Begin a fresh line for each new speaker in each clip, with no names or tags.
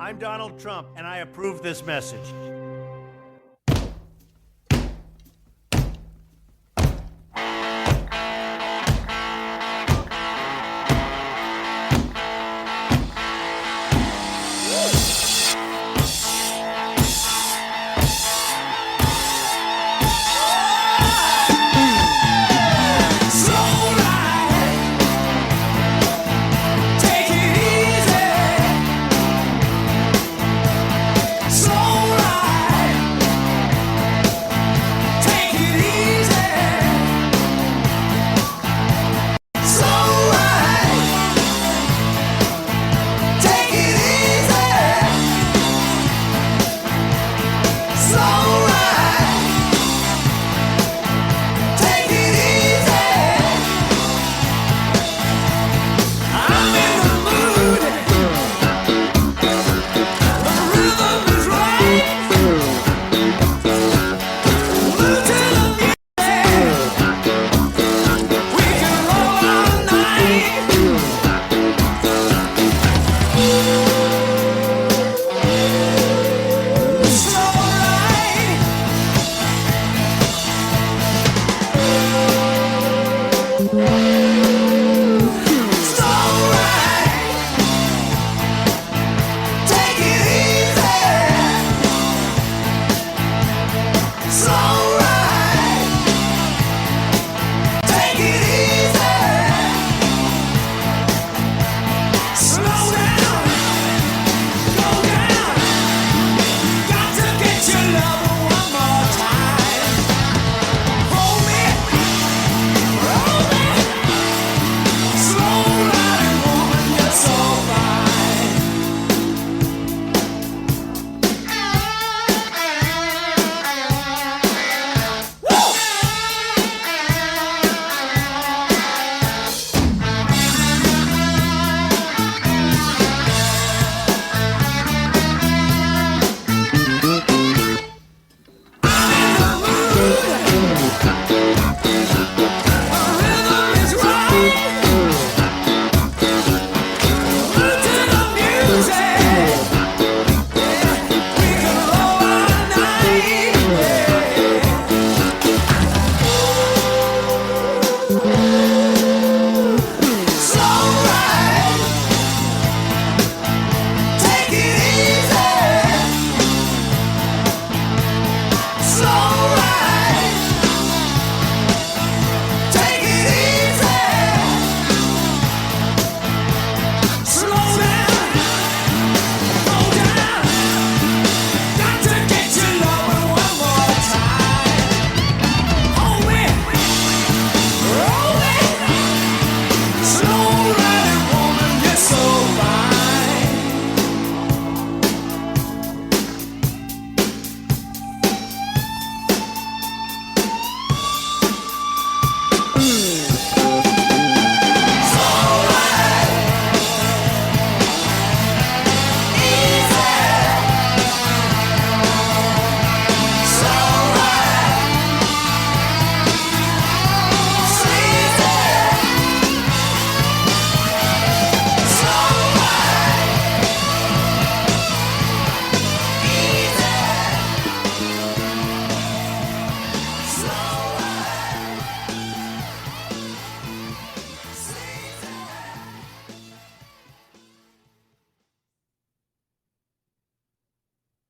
I'm Donald Trump, and I approve this message.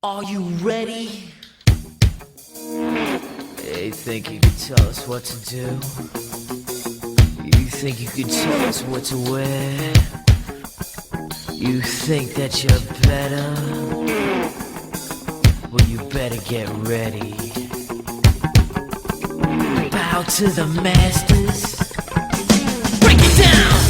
Are you ready? Hey, think you can tell us what to do? You think you can tell us what to wear? You think that you're better? Well, you better get ready. Bow to the masters. Break it down!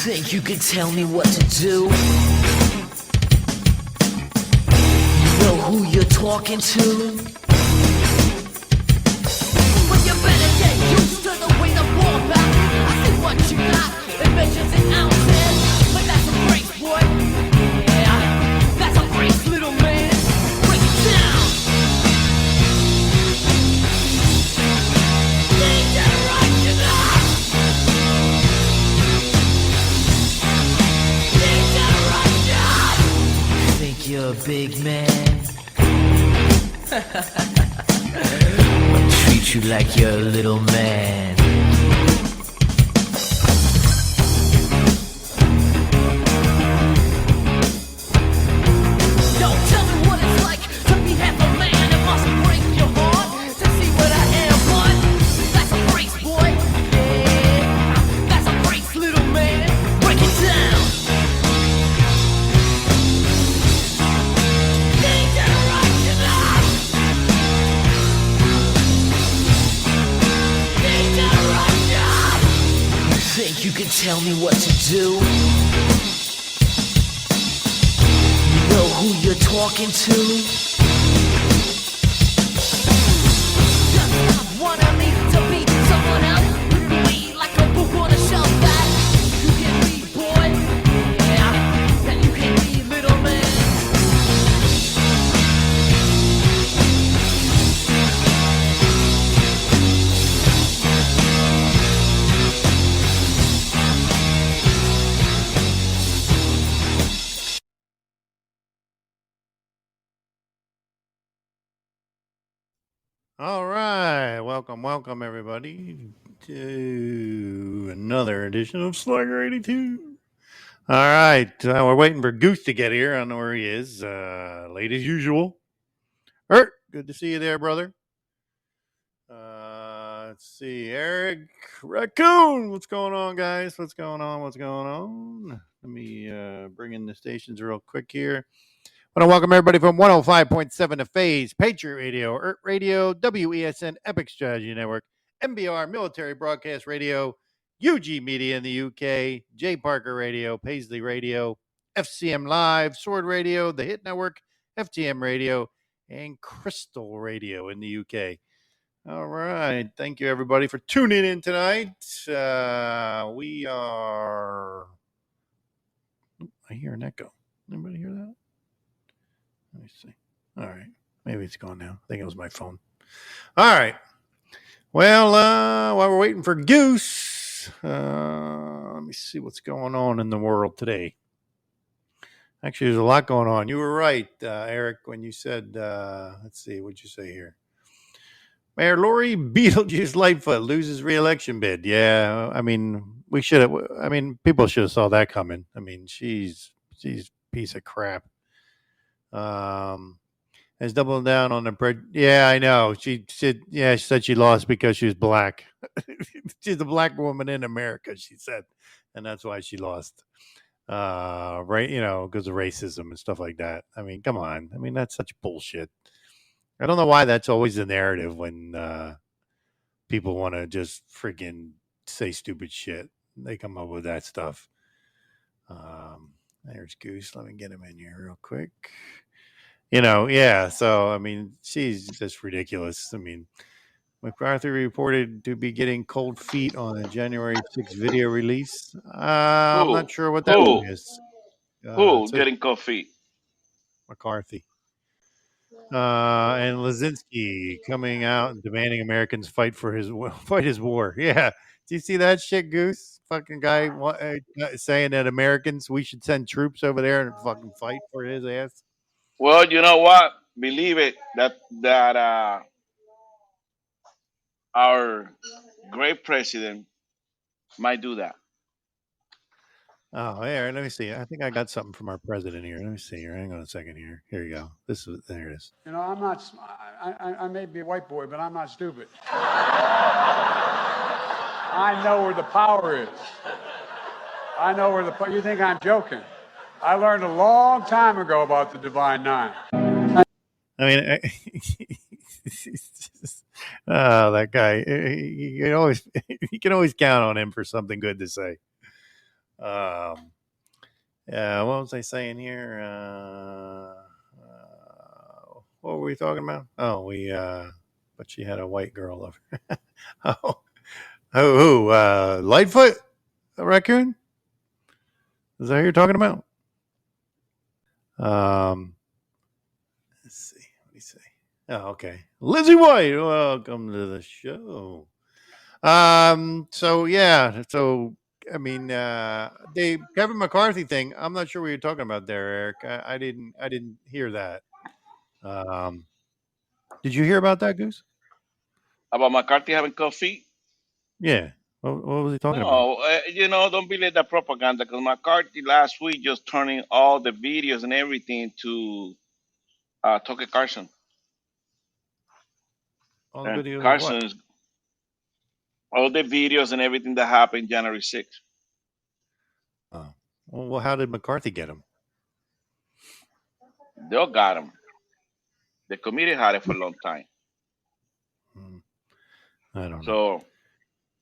Think you can tell me what to do? Well, who you're talking to? Well, you better get used to the way the ball bounces. I see what you got, it measures in ounces. But that's a race, boy. Yeah, that's a race, little man. Break it down. Think you're a big man? Treat you like you're a little man. Don't tell me what it's like to be half a man. It must break your heart to see what I am, but that's a race, boy. Yeah, that's a race, little man. Break it down. Think you can tell me what to do? You know who you're talking to? Just stop wanting me to be someone else. We like a book on a shelf that you can read, boy. Yeah, that you can read, little man.
All right. Welcome, everybody, to another edition of Slugger 82. All right. We're waiting for Goose to get here. I don't know where he is. Late as usual. Ert, good to see you there, brother. Let's see. Eric Raccoon. What's going on, guys? What's going on? Let me bring in the stations real quick here. I want to welcome everybody from 105.7 to Phase, Patriot Radio, ERT Radio, WESN, Epic Strategy Network, MBR, Military Broadcast Radio, UG Media in the UK, J Parker Radio, Paisley Radio, FCM Live, Sword Radio, The Hit Network, FTM Radio, and Crystal Radio in the UK. All right. Thank you, everybody, for tuning in tonight. We are... I hear an echo. Anybody hear that? Let me see. All right. Maybe it's gone now. I think it was my phone. All right. Well, while we're waiting for Goose, let me see what's going on in the world today. Actually, there's a lot going on. You were right, Eric, when you said, let's see, what'd you say here? Mayor Lori Beetlejuice Lightfoot loses re-election bid. Yeah, I mean, people should have saw that coming. I mean, she's a piece of crap. Has doubled down on the yeah, I know. She said she lost because she was black. She's a black woman in America, she said, and that's why she lost. Right, because of racism and stuff like that. I mean, come on. I mean, that's such bullshit. I don't know why that's always the narrative when people want to just freaking say stupid shit. They come up with that stuff. There's Goose. Let me get him in here real quick. Yeah. So, I mean, she's just ridiculous. I mean, McCarthy reported to be getting cold feet on a January 6th video release. I'm not sure what that one is.
Who getting cold feet?
McCarthy. And Lazinski coming out and demanding Americans fight his war. Yeah. Do you see that shit, Goose? Fucking guy saying that Americans, we should send troops over there and fucking fight for his ass.
Well, you know what? Believe it that our great president might do that.
Oh, yeah. Let me see. I think I got something from our president here. Let me see here. Hang on a second here. Here you go. There it is.
I'm not. I may be a white boy, but I'm not stupid. I know where the power is. I know where you think I'm joking? I learned a long time ago about the Divine Nine.
I mean, that guy. You can always count on him for something good to say. Yeah, what was I saying here? What were we talking about? Oh, but she had a white girl over. Oh, who? Lightfoot, a raccoon? Is that who you're talking about? Um, let's see. What do you say? Oh, okay. Lizzie White, welcome to the show. So yeah, so I mean, the Kevin McCarthy thing. I'm not sure what you're talking about there, Eric. I didn't hear that. Um, did you hear about that, Goose?
About McCarthy having cold feet?
Yeah. What was he talking about?
No, don't believe that propaganda because McCarthy last week just turning all the videos and everything to Tucker Carlson.
All the
And
videos of what?
Carson's all the videos and everything that happened January 6th.
Oh, well, how did McCarthy get him?
They all got him. The committee had it for a long time.
Hmm, I don't know.
So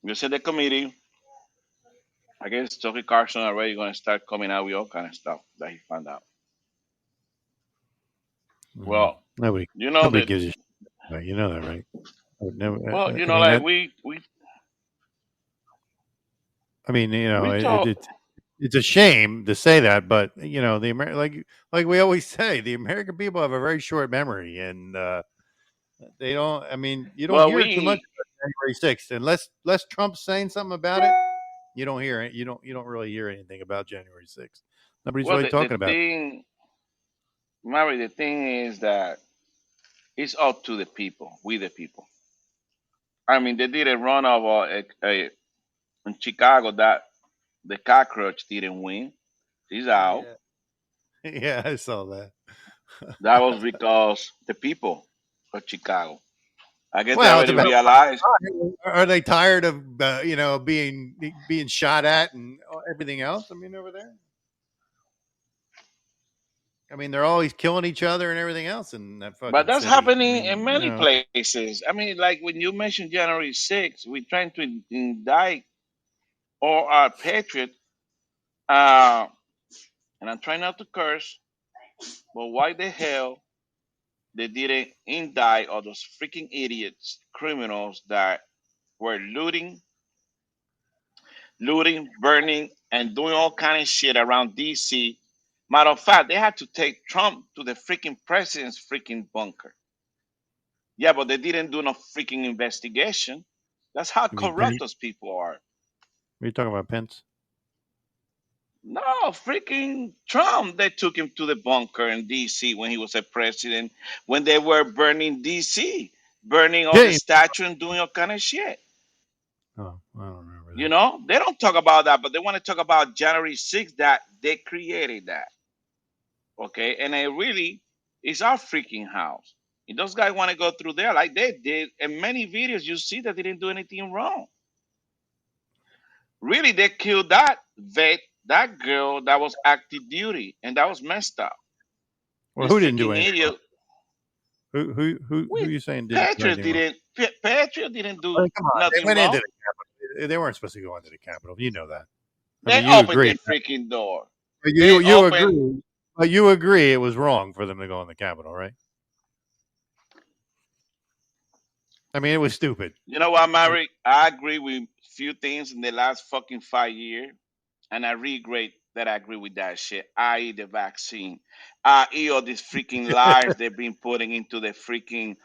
you said the committee. I guess Tucker Carlson already going to start coming out with all kind of stuff that he found out. Well,
Nobody,
you know
nobody
that.
gives a shit. Right? You know that, right?
Well,
I mean,
like
that,
we
I mean,
we told.
it's a shame to say that, but the like we always say, the American people have a very short memory, and they don't. I mean, you don't
Well,
hear too much about January 6th unless Trump's saying something about it. You don't hear it. You don't really hear anything about January 6th. Nobody's
well
really
the
talking about it.
thing, Mary. The thing is that it's up to the people. We the people. I mean, they did a run of in Chicago that the cockroach didn't win. He's out.
Yeah, yeah, I saw that.
That was because the people of Chicago. I guess they
Well, it's
already
about
realized.
are they tired of being shot at and everything else? I mean, over there. I mean, they're always killing each other and everything else in that
But
fucking
that's
city. I
happening in
mean,
many places. I mean, like when you mentioned January 6th, we're trying to indict all our patriots. Uh, and I'm trying not to curse, but why the hell they didn't indict all those freaking idiots, criminals that were looting, burning, and doing all kind of shit around DC. Matter of fact, they had to take Trump to the freaking president's freaking bunker. Yeah, but they didn't do no freaking investigation. That's how
you mean
corrupt
Pence?
those people are.
Are you talking about Pence?
No, freaking Trump. They took him to the bunker in DC when he was a president, when they were burning DC, burning all the
Yeah.
statues and doing all kind of shit.
Oh, I don't remember
You
that.
know, they don't talk about that, but they want to talk about January 6th that they created that. Okay, and it really is our freaking house. If those guys want to go through there like they did, in many videos you see that they didn't do anything wrong. Really, they killed that vet, that girl that was active duty, and that was messed up.
Well,
This
who didn't do
freaking
anything wrong?
idiot.
Who
We
you saying didn't do anything wrong?
Patriot didn't
I
do
mean, come on, they
nothing
went into
wrong.
the Capitol. They weren't supposed to go into the Capitol. You know that. I
They
mean, you
opened the
agree.
freaking door.
You
They
you
opened.
agree. But you agree it was wrong for them to go in the Capitol, right? I mean, it was stupid.
You know what, Mary? I agree with few things in the last fucking 5 years, and I regret that I agree with that shit. I.e., the vaccine. I.e., all these freaking lies they've been putting into the freaking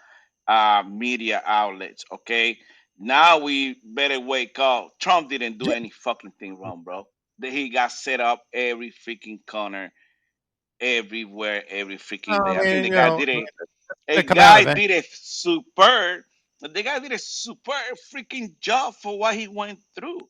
media outlets. Okay, now we better wake up. Trump didn't do any fucking thing wrong, bro. He got set up every freaking corner, everywhere, every freaking
I
day. I think
mean,
the guy did a
to come out
guy
of it.
did a super. The guy did a super freaking job for what he went through.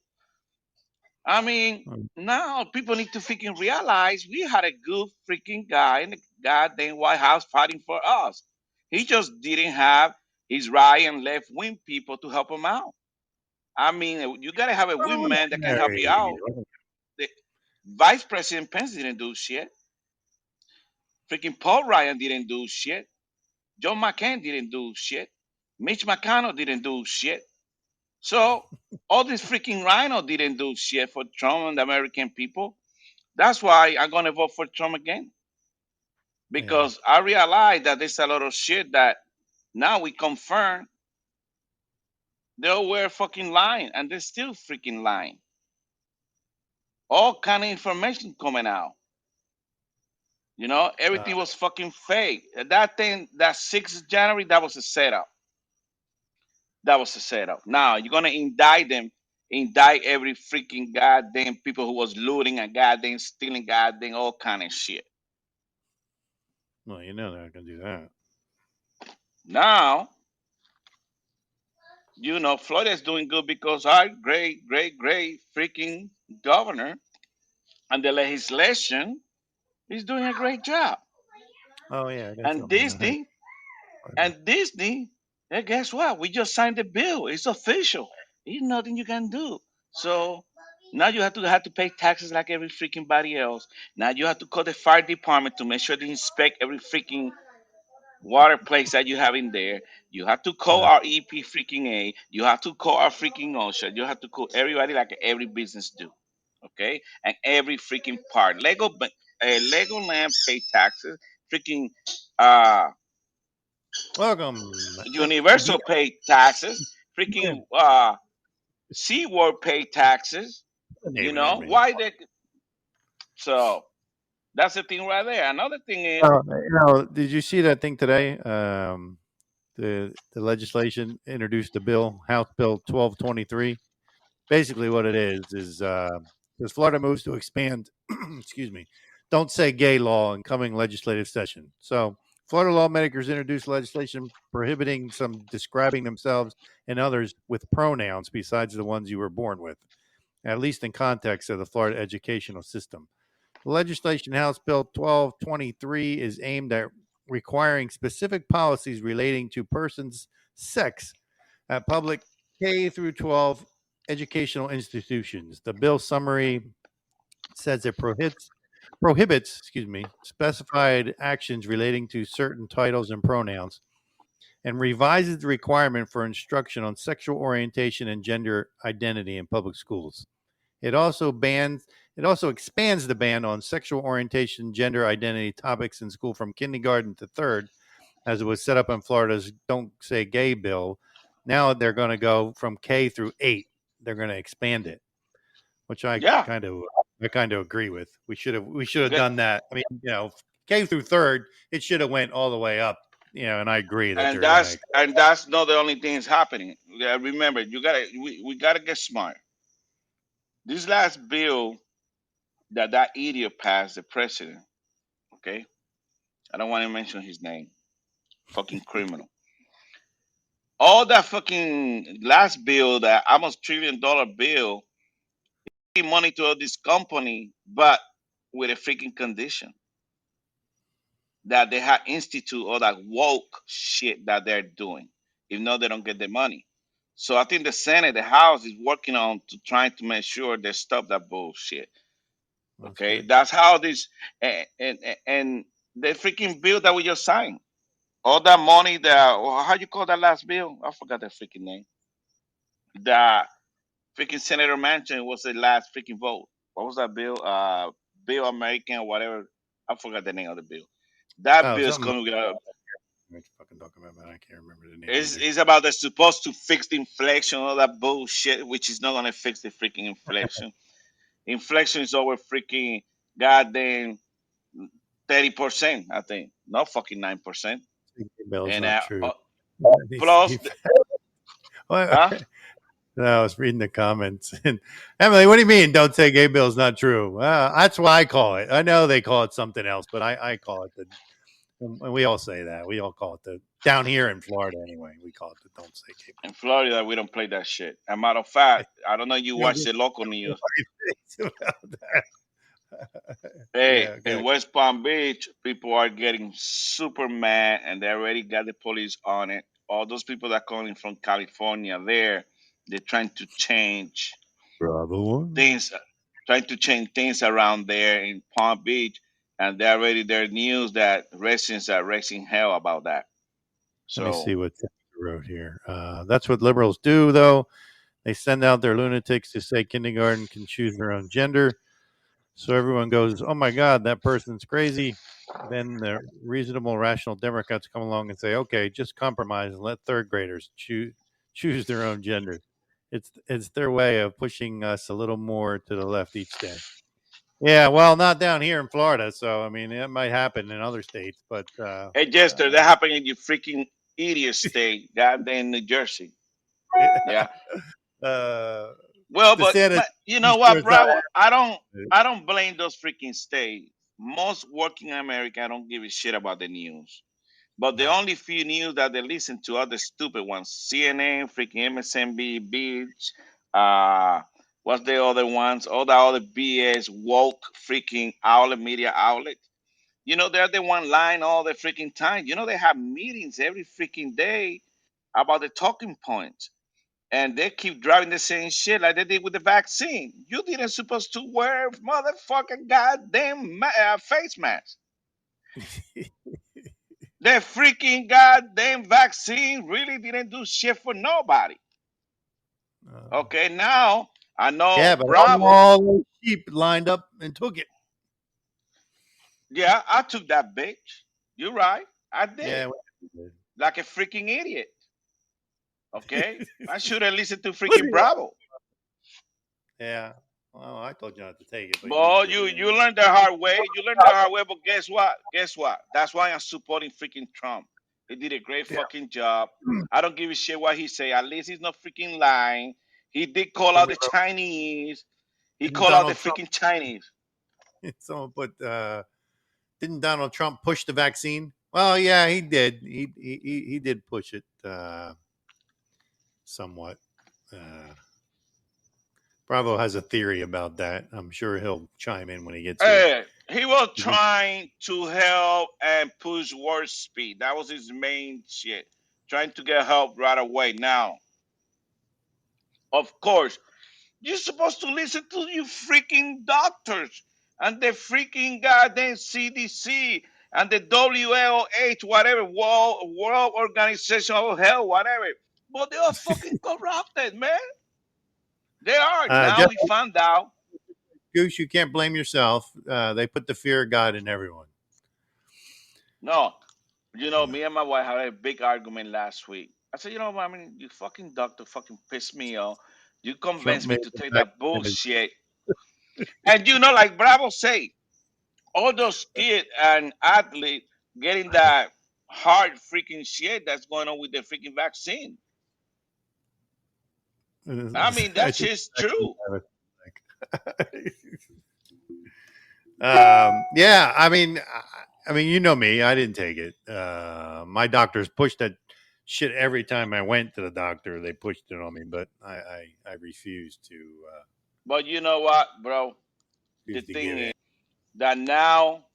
I mean, now people need to freaking realize we had a good freaking guy in the goddamn White House fighting for us. He just didn't have his right and left wing people to help him out. I mean, you gotta have a wingman that can help you out. The Vice President Pence didn't do shit. Freaking Paul Ryan didn't do shit. John McCain didn't do shit. Mitch McConnell didn't do shit. So all these freaking rhino didn't do shit for Trump and the American people. That's why I'm gonna vote for Trump again. because I realized that there's a lot of shit that now we confirm they were fucking lying, and they're still freaking lying. All kind of information coming out. You know, everything was fucking fake. That thing, that 6th January, that was a setup. That was a setup. Now you're gonna indict them, indict every freaking goddamn people who was looting and goddamn stealing goddamn all kind of shit.
Well, you know they're not gonna do that.
Now, you know, Florida's doing good because our great, great, great freaking governor and the legislation is doing a great job.
Oh yeah, I got
And
something.
Disney, and Disney, hey, guess what? We just signed the bill. It's official. There's nothing you can do. So now you have to pay taxes like every freaking body else. Now you have to call the fire department to make sure they inspect every freaking water place that you have in there. You have to call our EP freaking A. You have to call our freaking OSHA. You have to call everybody like every business do. Okay? And every freaking part. Legoland pay taxes. Freaking uh
Welcome.
Universal pay taxes.
Yeah,
Freaking SeaWorld pay taxes.
the
You
neighbor there,
know?
man.
Why they so that's the thing right there. Another thing is
Did you see that thing today? The legislation introduced a bill, House Bill 1223. Basically, what it is as Florida moves to expand, excuse me, don't say gay law in coming legislative session. So, Florida lawmakers introduced legislation prohibiting some describing themselves and others with pronouns besides the ones you were born with, at least in context of the Florida educational system. The legislation, House Bill 1223, is aimed at requiring specific policies relating to persons' sex at public K through 12 educational institutions. The bill summary says it prohibits, specified actions relating to certain titles and pronouns, and revises the requirement for instruction on sexual orientation and gender identity in public schools. It also bans it also expands the ban on sexual orientation, gender identity topics in school from kindergarten to third, as it was set up in Florida's Don't Say Gay bill. Now they're going to go from K through 8. They're going to expand it, which
yeah.
kind of I kind of agree with. We should have
Good.
done that. I mean, K through third, it should have went all the way up. And I agree that
And
they're going to.
that's not the only thing that's happening. Yeah, remember, we gotta get smart. This last bill that idiot passed, the president. Okay, I don't want to mention his name. Fucking criminal. All that fucking last bill, that almost $1 trillion bill, giving money to all this company, but with a freaking condition that they have institute all that woke shit that they're doing, even though they don't get the money. So I think the Senate, the House is working on to trying to make sure they stop that bullshit.
That's
Okay,
good.
that's how this and the freaking bill that we just signed, all that money that how you call that last bill? I forgot the freaking name. That freaking Senator Manchin was the last freaking vote. What was that bill? Bill American or whatever. I forgot the name of the bill. That
Oh,
bill is
something.
coming.
What you fucking talking about? I can't remember the name
It's,
either.
it's about they're supposed to fix the inflation, all that bullshit, which is not gonna fix the freaking inflation. Inflation is over freaking goddamn 30%, I think. Not fucking 9%.
Bill's
And
not true.
plus,
Well,
huh?
no, I was reading the comments. And Emily, what do you mean? Don't say gay bill's not true. That's what I call it. I know they call it something else, but I call it the. And we all say that. We all call it the down here in Florida anyway. We call it the don't say gay
In Florida, we don't play that shit. As a matter of fact, I don't know you
bill.
watch the local news.
About that.
Hey,
Yeah,
in
okay.
West Palm Beach, people are getting super mad and they already got the police on it. All those people that calling from California there, they're trying to change
Bravo.
things, trying to change things around there in Palm Beach, and they already there news that residents are raising hell about that.
Let me
So
see what Tiffany wrote here. That's what liberals do, though. They send out their lunatics to say kindergarten can choose their own gender. So everyone goes, "Oh my God, that person's crazy." Then the reasonable, rational Democrats come along and say, "Okay, just compromise and let third graders choose their own gender." It's their way of pushing us a little more to the left each day. Yeah, well, not down here in Florida. So I mean, it might happen in other states, but
Hey, Jester, that happened in your freaking idiot state, goddamn New Jersey. Yeah.
uh,
Well,
DeSantis,
but you
I'm
know
sure
what,
it's not
Bravo?
happening.
I don't blame those freaking states. Most working America don't give a shit about the news. But the
No.
only few news that they listen to are the stupid ones. CNN, freaking MSNB, Beach, uh, what's the other ones? All the other BS, woke, freaking outlet, media outlet. You know, they're the one lying all the freaking time. You know, they have meetings every freaking day about the talking points. And they keep driving the same shit like they did with the vaccine. You didn't supposed to wear motherfucking goddamn face mask. The freaking goddamn vaccine really didn't do shit for nobody.
Uh,
Okay, now I
yeah,
know
but
Bravo.
all those sheep lined up and took it.
Yeah, I took that bitch. You're right. I did.
Yeah.
Like a freaking idiot. Okay? I should have listened to
Was
freaking
he?
Bravo.
Yeah. Well, I told you not to take it, but you
But
did.
you learned the hard way. You learned the hard way, but guess what? Guess what? That's why I'm supporting freaking Trump. He did a great
Yeah.
fucking job. I don't give a shit what he say. At least he's not freaking lying. He did call
But
out the Chinese. He
didn't
called out the
Donald Trump?
freaking Chinese.
Someone put. Didn't Donald Trump push the vaccine? Well, yeah, he did. He did push it somewhat. Uh, Bravo has a theory about that. I'm sure he'll chime in when he gets here.
Hey, he was trying to help and push warp speed. That was his main shit. Trying to get help right away. Now, of course, you're supposed to listen to you freaking doctors and the freaking goddamn CDC and the WHO, whatever, World Organization of Health, whatever. But they are fucking corrupted, man. They are. Now
Just
we found out.
Goose, you can't blame yourself. They put the fear of God in everyone.
No, you know,
Yeah.
me and my wife had a big argument last week. I said, you know what, I mean, you fucking doctor fucking pissed me off. You
Trump
convinced me
made
to
the
take that
vaccine.
bullshit. And you know, like Bravo say, all those kids and athletes getting that hard freaking shit that's going on with the freaking vaccine. I mean, that
That's
shit's
exactly
true.
what I was like. Yeah, I mean, you know me. I didn't take it. My doctors pushed that shit every time I went to the doctor. They pushed it on me, but I refused
But you know what, bro? The
refused to
thing
give in.
is that now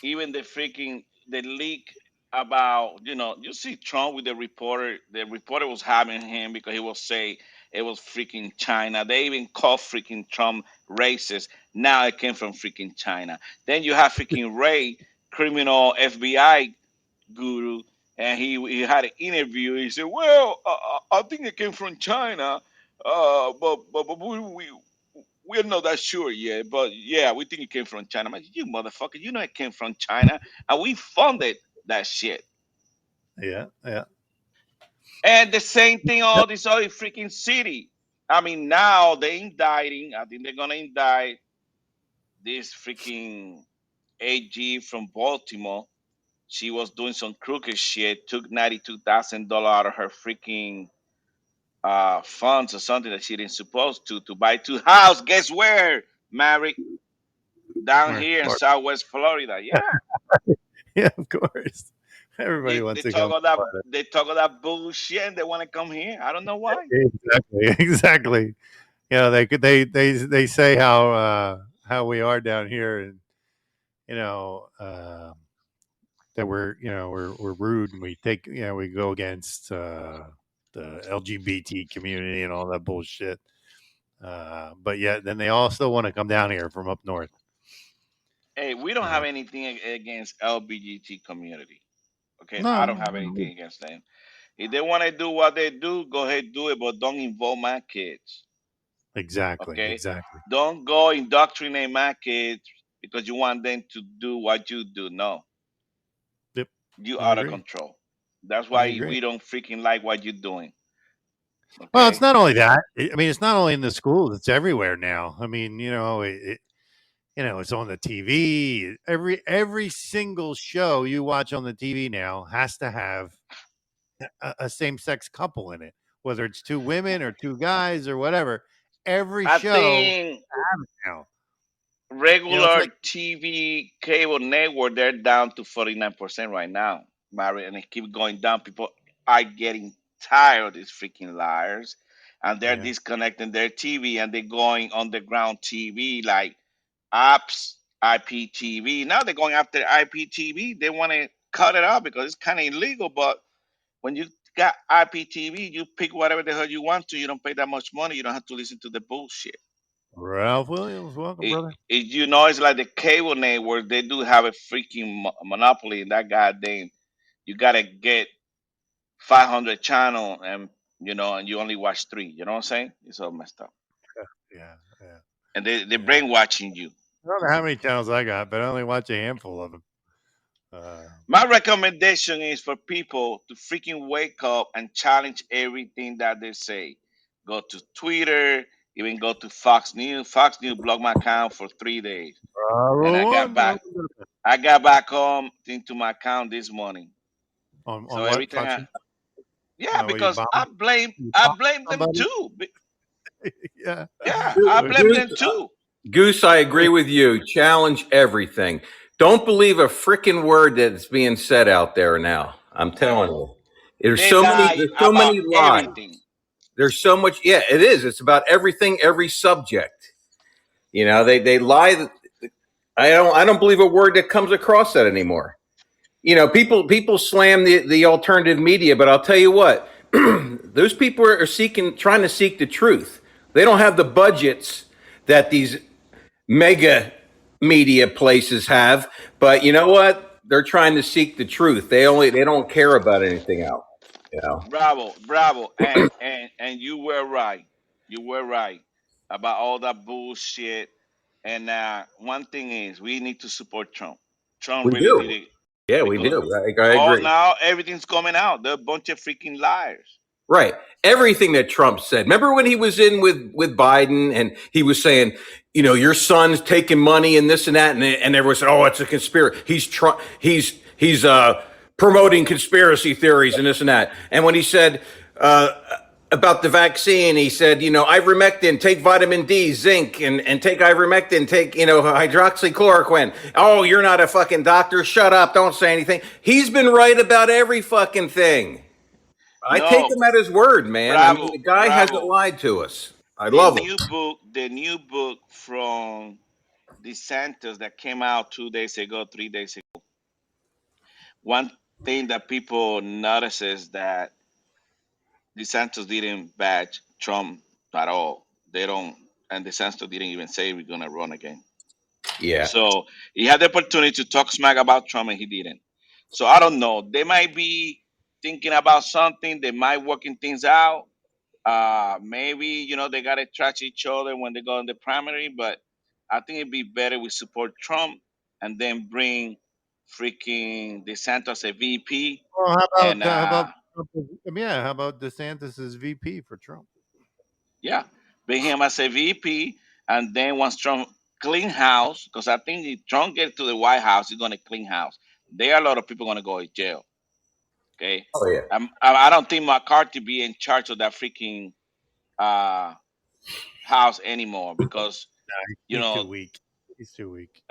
even the leak about, you know, you see Trump with the reporter. The reporter was having him because he will say it was freaking China. They even call freaking Trump racist. Now it came from freaking China. Then you have freaking Ray, criminal FBI guru, and he had an interview. He said, "Well, I think it came from China, but we're not that sure yet. But yeah, we think it came from China." I'm like, you motherfucker, you know it came from China, and we funded that shit.
Yeah, yeah.
And the same thing, all this other freaking city. I mean, now they indicting. I think they're gonna indict this freaking AG from Baltimore. She was doing some crooked shit. Took $92,000 out of her freaking funds or something that she didn't supposed to buy two house. Guess where? Married down
Where?
here in
Florida.
Southwest Florida. Yeah,
Yeah, of course. Everybody wants to come to Florida.
they talk all that bullshit and they want to come here. I don't know why.
Exactly, exactly. You know, they say how we are down here, and you know that we're rude and we take we go against the LGBT community and all that bullshit. But yet, then they all still want to come down here from up north.
Hey, we don't have
Uh,
anything against LGBT community. Okay, I don't
no,
have anything against them. If they want to do what they do, go ahead do it, but don't involve my kids.
Exactly.
Okay,
Exactly.
don't go indoctrinate my kids because you want them to do what you do. No,
Yep.
you
I
out of
agree.
control. That's
I
why
agree.
we don't freaking like what you're doing.
Well, it's
Okay,
not only that. I mean, it's not only in the schools; it's everywhere now. I mean, it's on the TV. Every single show you watch on the TV now has to have a same sex couple in it, whether it's two women or two guys or whatever. Every
I
show
think
now. It's
regular
like
TV cable network they're down to 49% right now, Mary, and it keep going down. People are getting tired of these freaking liars, and they're
yeah,
disconnecting their TV and they're going underground TV like apps, IPTV. Now they're going after IPTV. They want to cut it out because it's kind of illegal. But when you got IPTV, you pick whatever the hell you want to. You don't pay that much money. You don't have to listen to the bullshit.
Ralph Williams. Welcome, brother.
It's like the cable network. They do have a freaking monopoly in that goddamn. You gotta get 500 channel and and you only watch three. You know what I'm saying? It's all messed up,
Yeah, yeah,
and they're
yeah.
brainwashing you.
I don't know how many channels I got, but I only watch a handful of them.
My recommendation is for people to freaking wake up and challenge everything that they say. Go to Twitter, even go to Fox News. Fox News blocked my account for 3 days, and
Bravo one.
I got back home into my account this morning.
On
So every
what
time
Fox?
I, yeah,
Well, you
because
bomb, you
I
bomb
blame them
somebody.
too.
Yeah.
Yeah, I blame
Goose,
them too.
Goose, I agree with you. Challenge everything. Don't believe a freaking word that's being said out there now. I'm telling you.
They lie
There's so
about
many lies.
everything.
There's so much. Yeah, it is. It's about everything, every subject. They lie. I don't believe a word that comes across that anymore. People slam the alternative media, but I'll tell you what, those people are trying to seek the truth. They don't have the budgets that these mega media places have, but you know what? They're trying to seek the truth. They don't care about anything else. You know,
Bravo, bravo, and you were right. You were right about all that bullshit. And one thing is, we need to support Trump. Trump
we
really did
do.
it
Yeah, we
because
do. I
all
agree.
now everything's coming out. They're a bunch of freaking liars.
Right. Everything that Trump said. Remember when he was in with Biden and he was saying, your son's taking money and this and that, and everyone said, "Oh, it's a conspiracy. He's promoting conspiracy theories and this and that." And when he said about the vaccine, he said, ivermectin, take vitamin D, zinc, and take ivermectin, take hydroxychloroquine. Oh, you're not a fucking doctor. Shut up. Don't say anything. He's been right about every fucking thing. I take
No,
him at his word, man. I mean,
bravo,
the guy hasn't
bravo.
lied to us. I love him.
The new book from DeSantis that came out 2 days ago, 3 days ago. One thing that people notice is that DeSantis didn't badge Trump at all. They don't, and DeSantis didn't even say we're gonna run again.
Yeah.
So he had the opportunity to talk smack about Trump, and he didn't. So I don't know. They might be thinking about something. They might working things out. Maybe they gotta trash each other when they go in the primary. But I think it'd be better we support Trump and then bring freaking DeSantis a VP.
Well,
And
how about yeah? How about DeSantis as VP for Trump?
yeah, bring him as a VP, and then once Trump clean house, because I think if Trump gets to the White House, he's gonna clean house. There are a lot of people gonna go to jail. Okay,
Oh yeah.
I don't think McCarthy be in charge of that freaking uh, house anymore because
Nah,
you
he's too
know
weak. He's too weak.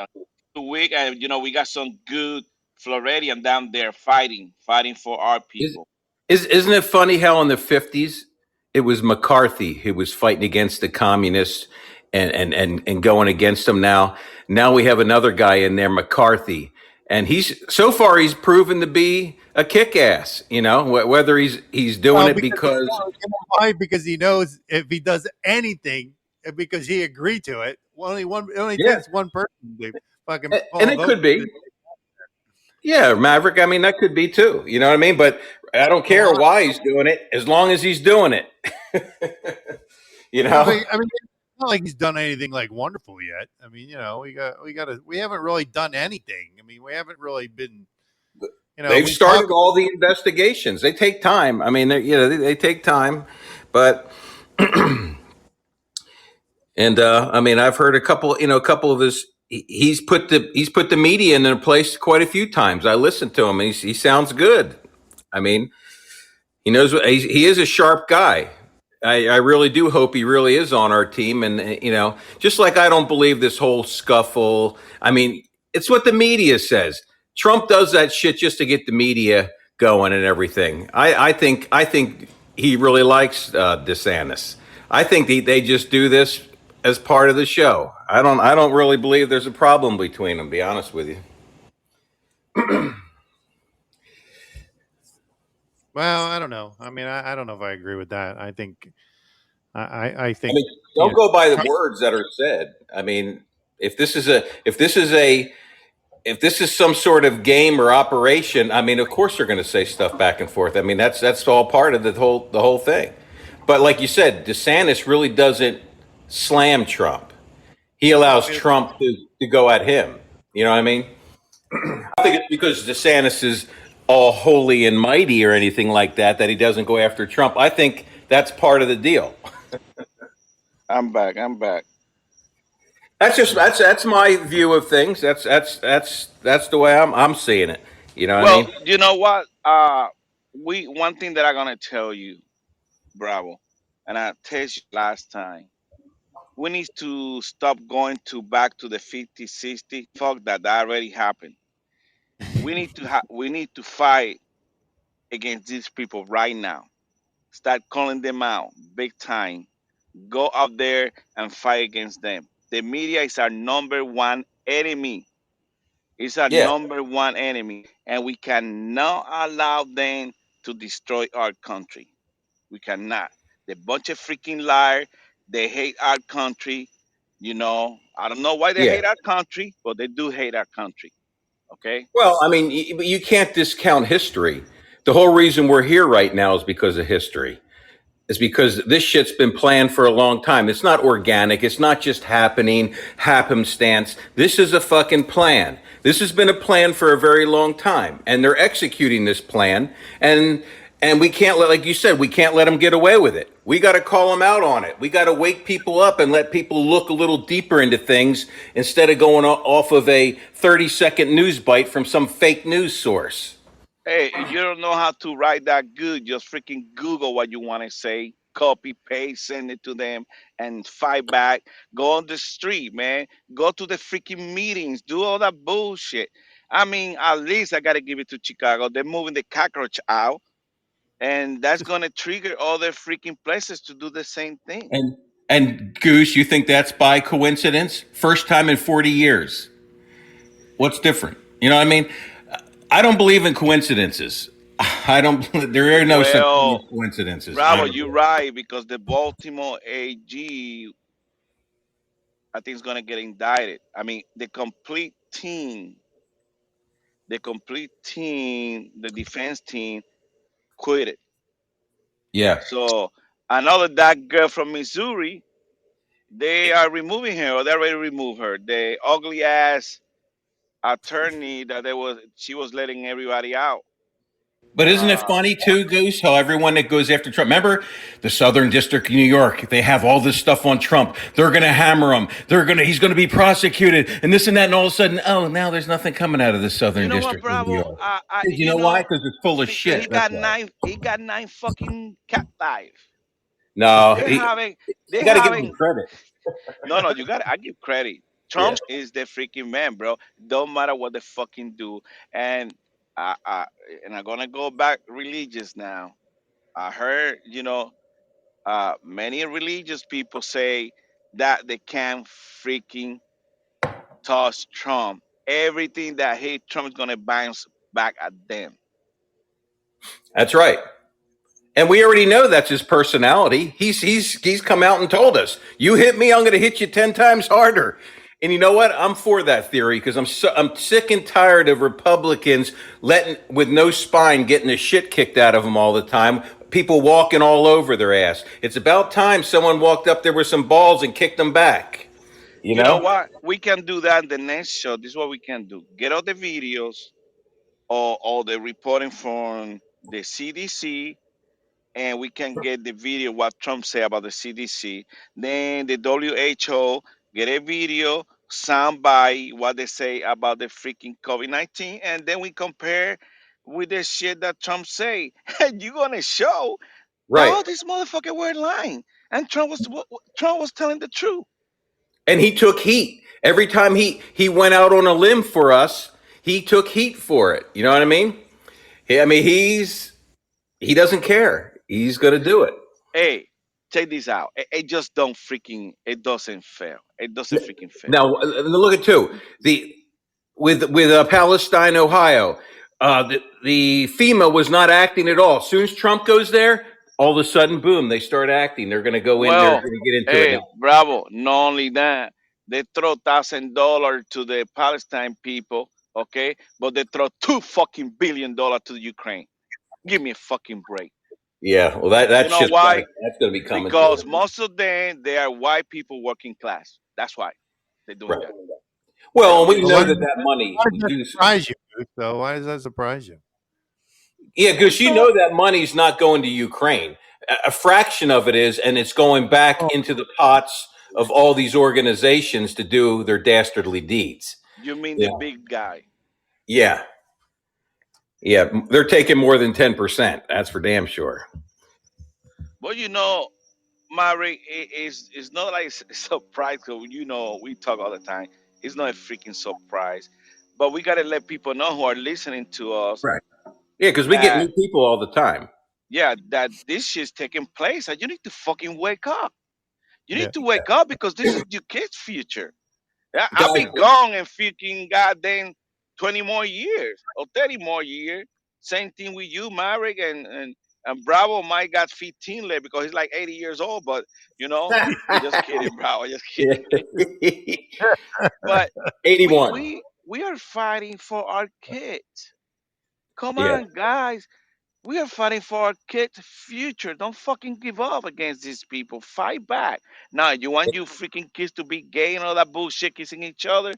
too weak, and we got some good Floridian down there fighting for our
Is,
people.
isn't it funny how in the 50s it was McCarthy who was fighting against the communists and going against them now? Now we have another guy in there, McCarthy, and he's proven to be a kick-ass, whether he's doing
Well,
it
because
because
why? Because he knows if he does anything, because he agreed to it. It only
yeah,
takes one person to fucking pull
and
a
it
vote.
could be. Yeah, Maverick. I mean, that could be too. You know what I mean? But I don't care why he's doing it, as long as he's doing it. you
Well,
know?
I mean, not like he's done anything like wonderful yet. I mean, we haven't really done anything. I mean, we haven't really been,
They've
we
started
talk.
all the investigations. They take time. I mean, they take time, but and I mean, I've heard a couple of his. He's put the media in a place quite a few times. I listened to him. He sounds good. I mean, he knows what he is a sharp guy. I really do hope he really is on our team. And, just like I don't believe this whole scuffle. I mean, it's what the media says. Trump does that shit just to get the media going and everything. I think he really likes DeSantis. I think they just do this as part of the show. I don't really believe there's a problem between them, to be honest with you.
Well, I don't know. I mean, I don't know if I agree with that. I think, I think.
I mean, don't go by the words that are said. I mean, if this is some sort of game or operation, I mean, of course they're going to say stuff back and forth. I mean, that's all part of the whole thing. But like you said, DeSantis really doesn't slam Trump. He allows Trump to go at him. You know what I mean? I think it's because DeSantis is all holy and mighty or anything like that he doesn't go after Trump. I think that's part of the deal.
I'm back.
That's my view of things. That's the way I'm seeing it. You know what I
Well,
mean?
you know what? One thing that I'm gonna tell you, Bravo, and I told you last time. We need to stop going back to the 50, 60. Fuck that. That already happened. We need to fight against these people right now. Start calling them out big time. Go out there and fight against them. The media is our number one enemy. It's our
Yeah.
number one enemy, and we cannot allow them to destroy our country. We cannot. They're a bunch of freaking liars. They hate our country. I don't know why they
Yeah.
hate our country, but they do hate our country. Okay?
Well, I mean, you can't discount history. The whole reason we're here right now is because of history. It's because this shit's been planned for a long time. It's not organic. It's not just happening, happenstance. This is a fucking plan. This has been a plan for a very long time, and they're executing this plan. And we can't like you said, we can't let them get away with it. We got to call them out on it. We got to wake people up and let people look a little deeper into things instead of going off of a 30-second news bite from some fake news source.
Hey, if you don't know how to write that good, just freaking Google what you want to say, copy, paste, send it to them, and fight back. Go on the street, man. Go to the freaking meetings. Do all that bullshit. I mean, at least I got to give it to Chicago. They're moving the cockroach out. And that's going to trigger other freaking places to do the same thing.
And Goose, you think that's by coincidence? First time in 40 years. What's different? You know what I mean? I don't believe in coincidences. There are no such coincidences.
Bravo, you're right, because the Baltimore AG, I think, is going to get indicted. I mean, the defense team quit it.
Yeah.
So another that girl from Missouri, they are removing her, or they already removed her. The ugly ass attorney she was letting everybody out.
But isn't it funny too, Goose, how everyone that goes after Trump, remember the Southern District of New York, they have all this stuff on Trump. They're going to hammer him. He's going to be prosecuted and this and that. And all of a sudden, oh, now there's nothing coming out of the Southern District of New York. You know why? Because it's full of shit.
He got nine fucking cat life.
No,
they got to
give him credit.
No, I give credit. Trump is the freaking man, bro. Don't matter what they fucking do. And I'm gonna go back religious now. I heard, many religious people say that they can't freaking touch Trump. Everything that hate Trump is gonna bounce back at them.
That's right. And we already know that's his personality. He's come out and told us, you hit me, I'm going to hit you 10 times harder. And you know what? I'm for that theory because I'm sick and tired of Republicans with no spine getting the shit kicked out of them all the time. people walking all over their ass. It's about time someone walked up there with some balls and kicked them back.
You know what? We can do that in the next show. This is what we can do. Get all the videos or the reporting from the CDC, and we can get the video what Trump said about the CDC. Then the WHO get a video, soundbite what they say about the freaking COVID-19, and then we compare with the shit that Trump say. And you're gonna show that
Right.
all these motherfuckers were lying, and Trump was telling the truth.
And he took heat. Every time he went out on a limb for us, he took heat for it. You know what I mean? He doesn't care. He's going to do it.
Hey, check this out. It just don't freaking. It doesn't fail. It doesn't freaking fail.
Now look at with Palestine, Ohio. The FEMA was not acting at all. As soon as Trump goes there, all of a sudden, boom, they start acting. They're going to go in there. They're going to get into
hey,
it.
Bravo. Not only that, they throw $1,000 to the Palestine people, okay, but they throw $2 billion to the Ukraine. Give me a fucking break.
Yeah, well, that's
You know why?
That's going to be coming.
Because most of them they are white people working class. That's why they're doing that.
Well, we know that money.
Why does that surprise you, Goose, though? Why does that surprise you?
Yeah, because you know that money's not going to Ukraine. A fraction of it is, and it's going back into the pots of all these organizations to do their dastardly deeds.
You mean the big guy?
Yeah. Yeah, they're taking more than 10%. That's for damn sure.
Well, you know, Mary, it's not like a surprise because, you know, we talk all the time. It's not a freaking surprise. But we got to let people know who are listening to us.
Right. Yeah, because we get new people all the time.
Yeah, that this shit's taking place. And you need to fucking wake up. You need to wake up because this is your kids' future. I'll be gone in freaking goddamn 20 more years or 30 more years. Same thing with you, Marek, and Bravo might got 15 left because he's like 80 years old, but you know, just kidding, Bravo, just kidding. But
81.
We are fighting for our kids. Come on, guys. We are fighting for our kids' future. Don't fucking give up against these people. Fight back. Now, you want your freaking kids to be gay and all that bullshit kissing each other?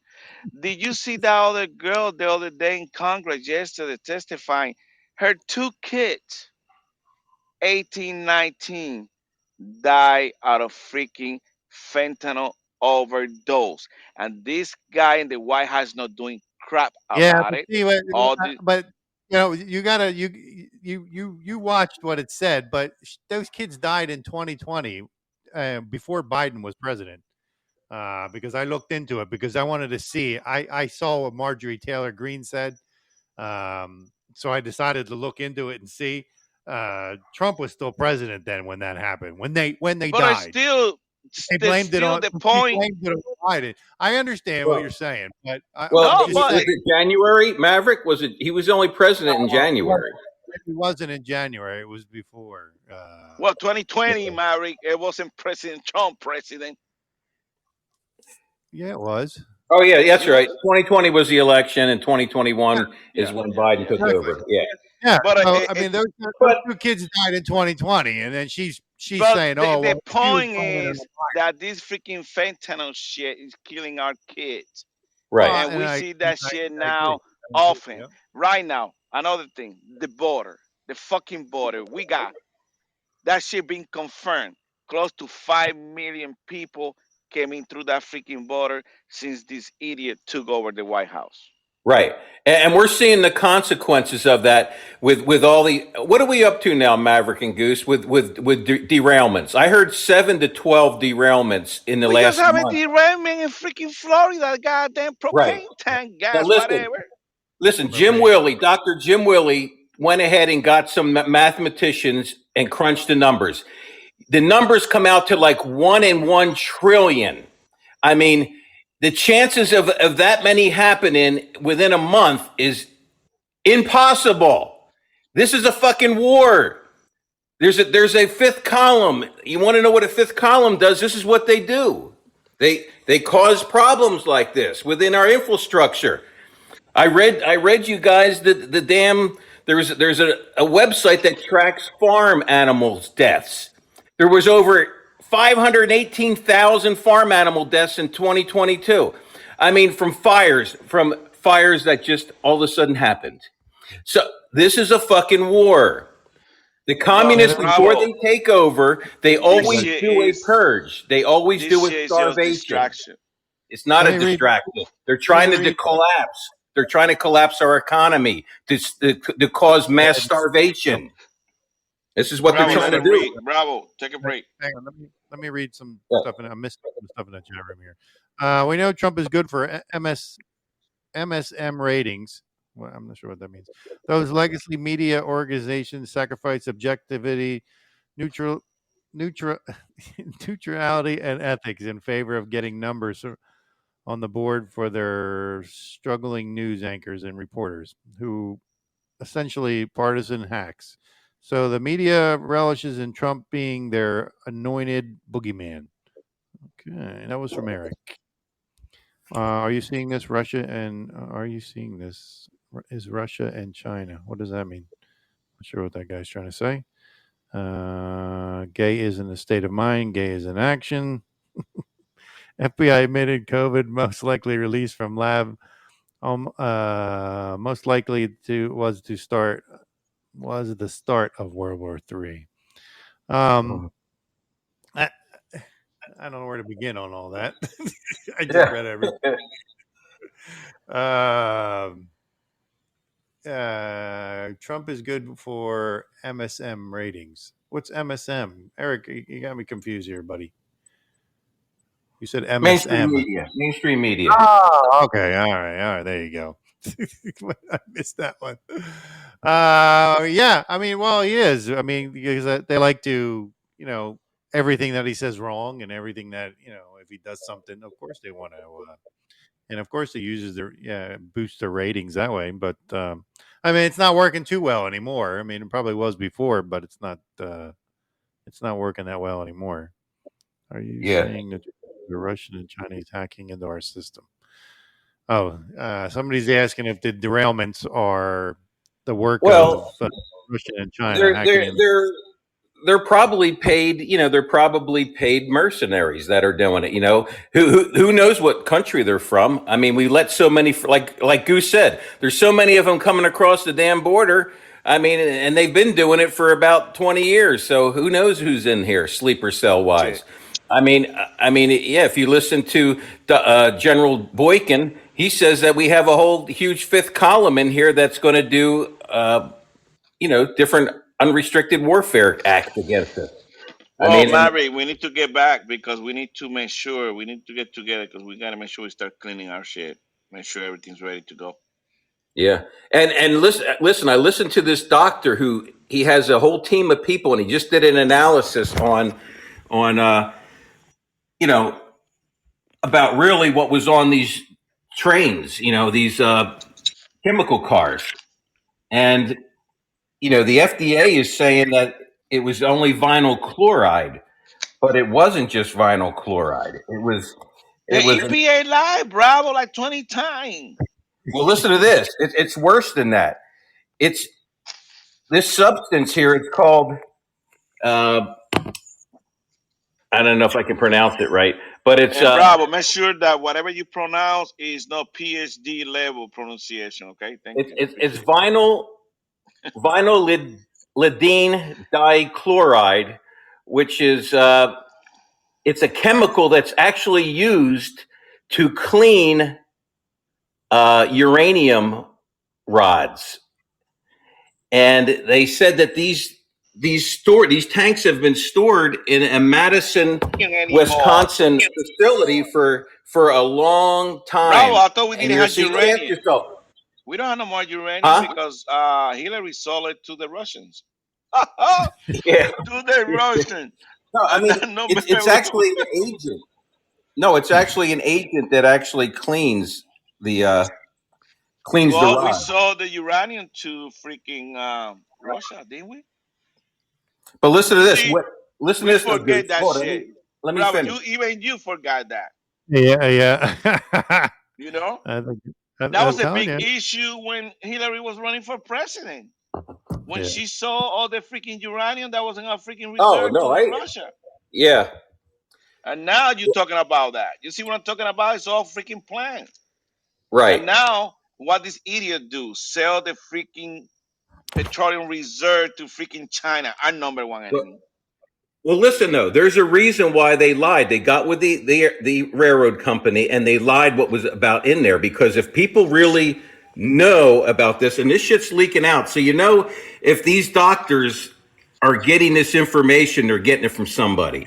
Did you see that other girl the other day in Congress yesterday testifying? Her 2 kids, 18, 19, died out of freaking fentanyl overdose. And this guy in the White House not doing crap about it.
But you know, you watched what it said, but those kids died in 2020 before Biden was president. Because I looked into it because I wanted to see. I saw what Marjorie Taylor Greene said, so I decided to look into it and see. Trump was still president then when that happened. When they died, they blamed it on
the point.
Biden. I understand what you're saying, but
was it January? Maverick was it? He was only president in January.
It wasn't in January. It was before.
2020, Maverick. It wasn't President Trump president.
Yeah, it was.
Oh yeah, that's right. 2020 was the election, and 2021 is when Biden took over.
Yeah, but I mean, those 2 kids died in 2020, and then she's saying, "Oh,
the point is that this freaking fentanyl shit is killing our kids."
Right,
and we see that shit now often. Right now, another thing: the border, the fucking border. We got that shit being confirmed. Close to 5 million people came in through that freaking border since this idiot took over the White House.
Right. And we're seeing the consequences of that with all the, what are we up to now, Maverick and Goose, with derailments? I heard 7 to 12 derailments in the last month.
We just have a derailment in freaking Florida, goddamn propane tank gas, whatever.
Listen, Dr. Jim Willie went ahead and got some mathematicians and crunched the numbers. The numbers come out to like 1 in 1 trillion. I mean, the chances of that many happening within a month is impossible. This is a fucking war. There's a fifth column. You want to know what a fifth column does? This is what they do. They cause problems like this within our infrastructure. I read you guys the There's a website that tracks farm animals deaths. There was over 518,000 farm animal deaths in 2022. I mean, from fires that just all of a sudden happened. So this is a fucking war. The communists, before
Bravo,
they take over, they
this
always
shit
do a
is
purge. They always
this
do a
shit is just
starvation.
distraction.
It's not
Let
a
me read.
distraction. They're
Let
trying
me
to
read.
collapse. They're trying to collapse our economy to cause mass starvation. This is what they're
Bravo,
trying
let
to
it
do.
read. Bravo, take a break.
Hang on. Let me read some
Yeah.
stuff. I missed some stuff in the chat room here. We know Trump is good for MSM ratings. Well, I'm not sure what that means. Those legacy media organizations sacrifice objectivity, neutral, neutral, neutrality, and ethics in favor of getting numbers on the board for their struggling news anchors and reporters who essentially partisan hacks. So the media relishes in Trump being their anointed boogeyman. Okay, that was from Eric. Are you seeing this? Are you seeing this? Is Russia and China? What does that mean? Not sure what that guy's trying to say. Gay is in a state of mind. Gay is in action. FBI admitted COVID most likely released from lab. Most likely was the start of World War III. I, I don't know where to begin on all that. I just read everything. Trump is good for MSM ratings. What's MSM? Eric, you got me confused here, buddy. You said MSM.
Mainstream media. Mainstream media.
Oh, okay. All right. There you go. I missed that one. Yeah. I mean, well, he is. I mean, because they like to, everything that he says wrong and everything that, if he does something, of course they want to, and of course he uses boost their ratings that way. But I mean, it's not working too well anymore. I mean, it probably was before, but it's not working that well anymore. Are you saying that the Russian and Chinese hacking into our system? Oh, somebody's asking if the derailments are the work of Russia and China hacking into.
They're probably paid, they're probably paid mercenaries that are doing it, who knows what country they're from. I mean, we let so many, like Goose said, there's so many of them coming across the damn border. I mean, and they've been doing it for about 20 years. So who knows who's in here, sleeper cell wise. I mean, yeah, if you listen to General Boykin, he says that we have a whole huge fifth column in here that's going to do, different unrestricted warfare acts against us.
Well, Mary, we need to get back because we need to get together because we got to make sure we start cleaning our shit. Make sure everything's ready to go.
Yeah. And listen, I listened to this doctor who he has a whole team of people and he just did an analysis on about really what was on these trains, these chemical cars. And the FDA is saying that it was only vinyl chloride, but it wasn't just vinyl chloride. It was
EPA lied, Bravo, like 20 times.
Well, listen to this. It's worse than that. It's this substance here. It's called. I don't know if I can pronounce it right, but it's
Bravo. Make sure that whatever you pronounce is not PhD level pronunciation. Okay, thank you.
It's vinylidene dichloride, which is it's a chemical that's actually used to clean uranium rods. And they said that these tanks have been stored in a Madison, Wisconsin facility for a long time.
Bravo, I thought we didn't have uranium. We don't have no more uranium because Hillary sold it to the Russians.
Yeah.
To the Russians.
No, I mean, it's actually an agent. No, it's actually an agent that actually cleans the rod.
We sold the uranium to freaking Russia, didn't we?
But listen to this. Listen to this.
Forget that shit.
Let me
Bravo,
finish.
Even you forgot that.
Yeah.
That was a big issue when Hillary was running for president. when
Yeah.
she saw all the freaking uranium that was in our freaking
Oh
reserve
no,
to Russia.
yeah,
And now you're talking about that. You see what I'm talking about? It's all freaking planned.
right.
And now what this idiot do? Sell the freaking petroleum reserve to freaking China, our number one
Well,
enemy.
well, listen though. There's a reason why they lied. They got with the railroad company and they lied what was about in there because if people really know about this and this shit's leaking out, so if these doctors are getting this information, they're getting it from somebody.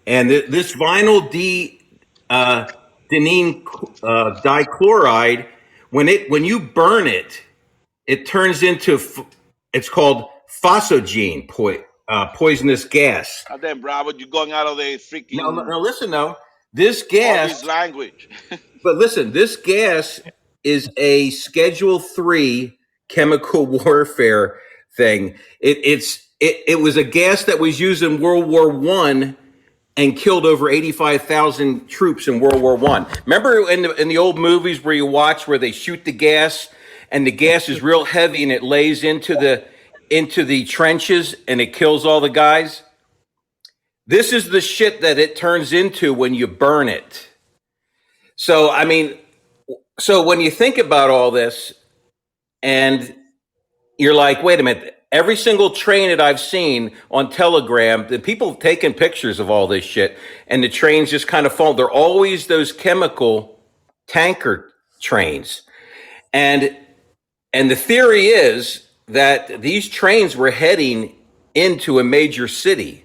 And this vinyl denene dichloride, when you burn it, it turns into it's called phosogene, poisonous gas.
And then, Bravo, you're going out of the freaking
Now listen though, this
all
gas.
this language.
But listen, this gas is a Schedule 3 chemical warfare thing. It was a gas that was used in World War One and killed over 85,000 troops in World War One. Remember in the old movies where you watch where they shoot the gas and the gas is real heavy and it lays into the trenches and it kills all the guys? This is the shit that it turns into when you burn it. So I mean, so when you think about all this and you're like, wait a minute, every single train that I've seen on Telegram, the people taking pictures of all this shit, and the trains just kind of fall. They're always those chemical tanker trains. And the theory is that these trains were heading into a major city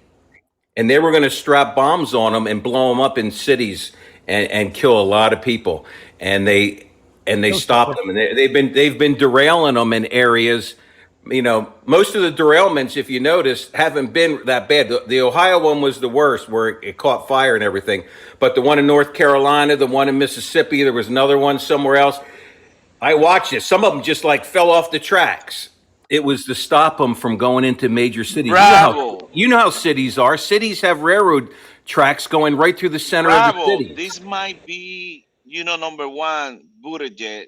and they were going to strap bombs on them and blow them up in cities and kill a lot of people. And they stopped them, and they've been derailing them in areas. Most of the derailments, if you notice, haven't been that bad. The Ohio one was the worst, where it caught fire and everything. But the one in North Carolina, the one in Mississippi, there was another one somewhere else. I watched it. Some of them just like fell off the tracks. It was to stop them from going into major cities.
Bravo.
You know how cities are. Cities have railroad tracks going right through the center of the
Bravo.
city.
This might be, number one, Buttigieg.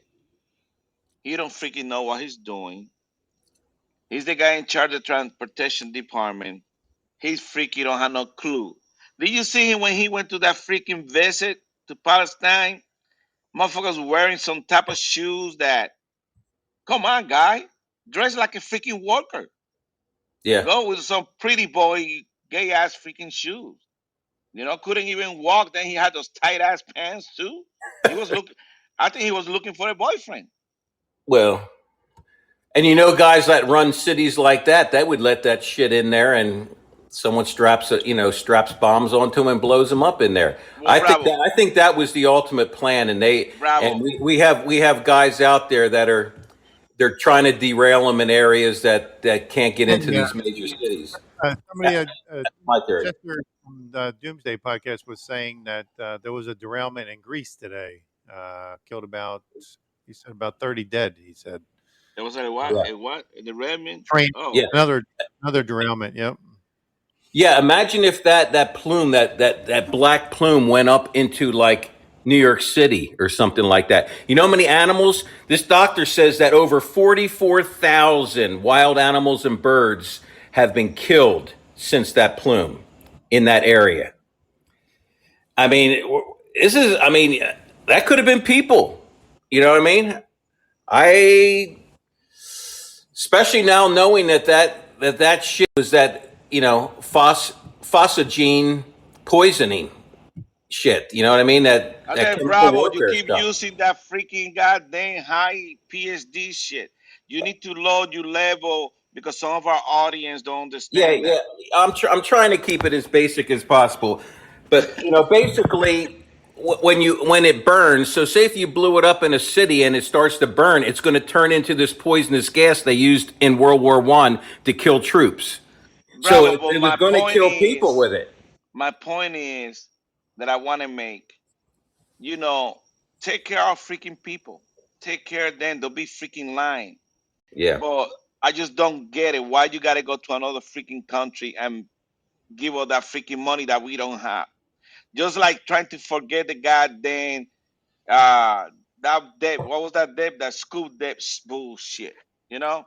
He don't freaking know what he's doing. He's the guy in charge of the transportation department. He's freaking don't have no clue. Did you see him when he went to that freaking visit to Palestine? Motherfuckers wearing some type of shoes that, come on, guy, dress like a freaking worker.
Yeah.
Go with some pretty boy, gay ass freaking shoes. Couldn't even walk. Then he had those tight ass pants too. He was looking. I think he was looking for a boyfriend.
Well, and guys that run cities like that, they would let that shit in there, and someone straps bombs onto them and blows them up in there.
Well,
I think that was the ultimate plan, and we have guys out there that they're trying to derail them in areas that can't get into these major cities.
Somebody,
My theory.
Chester from the Doomsday podcast was saying that there was a derailment in Greece today. Killed he said about 30 dead. He said
there was a what?
Yeah.
A what? The Redmond
train.
Oh,
Yeah.
Another derailment. Yep.
Yeah, imagine if that plume, that black plume went up into like New York City or something like that. You know how many animals? This doctor says that over 44,000 wild animals and birds have been killed since that plume in that area. I mean, that could have been people. You know what I mean? Especially now knowing that shit was that, phosogene poisoning shit. You know what I mean? That
Bravo, you keep using that freaking goddamn high PSD shit. You need to load your level because some of our audience don't understand.
Yeah. I'm trying to keep it as basic as possible, but basically. When it burns, so say if you blew it up in a city and it starts to burn, it's going to turn into this poisonous gas they used in World War One to kill troops.
Bravo,
so it was going to kill people with it.
My point is that I want to make, take care of freaking people. Take care of them. They'll be freaking lying.
Yeah.
But I just don't get it. Why you got to go to another freaking country and give all that freaking money that we don't have? Just like trying to forget the goddamn that debt. What was that debt? That school debt bullshit. Because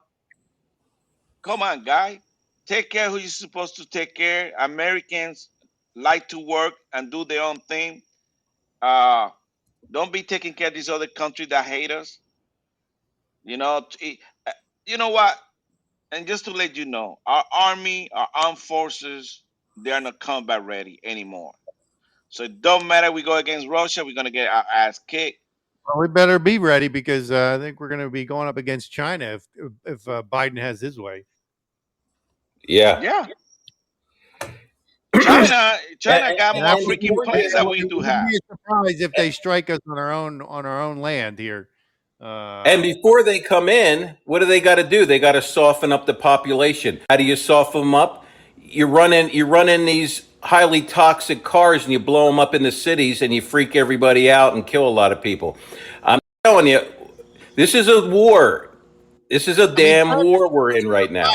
Come on, guy. Take care who you're supposed to take care. Americans like to work and do their own thing. Uh, don't be taking care of these other countries that hate us. You know, you know what? And just to let you know, our army, our armed forces, they are not combat ready anymore. So it don't matter. We go against Russia, we're gonna get our ass kicked.
Well, we better be ready because I think we're going to be going up against China if Biden has his way.
Yeah.
Yeah, China got
And
more
that would,
freaking planes
that
than
would,
we
it
do
wouldn't
have.
be a surprise if they strike us on our own land here.
And before they come in, what do? They got to soften up the population. How do you soften them up? You run in these highly toxic cars and you blow them up in the cities and you freak everybody out and kill a lot of people. I'm telling you, this is a war. This is a
I mean,
damn war we're in right now.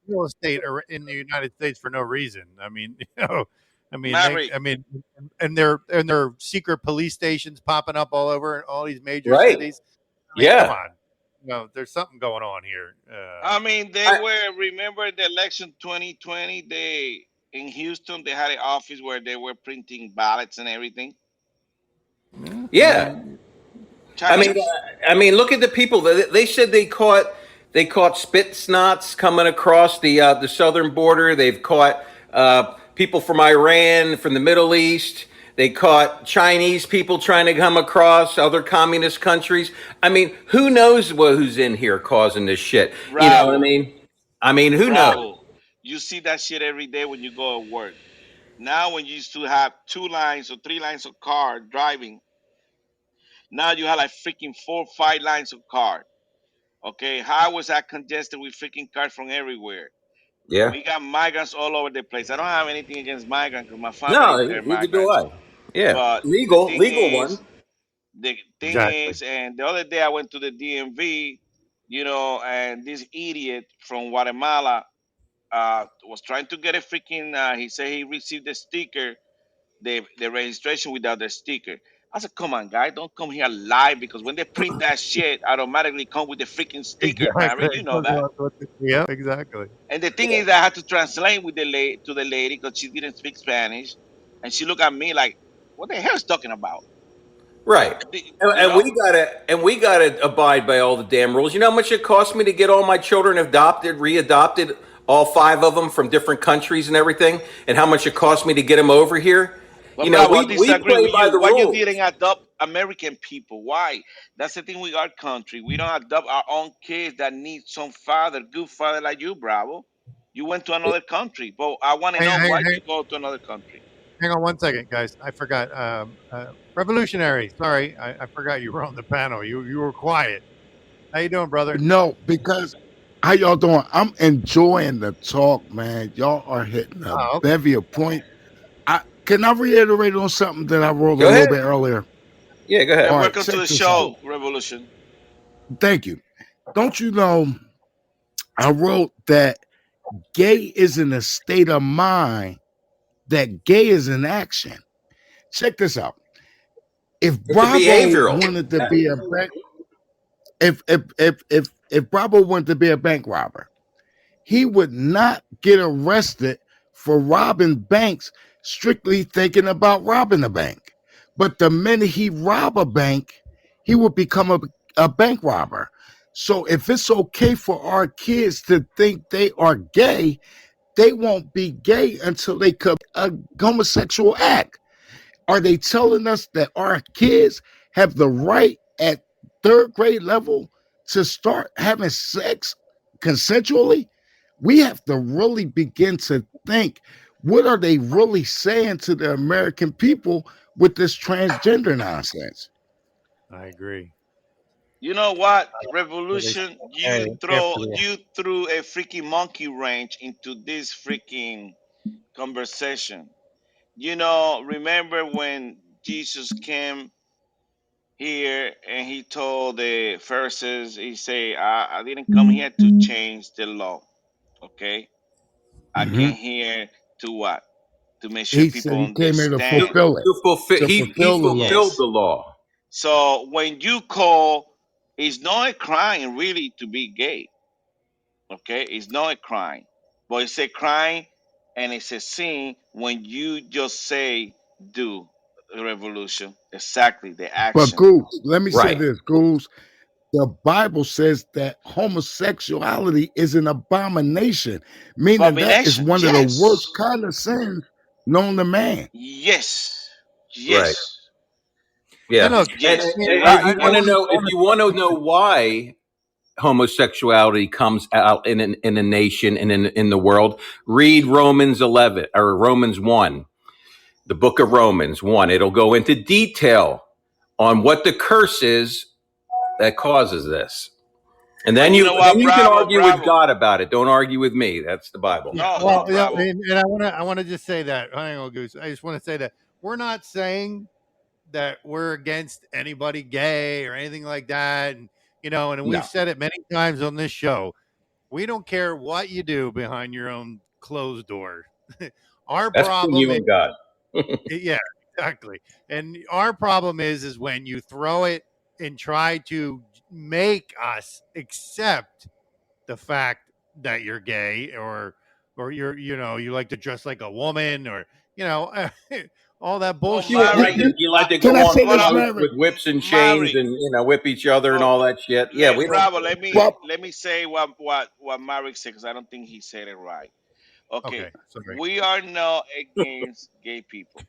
real estate in the United States for no reason. I mean,
Maverick,
and their secret police stations popping up all over all these major
Right.
cities. I mean, come
Yeah.
on. There's something going on here.
I mean, they were, remember the election 2020? They, in Houston, they had an office where they were printing ballots and everything.
Yeah.
Chinese.
I mean, look at the people. They said they caught spit snots coming across the southern border. They've caught people from Iran, from the Middle East. They caught Chinese people trying to come across other communist countries. I mean, who knows who's in here causing this shit? You know what I
Bravo.
mean? I mean, who knows?
Bravo. You see that shit every day when you go to work. Now, when you used to have 2 lines or 3 lines of car driving, now you have like freaking 4 or 5 lines of car. Okay, how was that congested with freaking cars from everywhere?
Yeah.
We got migrants all over the place. I don't have anything against migrants because my family,
No,
they're
neither do
migrants.
I. Yeah.
But
Legal one.
the thing
Exactly.
is, and the other day I went to the DMV, and this idiot from Guatemala was trying to get a freaking. He said he received the sticker, the registration without the sticker. I said, "Come on, guy, don't come here live because when they print that shit, automatically come with the freaking sticker,
Exactly.
Mary. You know that."
Yeah, exactly.
And the thing is, I had to translate with to the lady because she didn't speak Spanish, and she looked at me like, "What the hell is talking about?"
Right.
You
And
know?
we gotta abide by all the damn rules. You know how much it cost me to get all my children readopted, all 5 of them from different countries and everything, and how much it cost me to get them over here.
But
You know,
bravo, I
we
disagree
play
with
by
you.
the
Why you
rules.
didn't adopt American people? Why? That's the thing with our country. We don't adopt our own kids that need some father, good father like you, bravo. You went to another country, but I want to
Hang,
know
hang,
why
hang,
you go to another country.
hang on one second, guys. I forgot. Revolutionary. Sorry, I forgot you were on the panel. You were quiet. How you doing, brother?
No, because how y'all doing? I'm enjoying the talk, man. Y'all are hitting a
Oh, okay.
bevy of points. Can I reiterate on something that I wrote
Go
a little
ahead.
bit earlier?
Yeah, go ahead.
All right,
Welcome to
check
the
this out.
show, Revolution.
Thank you. Don't you know? I wrote that gay is in a state of mind, that gay is in action. Check this out. If
It's a
Bravo
behavioral.
wanted to be a bank, if Bravo wanted to be a bank robber, he would not get arrested for robbing banks strictly thinking about robbing a bank. But the minute he rob a bank, he would become a bank robber. So if it's okay for our kids to think they are gay, they won't be gay until they commit a homosexual act. Are they telling us that our kids have the right at 3rd grade level to start having sex consensually? We have to really begin to think, what are they really saying to the American people with this transgender nonsense?
I agree.
You know what,
What they
Revolution?
say after the
You threw a freaking monkey wrench into this freaking conversation. Remember when Jesus came here and he told the Pharisees, he said, I didn't come here to change the law. Okay? I
Mm-hmm.
came here to what? To make sure
He said
people
he came here to
To,
understand.
fulfill it,
fulfill,
to
he
fulfill the law.
fulfilled
Yes.
the law.
So when you call, it's not a crime really to be gay. Okay, it's not a crime, but it's a crime and it's a sin when you just say do the revolution. Exactly, the
But
action.
Goose, let me say
Right.
this, Goose. The Bible says that homosexuality is an abomination, meaning that is
Abomination.
one of the worst
Yes.
kind of sins known to man.
Yes.
Right.
Yes.
And
Yeah.
look,
And,
Yes.
and
Right.
if you want to
Yes.
know, if you want to know why homosexuality comes out in a nation and in the world, read Romans 11 or Romans 1, the book of Romans 1. It'll go into detail on what the curse is that causes this. And
But
then
you
you
know
then
what?
you can
Bravo,
argue with
bravo.
God about it. Don't argue with me. That's the Bible.
yeah,
No,
well,
no,
yeah,
bravo.
and I want to just say that. Hang on, Goose. I just want to say that we're not saying that we're against anybody gay or anything like that. And and we've
No.
said it many times on this show. We don't care what you do behind your own closed door. Our
That's between
problem
you
is,
and God.
yeah, exactly. And our problem is when you throw it and try to make us accept the fact that you're gay or you're you like to dress like a woman or you know all that
Well,
You,
bullshit.
you,
Maverick,
you you like to
Can
go
I
on
say
what
this,
up,
posts
Maverick?
with whips and chains
Maverick?
and whip each other and
Oh,
all that shit. Yeah, we don't.
Bravo.
Well,
Let me say what Maverick said because I don't think he said it right. Okay,
Okay, sorry.
we are not against gay people.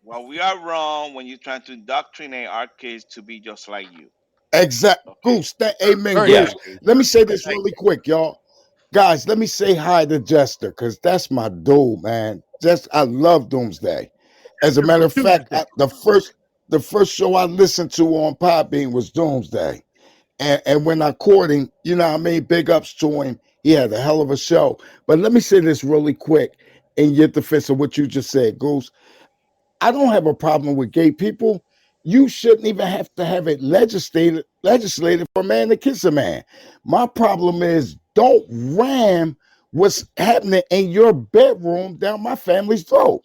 Well, we are wrong when you're trying to indoctrinate our kids to be just like you.
exact
Okay.
Goose. Amen,
Very
Yeah.
good.
Goose.
Goose.
Let me say this
Thank
really quick, y'all. Guys, let me say hi to Jester, because that's my dude, man. Just I love Doomsday. As a
you.
matter of fact,
Tuesday.
the first show I listened to on Podbean was Doomsday. And when I caught him, you know what I mean? Big ups to him. He had a hell of a show. But let me say this really quick in your defense of what you just said, Goose. I don't have a problem with gay people. You shouldn't even have to have it legislated for a man to kiss a man. My problem is don't ram what's happening in your bedroom down my family's throat.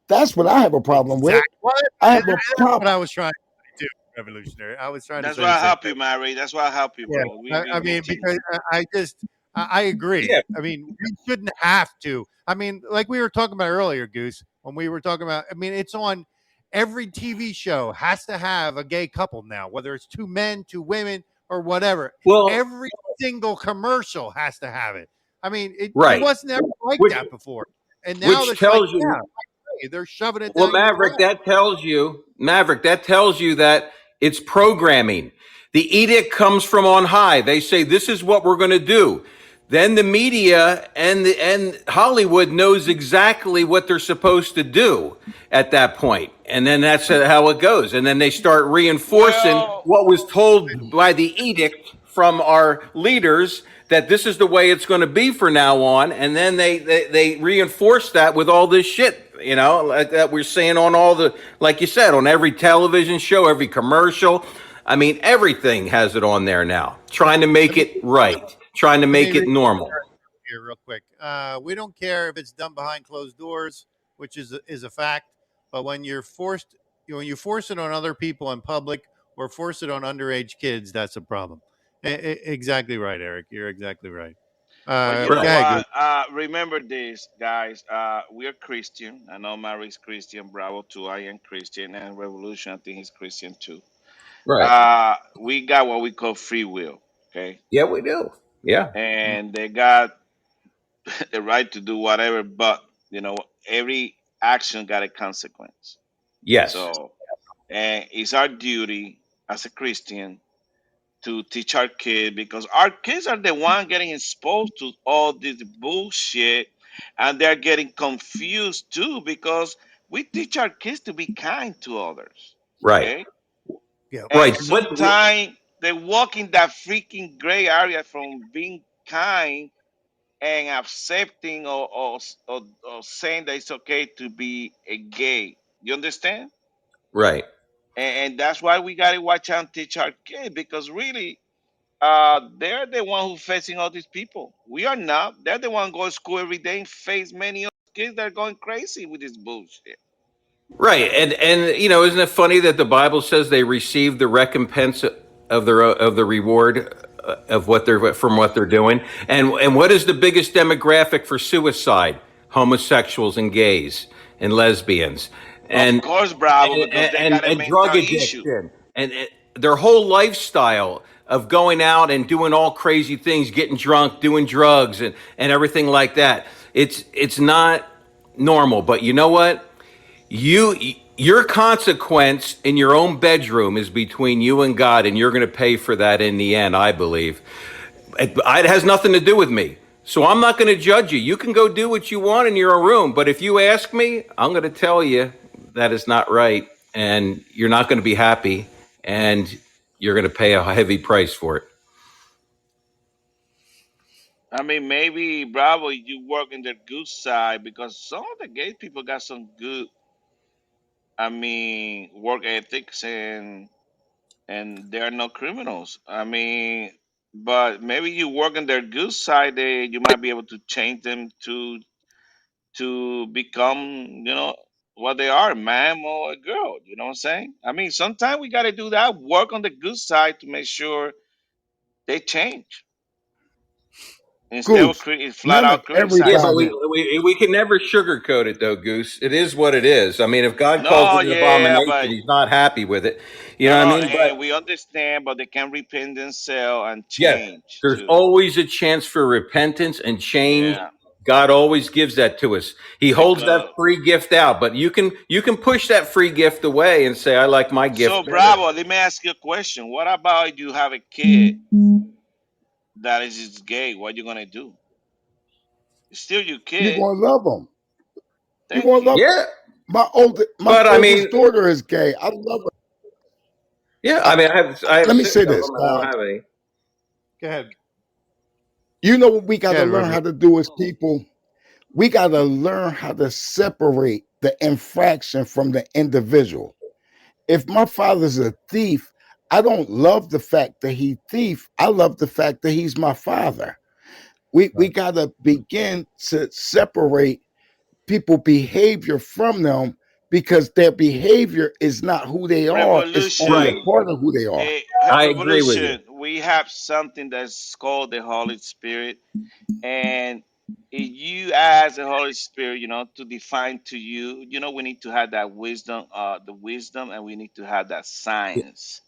That's what I have a problem with.
Exactly. What?
I
And
have a
that's what
problem.
I was trying to do, revolutionary. I was trying to
That's
say
why
the
I
same
help
thing.
you, Mary. That's why I help you,
Yeah,
bro.
I
We
mean,
team.
because I just I agree.
Yeah.
I mean, we shouldn't have to. I mean, like we were talking about earlier, Goose, when we were talking about. I mean, it's on every TV show has to have a gay couple now, whether it's two men, two women, or whatever.
Well,
Every single commercial has to have it. I mean, it
right.
wasn't ever like
Which
that before, and now
which
it's like,
tells
yeah,
you,
they're shoving it
well,
down your
Maverick,
throat.
that tells you that it's programming. The edict comes from on high. They say this is what we're going to do. Then the media and Hollywood knows exactly what they're supposed to do at that point. And then that's how it goes. And then they start reinforcing
Well,
what was told by the edict from our leaders that this is the way it's going to be for now on. And then they reinforce that with all this shit, like that we're seeing on all the, like you said, on every television show, every commercial. I mean, everything has it on there now, trying to make
Let me
it right, trying to
let me
make it
read
normal.
here real quick. We don't care if it's done behind closed doors, which is a fact. But when you're forced, when you force it on other people in public or force it on underage kids, that's a problem. Exactly right, Eric. You're exactly right.
but you know
Right.
Okay, good.
what? Remember this, guys. We're Christian. I know Mary's Christian. Bravo too. I am Christian, and Revolution, I think he's Christian too.
Right.
We got what we call free will. Okay,
Yeah, we do. Yeah.
and they got the right to do whatever, but every action got a consequence.
Yes.
So, and it's our duty as a Christian to teach our kids because our kids are the one getting exposed to all this bullshit, and they're getting confused too because we teach our kids to be kind to others.
Right.
Okay,
Yeah.
and
Right. But
sometimes they walk in that freaking gray area from being kind and accepting or saying that it's okay to be a gay. You understand?
right.
And that's why we gotta watch out and teach our kids because really, they're the one who facing all these people. We are not. They're the one going to school every day and face many of the kids that are going crazy with this bullshit.
Right. And isn't it funny that the Bible says they received the recompense of the reward of what they're from what they're doing. And what is the biggest demographic for suicide? Homosexuals and gays and lesbians
Of
and
course, Bravo, because they got a
and drug
mental issue.
addiction and their whole lifestyle of going out and doing all crazy things, getting drunk, doing drugs and everything like that. It's not normal. But you know what? Your consequence in your own bedroom is between you and God, and you're going to pay for that in the end, I believe. It has nothing to do with me. So I'm not going to judge you. You can go do what you want in your own room. But if you ask me, I'm going to tell you that is not right. And you're not going to be happy. And you're going to pay a heavy price for it.
I mean, maybe Bravo, you work in the good side because some of the gay people got some good, I mean, work ethics and they're not criminals. I mean, but maybe you work on their good side, you might be able to change them to become, what they are, a man or a girl. You know what I'm saying? I mean, sometimes we got to do that work on the good side to make sure they change instead of
Goose,
flat
none
out
of
Yeah, but
criticizing
everybody,
them.
we can never sugarcoat it, though, Goose. It is what it is. I mean, if God calls
No,
it an
yeah,
abomination,
but
He's not happy with it. You know what I
no,
mean?
and
But
we understand, but they can repent themselves and
yes,
change
there's
too.
always a chance for repentance and change.
Yeah,
God always gives that to us. He holds that
because
free gift out, but you can push that free gift away and say, "I like my
so
gift better."
Bravo. Let me ask you a question. What about if you have a kid that is just gay? What you gonna do? It's still your
you're
kid.
gonna love them. You're
Thank
gonna
you.
love
Yeah,
my
but I mean,
oldest daughter is gay. I love her.
yeah,
I,
I mean, I have
Let me
six
say
of
this.
them. I don't have any.
Go ahead.
You know what we
Go
got to
ahead,
learn how
Reverend.
to do as people? We got to learn how to separate the infraction from the individual. If my father's a thief, I don't love the fact that he thief. I love the fact that he's my father. We
Right.
got to begin to separate people behavior from them because their behavior is not who they are. It's only a
Right.
Revolution.
part of who they are.
I agree with you.
Revolution. We have something that's called the Holy Spirit, and if you ask the Holy Spirit, to define to you, we need to have that wisdom, the wisdom, and we need to have that science,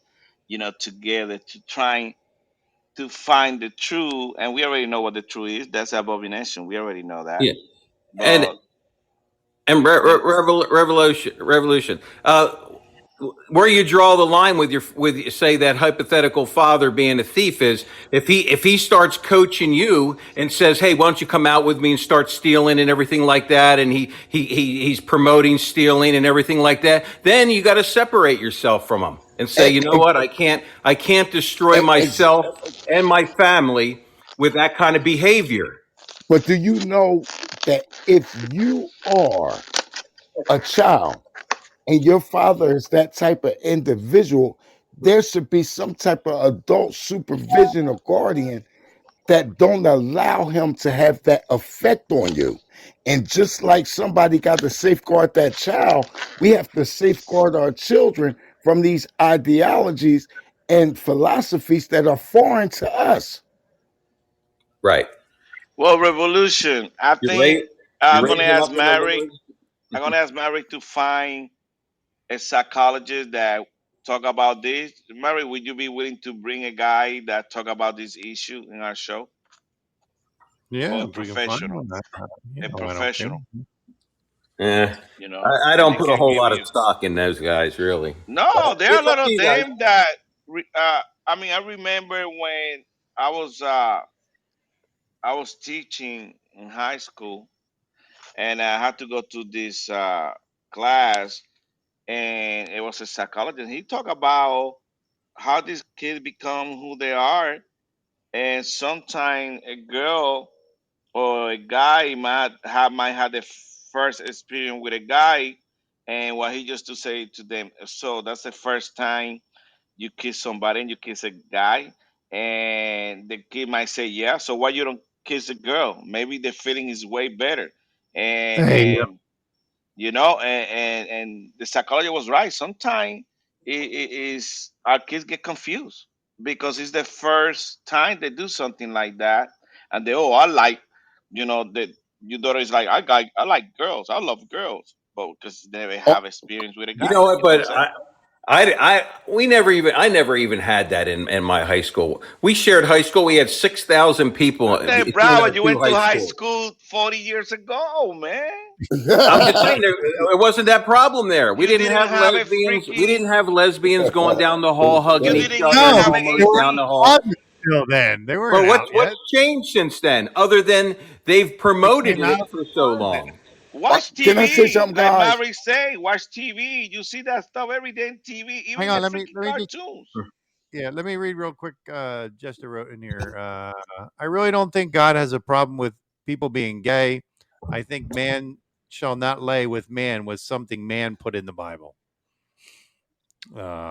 together to try to find the truth. And we already know what the truth is. That's abomination. We already know that.
Yeah, and
But the
revolution. Where you draw the line with say that hypothetical father being a thief is if he starts coaching you and says, hey, why don't you come out with me and start stealing and everything like that, and he's promoting stealing and everything like that, then you got to separate yourself from him and say, you know what, I can't destroy myself and my family with that kind of behavior.
But do you know that if you are a child and your father is that type of individual, there should be some type of adult supervision or guardian that don't allow him to have that effect on you. And just like somebody got to safeguard that child, we have to safeguard our children from these ideologies and philosophies that are foreign to us.
Right.
well, revolution. I
You're
think
right. You're
I'm gonna
raising
ask
up in the
Mary.
Lord.
I'm gonna ask Mary to find a psychologist that talk about this. Mary, would you be willing to bring a guy that talk about this issue in our show, or
Yeah,
a
if we can find
professional?
one. Yeah,
A
I don't care.
professional,
Yeah. I
and
don't
they
put a
can
whole
give
lot of
you.
stock in those guys, really. But
No, there are a
it's
lot
up to
of
you guys.
them that. I mean, I remember when I was uh, I was teaching in high school, and I had to go to this class, and it was a psychologist. He talked about how these kids become who they are, and sometimes a girl or a guy might have the first experience with a guy, and what he used to say to them. So that's the first time you kiss somebody and you kiss a guy, and the kid might say, "Yeah, so why you don't kiss a girl? Maybe the feeling is way better." And
Hey,
and and the psychologist was right. Sometimes it is our kids get confused because it's the first time they do something like that, and they, oh, I like, that your daughter is like, I like girls, I love girls, but because they never
Oh,
have experience with a
You
guy.
know what?
You know what I'm
But
saying?
I never even had that in my high school. We shared high school. We had 6,000 people
Okay,
between
bravo,
our
you
two
went to
high
high
schools.
school 40 years ago, man.
I'm just saying, it wasn't that problem there. We
You
didn't
didn't
have
have a
lesbians. We
freaking.
didn't have lesbians going down the hall,
You
hugging each
didn't
other,
even
and
No,
have an
homos
before
down
AC.
the
it
hall.
was still then. They
But
weren't
what's
out
what's
yet.
changed since then, other than they've
They
promoted
came out
it
of
for
the
so
closet.
long?
Watch
can I say
TV,
something,
like
guys?
Maverick say. Watch TV. You see that stuff every day on TV,
Hang
even the
on,
freaking
let me just
cartoons.
let me read real quick. Jester wrote in here. I really don't think God has a problem with people being gay. I think man shall not lay with man was something man put in the Bible.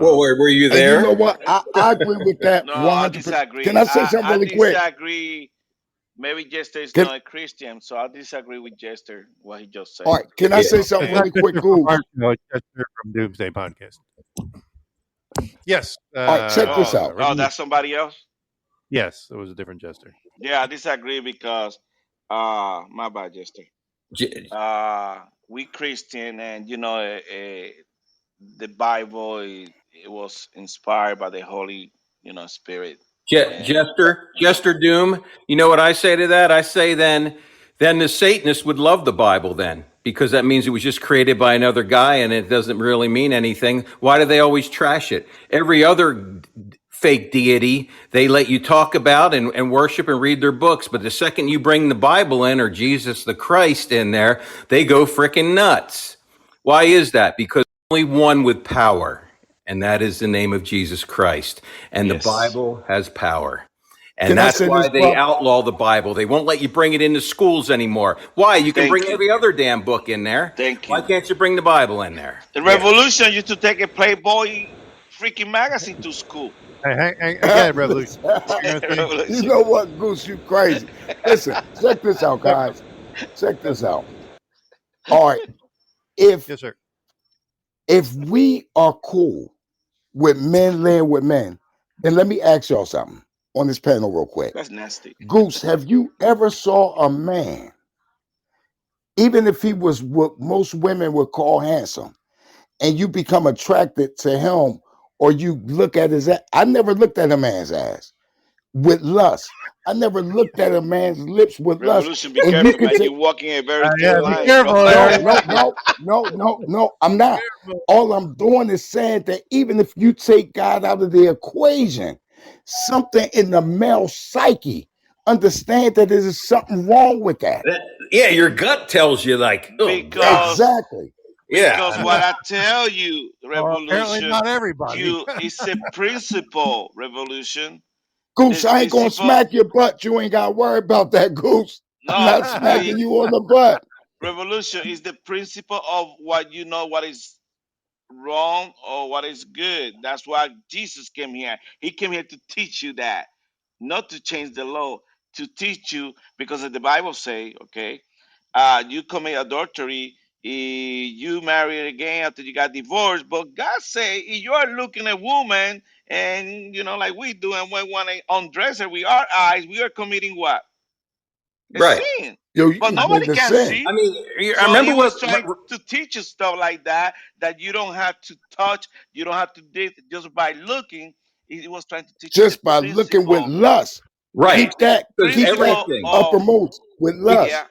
Well,
Um,
were you
And you know
there?
what? I agree with that
No, I
100%. Can
disagree.
I say something
I
really quick?
disagree. Maybe Jester is
Can
not a Christian, so I disagree with Jester what he just
All
said.
right, can I
Yeah.
say
it's
something
not
really quick,
Jester from
Goose?
our show. It's Jester from Doomsday Podcast. Yes.
All right, check this
Oh,
out.
Revolution.
that's somebody else.
Yes, it was a different Jester.
Yeah, I disagree because, my bad, Jester.
J-
We Christian, and the Bible, it was inspired by the Holy, Spirit, and
Jester Doom. You know what I say to that? I say then the Satanists would love the Bible then, because that means it was just created by another guy and it doesn't really mean anything. Why do they always trash it? Every other fake deity they let you talk about and worship and read their books, but the second you bring the Bible in or Jesus the Christ in there, they go freaking nuts. Why is that? Because only one with power, and that is the name of Jesus Christ. And the
yes,
Bible has power. And
Can I
that's
say
why
this,
they
bro?
outlaw the Bible. They won't let you bring it into schools anymore. Why? You can bring
thank you,
every other damn book in there.
thank
Why
you.
can't you bring the Bible in there?
The
Yeah.
Revolution used to take a Playboy freaking magazine to school.
Again, Revolution.
Listen,
What you gonna say?
you
Revolution.
know what, Goose? You crazy. Listen, check this out, guys. Check this out. All right, if
Yes, sir.
we are cool with men laying with men, then let me ask y'all something on this panel real quick.
That's nasty.
Goose, have you ever saw a man, even if he was what most women would call handsome, and you become attracted to him, or you look at his ass? I never looked at a man's ass with lust. I never looked at a man's lips with lust.
Revolution, be
And you
careful,
can
man.
say,
You're walking a very
Yeah,
thin
be
line, bro.
careful
no,
there.
no, no, no, no, no, I'm not. All I'm doing is saying that even if you take God out of the equation, something in the male psyche, understand that there is something wrong with that.
Yeah, your gut tells you like, oh God.
because
Exactly.
Yeah.
because what I tell you,
Apparently,
Revolution,
not everybody.
you it's a principle, Revolution.
Goose,
This
I ain't gonna
principle.
smack your butt. You ain't gotta worry about that, Goose. I'm
No,
not smacking you on the butt.
Revolution is the principle of what is wrong or what is good. That's why Jesus came here. He came here to teach you that, not to change the law, to teach you, because the Bible say, okay, you commit adultery, you marry again after you got divorced, but God say if you are looking at a woman and like we do, and we want to undress her with our eyes, we are committing what? A
Right.
sin.
Yo,
But
you
nobody
in the
can
sin.
I
see.
mean, I
So he
remember
was
what
trying to teach you stuff like that you don't have to touch, you don't have to date just by looking. He was trying to teach you the
Just by looking with
principle,
lust.
right.
Keep that,
Because
keep that
principle
everything.
of,
uppermost with
yeah.
lust.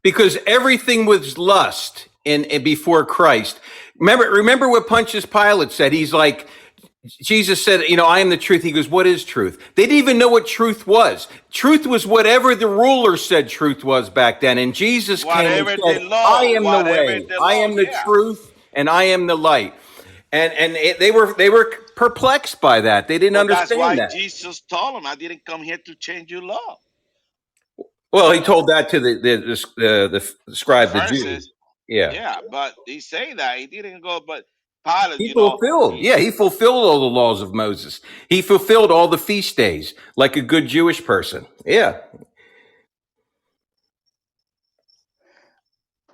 Because everything was lust in before Christ. Remember what Pontius Pilate said. He's like, Jesus said, I am the truth. He goes, what is truth? They didn't even know what truth was. Truth was whatever the ruler said truth was back then. And Jesus came and said, I am the
Whatever
way,
the
I
law,
am the
yeah.
truth, and I am the light. They were perplexed by that. They didn't
But that's
understand
why
that.
Jesus told him, I didn't come here to change your law.
Well, he
You know,
told that to the
the
scribe, the Jew.
Pharisees,
Yeah.
yeah, but he say that he didn't go, but Pilate,
He fulfilled,
he,
yeah, he fulfilled all the laws of Moses. He fulfilled all the feast days like a good Jewish person. Yeah.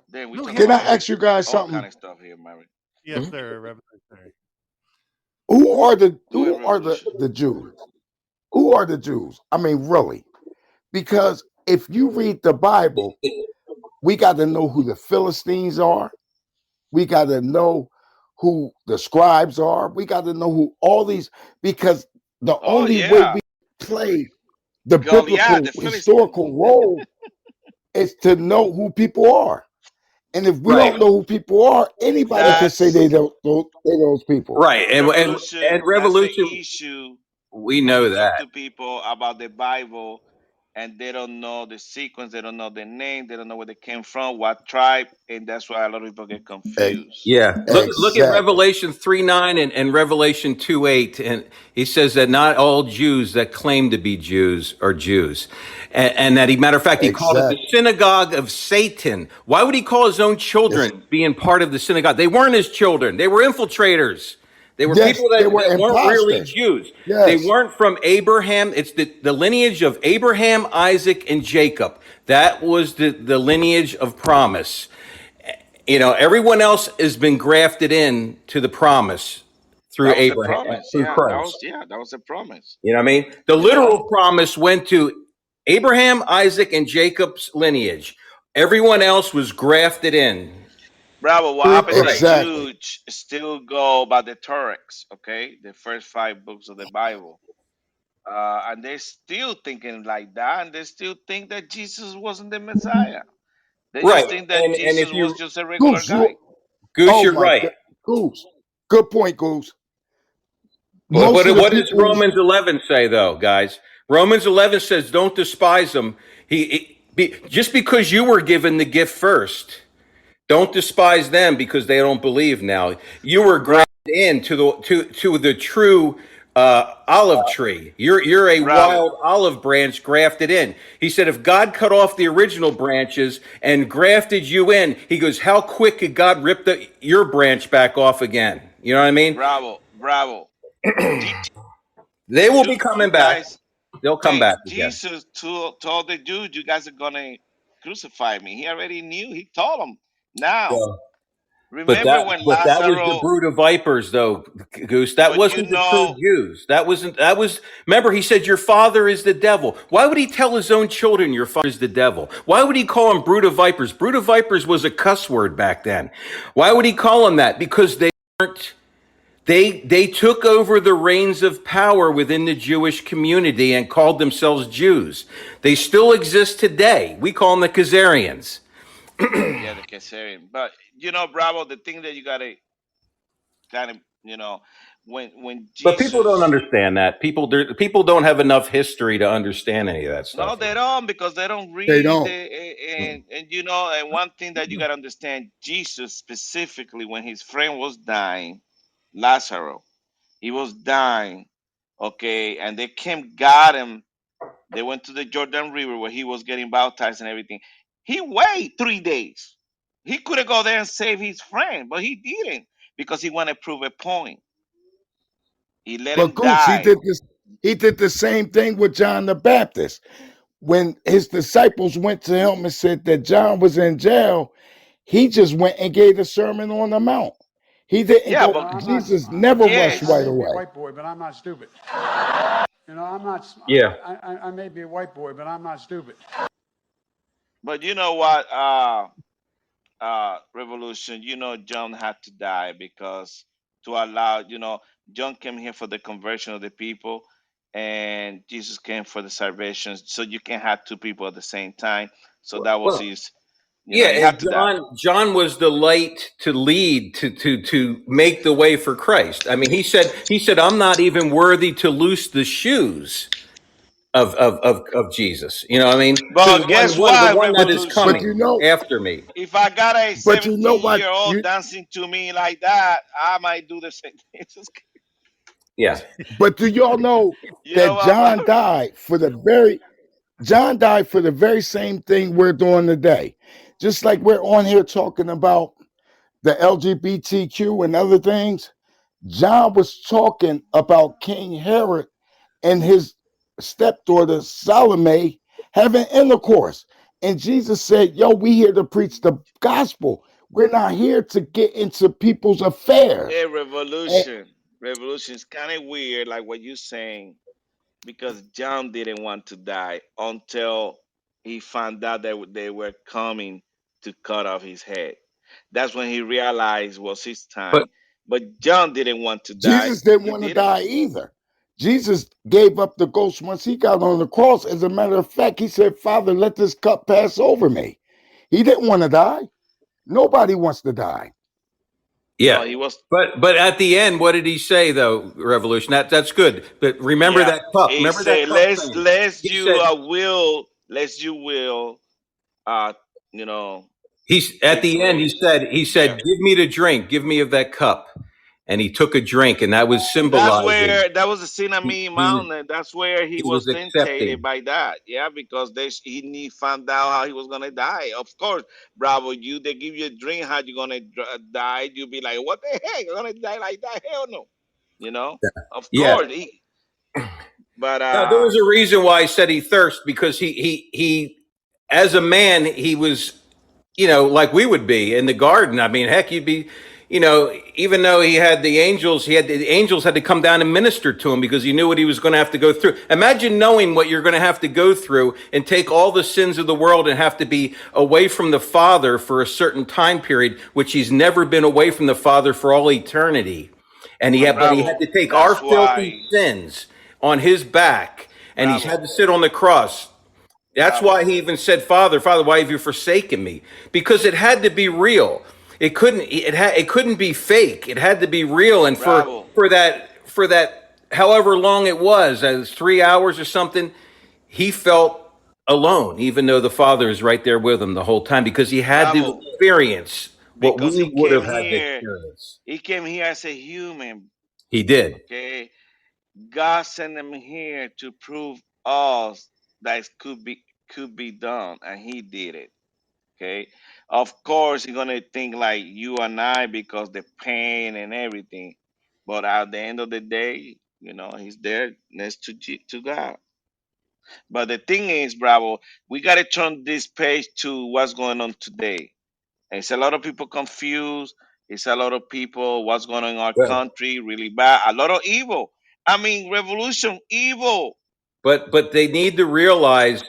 then we
Who
talk
hit
Can I
about
him?
ask you guys
all kind
something?
of stuff here, Mary.
Yes, sir. Revolutionary.
Who are the
Go ahead,
who are the
Revolution.
the Jews? Who are the Jews? I mean, really? Because if you read the Bible, we got to know who the Philistines are. We got to know who the scribes are. We got to know who all these, because the
Oh
only way
yeah,
we play the
Goliath,
biblical
the Philistine.
historical role is to know who people are. And if we
Right,
don't know who people are, anybody can say
That's
they those people.
right, and
revolution. That's the
revolution.
issue
We
when
know
you talk
that.
to people about the Bible and they don't know the sequence, they don't know the name, they don't know where they came from, what tribe, and that's why a lot of people get confused.
Yeah, look at
Exactly.
Revelation 3:9 and Revelation 2:8, and he says that not all Jews that claim to be Jews are Jews, and that matter of fact he called it the
Exactly.
synagogue of Satan. Why would he call his own
It's,
children being part of the synagogue? They weren't his children; they were infiltrators. They were
yes,
people
they were
that weren't really
imposters.
Jews. They
Yes,
weren't from Abraham. It's the lineage of Abraham, Isaac, and Jacob. That was the lineage of promise. You know, everyone else has been grafted in to the promise through
That was a
Abraham,
promise.
through
Yeah,
Christ.
that was a promise.
You know what I mean? The
You know,
literal promise went to Abraham, Isaac, and Jacob's lineage. Everyone else was grafted in
Bravo. What
through
happened? The
Christ.
exactly.
Jews still go by the Torah, okay, the first five books of the Bible, and they're still thinking like that, and they still think that Jesus wasn't the Messiah. They
Right.
just think that
And
Jesus
if
was
you
just a regular
Goose,
guy.
Goose,
oh
you're
my
right.
God, Goose. Good point, Goose.
But
Most of the
what does
people who's
Romans 11 say, though, guys? Romans 11 says, "Don't despise them." Just because you were given the gift first, don't despise them because they don't believe now. You were
Bra-
grafted into the true olive tree. You're a
Bravo.
wild olive branch grafted in. He said, if God cut off the original branches and grafted you in, he goes, how quick could God rip your branch back off again? You know what I mean?
Bravo. Bravo.
They will be
Jews,
coming
you
back.
guys,
They'll come
hey,
back again.
Jesus told the Jews, you guys are gonna crucify me. He already knew. He told them. Now,
Yeah.
remember when
That was the
Lazarus,
brood of vipers, though, Goose. That
but you
wasn't the true
know,
Jews. That was. Remember, he said your father is the devil. Why would he tell his own children your father is the devil? Why would he call them brood of vipers? Brood of vipers was a cuss word back then. Why would he call them that? Because they weren't. They took over the reins of power within the Jewish community and called themselves Jews. They still exist today. We call them the Khazarians.
yeah, the Caesarian. But you know, Bravo, the thing that you gotta kind of, when
But people don't
Jesus,
understand that. People don't have enough history to understand any of that
no,
stuff.
they don't because they don't
they
read.
don't.
And and one thing that you gotta understand, Jesus specifically when his friend was dying, Lazarus, he was dying, okay, and they came got him. They went to the Jordan River where he was getting baptized and everything. He waited 3 days. He could have go there and save his friend, but he didn't because he wanted to prove a point. He let
But
him
Goose, he
die.
did this. He did the same thing with John the Baptist. When his disciples went to him and said that John was in jail, he just went and gave the Sermon on the Mount. He didn't
Yeah,
You
go.
know,
but
I'm not.
Jesus never
yeah,
rushed
I
right
may be a
away.
white boy, but I'm not stupid. You know, I'm not.
Yeah.
I may be a white boy, but I'm not stupid.
but you know what? Revolution. John had to die because to allow. John came here for the conversion of the people, and Jesus came for the salvation. So you can have two people at the same time. So that was
Well,
his.
yeah,
He
and
had to die.
John was the light to lead to make the way for Christ. I mean, he said I'm not even worthy to loose the shoes of Jesus. You know what I mean? To
But guess
the
what,
one that is
But
Revolution?
you
coming
know,
after me.
If I got a
but you know what?
17-year-old
You
dancing to me like that, I might do the same thing.
Yeah.
but do y'all know
You know
that
what, bro?
John died for the very same thing we're doing today. Just like we're on here talking about the LGBTQ and other things, John was talking about King Herod and his stepdaughter Salome having intercourse. And Jesus said, yo, we here to preach the gospel. We're not here to get into people's affairs.
Hey,
And
revolution. Revolution is kind of weird, like what you're saying. because John didn't want to die until he found out that they were coming to cut off his head. That's when he realized it was his
But
time. But John didn't want to die.
Jesus didn't
He
want to
didn't.
die either. Jesus gave up the ghost once he got on the cross. As a matter of fact, he said, Father, let this cup pass over me. He didn't want to die. Nobody wants to die.
yeah,
No, he was.
but at the end, what did he say though? Revolution. That's good. But remember
Yeah,
that cup.
he
Remember that
said,
cup
"Let's
thing.
let's
He
you
said
will, let's you will, uh, you know,
he's at
take
the end.
away."
He said,
Yeah.
give me the drink. Give me of that cup. And he took a drink, and that was
That's
symbolizing
where that was the Sinai
he was
Mountain. That's where he
he was
was tentated
accepting.
by that. Yeah, because he found out how he was gonna die. Of course, Bravo, they give you a drink, how you gonna die? You be like, what the heck? You're gonna die like that? Hell no. You know. Of
Yeah.
course, but
Now, there was a reason why I said he thirst because he as a man he was like we would be in the garden. I mean, heck, you'd be, even though the angels had to come down and minister to him because he knew what he was going to have to go through. Imagine knowing what you're going to have to go through and take all the sins of the world and have to be away from the Father for a certain time period, which he's never been away from the Father for all eternity. And but he had
Bravo.
to take our
That's
filthy
why.
sins on his back, and he's had
Bravo.
to sit on the cross. That's why
Bravo.
he even said, "Father, Father, why have you forsaken me?" Because it had to be real. It couldn't be fake. It had to be real. And
Bravo.
for that however long it was, as 3 hours or something, he felt alone, even though the Father is right there with him the whole time, because he had to
Bravo.
experience what
Because
we would have had to experience.
he came here as a human.
He did.
Okay. God sent him here to prove us that it could be done, and he did it. Okay. Of course, he's gonna think like you and I because the pain and everything, but at the end of the day, he's there next to God. But the thing is, Bravo, we gotta turn this page to what's going on today. It's a lot of people confused. It's a lot of people what's going on in our
Well,
country really bad. A lot of evil. I mean, revolution, evil.
but they need to realize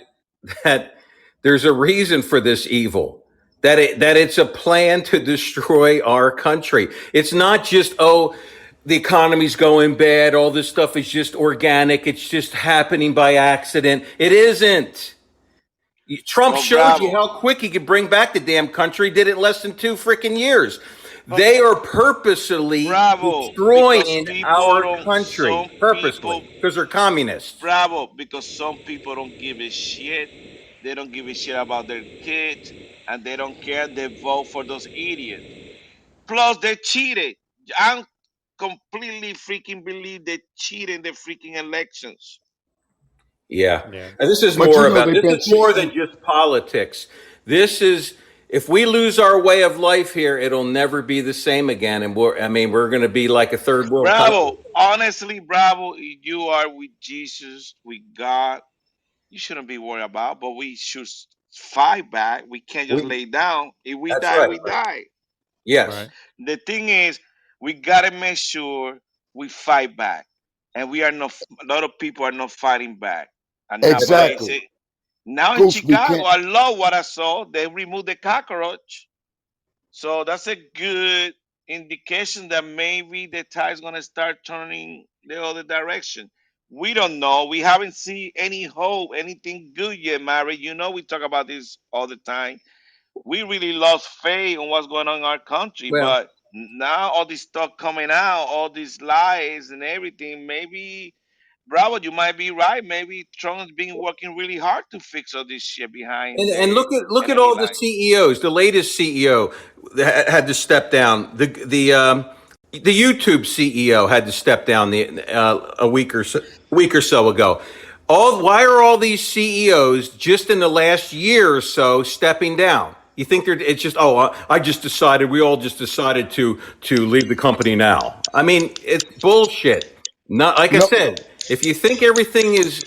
that there's a reason for this evil. That it's a plan to destroy our country. It's not just, oh, the economy's going bad, all this stuff is just organic, it's just happening by accident. It isn't. Trump
But
showed you
Bravo,
how quick he could bring back the damn country, did it in less than 2 freaking years. They are purposely
Bravo, because
destroying
people
our
don't.
country,
Some
purposely,
people,
because they're communists.
Bravo, because some people don't give a shit. They don't give a shit about their kids, and they don't care. They vote for those idiots. Plus, they cheated. I completely freaking believe they cheated in the freaking elections.
Yeah.
Yeah.
And this is
But
more about,
they've
this
been
is more than
cheating.
just politics. This is, if we lose our way of life here, it'll never be the same again. And we're going to be like a third world country.
Bravo. Honestly, Bravo, if you are with Jesus, with God, you shouldn't be worried about, but we should fight back. We can't just
We,
lay down. If we
that's
die,
right.
we die.
Yes.
Right.
The thing is, we gotta make sure we fight back. And we are not a lot of people are not fighting back. And not
That's right.
Exactly.
basic. Now in
Goose, we
Chicago,
can't.
I love what I saw. They removed the cockroach. So that's a good indication that maybe the tide's gonna start turning the other direction. We don't know. We haven't seen any hope, anything good yet, Mary. We talk about this all the time. We really lost faith on what's going on in our country,
Well,
but now all this stuff coming out, all these lies and everything, maybe Bravo, you might be right. Maybe Trump's been working really hard to fix all this shit behind
and
the
look at
enemy
all the
line.
CEOs. The latest CEO had to step down. The YouTube CEO had to step down a week or so ago. Why are all these CEOs just in the last year or so stepping down? You think it's just, oh, I just decided, we all just decided to leave the company now. I mean, it's bullshit. Not like I
No,
said, if you think everything is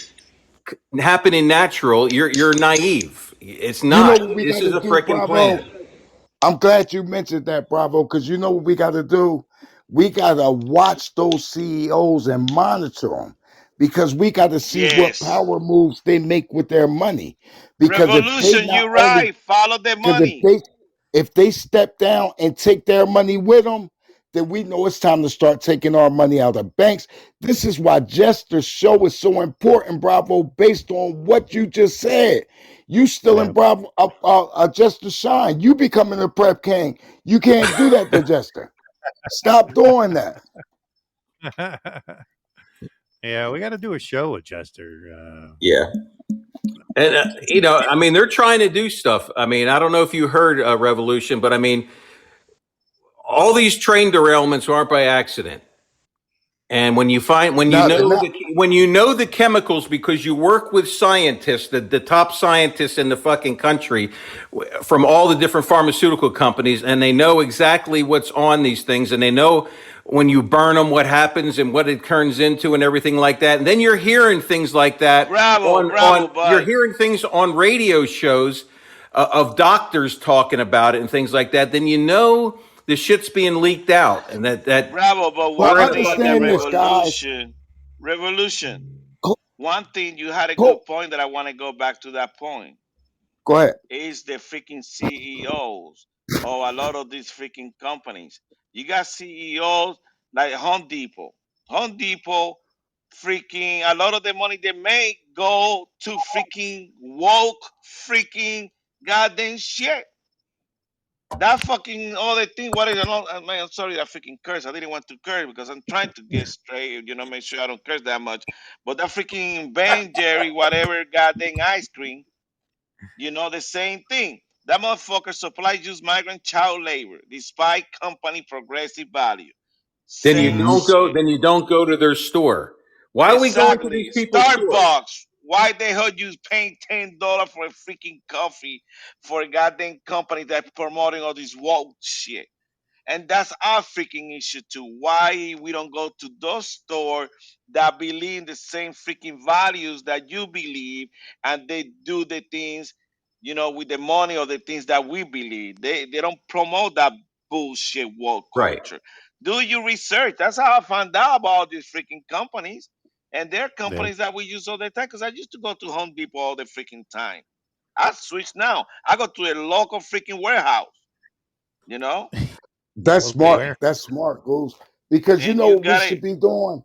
happening natural, you're naive. It's
you know
not.
what we
This
got
is
to
a
do,
freaking plan.
Bravo? I'm glad you mentioned that, Bravo, because you know what we got to do? We got to watch those CEOs and monitor them. because we got to see what
Yes.
power moves they make with their money. Because if they
Revolution,
not
you're
only
right. Follow the
because
money.
if they step down and take their money with them, then we know it's time to start taking our money out of banks. This is why Jester's show is so important, Bravo, based on what you just said. You still in
Yep.
Bravo, Jester Shine. You becoming a prep king. You can't do that to Jester. Stop doing that.
Yeah, we got to do a show with Chester.
Yeah. And, I mean, they're trying to do stuff. I mean, I don't know if you heard Revolution, but I mean, all these train derailments aren't by accident. And when you
No, they're not.
when you know the chemicals because you work with scientists, the top scientists in the fucking country from all the different pharmaceutical companies, and they know exactly what's on these things, and they know when you burn them what happens and what it turns into and everything like that. And then you're hearing things like that
Bravo,
on you're
bud.
hearing things on radio shows of doctors talking about it and things like that. Then you know the shit's being leaked out, and that
Bravo, but
Well,
one thing that
understand this, guys.
revolution.
Go,
One thing you had a
go,
good point that I want to go back to that point
go ahead.
is the freaking CEOs of a lot of these freaking companies. You got CEOs like Home Depot. Home Depot, freaking a lot of the money they make go to freaking woke freaking goddamn shit. That fucking other thing, what is it? Man, I'm sorry, I freaking curse. I didn't want to curse because I'm trying to get straight, make sure I don't curse that much. But that freaking Ben Jerry, whatever goddamn ice cream, the same thing. That motherfucker supplies use migrant child labor despite company progressive value. Same shit.
then you don't go to their store. Why are we going to these
Exactly.
people's stores?
Starbucks. Why the hell you paying $10 for a freaking coffee for a goddamn company that's promoting all this woke shit? And that's our freaking issue too. Why we don't go to those stores that believe in the same freaking values that you believe, and they do the things, with the money or the things that we believe. They don't promote that bullshit woke
Right.
culture. Do your research. That's how I found out about these freaking companies. And they're
Yeah.
companies that we use all the time because I used to go to Home Depot all the freaking time. I switch now. I go to a local freaking warehouse, you know?
That's
Local
smart.
where?
That's smart, Goose. Because you
And
know
you
what we
got
should
it.
be doing?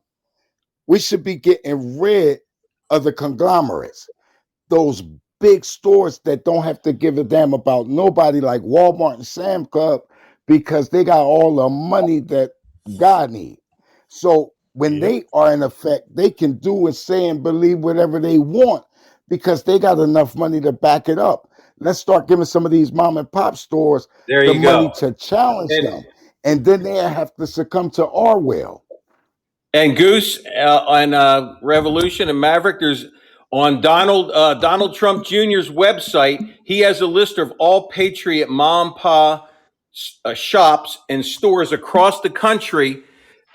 We should be getting rid of the conglomerates, those big stores that don't have to give a damn about nobody like Walmart and Sam Club because they got all the money that God needs. So when
Yep.
they are in effect, they can do and say and believe whatever they want because they got enough money to back it up. Let's start giving some of these mom and pop stores
There
the
you
money
go.
to challenge
And
them. And then they have to succumb to our will.
and Goose on Revolution and Maverick, there's on Donald Trump Jr.'s website. He has a list of all Patriot mom pa shops and stores across the country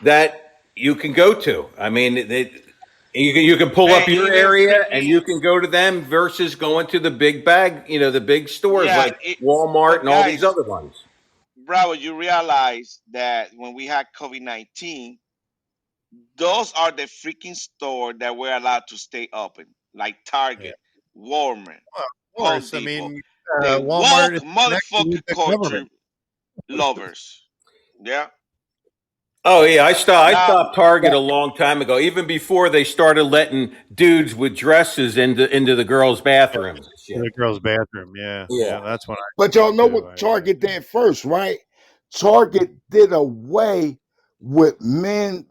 that you can go to. I mean, you can pull up
Man,
your
even
area and
freaking
you can go to them versus going to the big bag, the big stores
yeah.
like Walmart
But
and all these
guys,
other ones.
Bravo, you realize that when we had COVID-19, those are the freaking store that we're allowed to stay open, like
Yeah.
Target, Walmart,
Well, of
Home
course. I
Depot.
mean,
The
Walmart
woke
is connected
motherfucker
with the
culture
government.
lovers. Yeah.
Oh yeah, I
Now,
stopped Target a long time ago, even before they started letting dudes with dresses into the girls'
Yeah.
bathrooms and
To the
shit.
girls' bathroom. Yeah.
Yeah.
Yeah. That's when I
But y'all
stopped
know
too.
what Target did first, right? Target did away with men,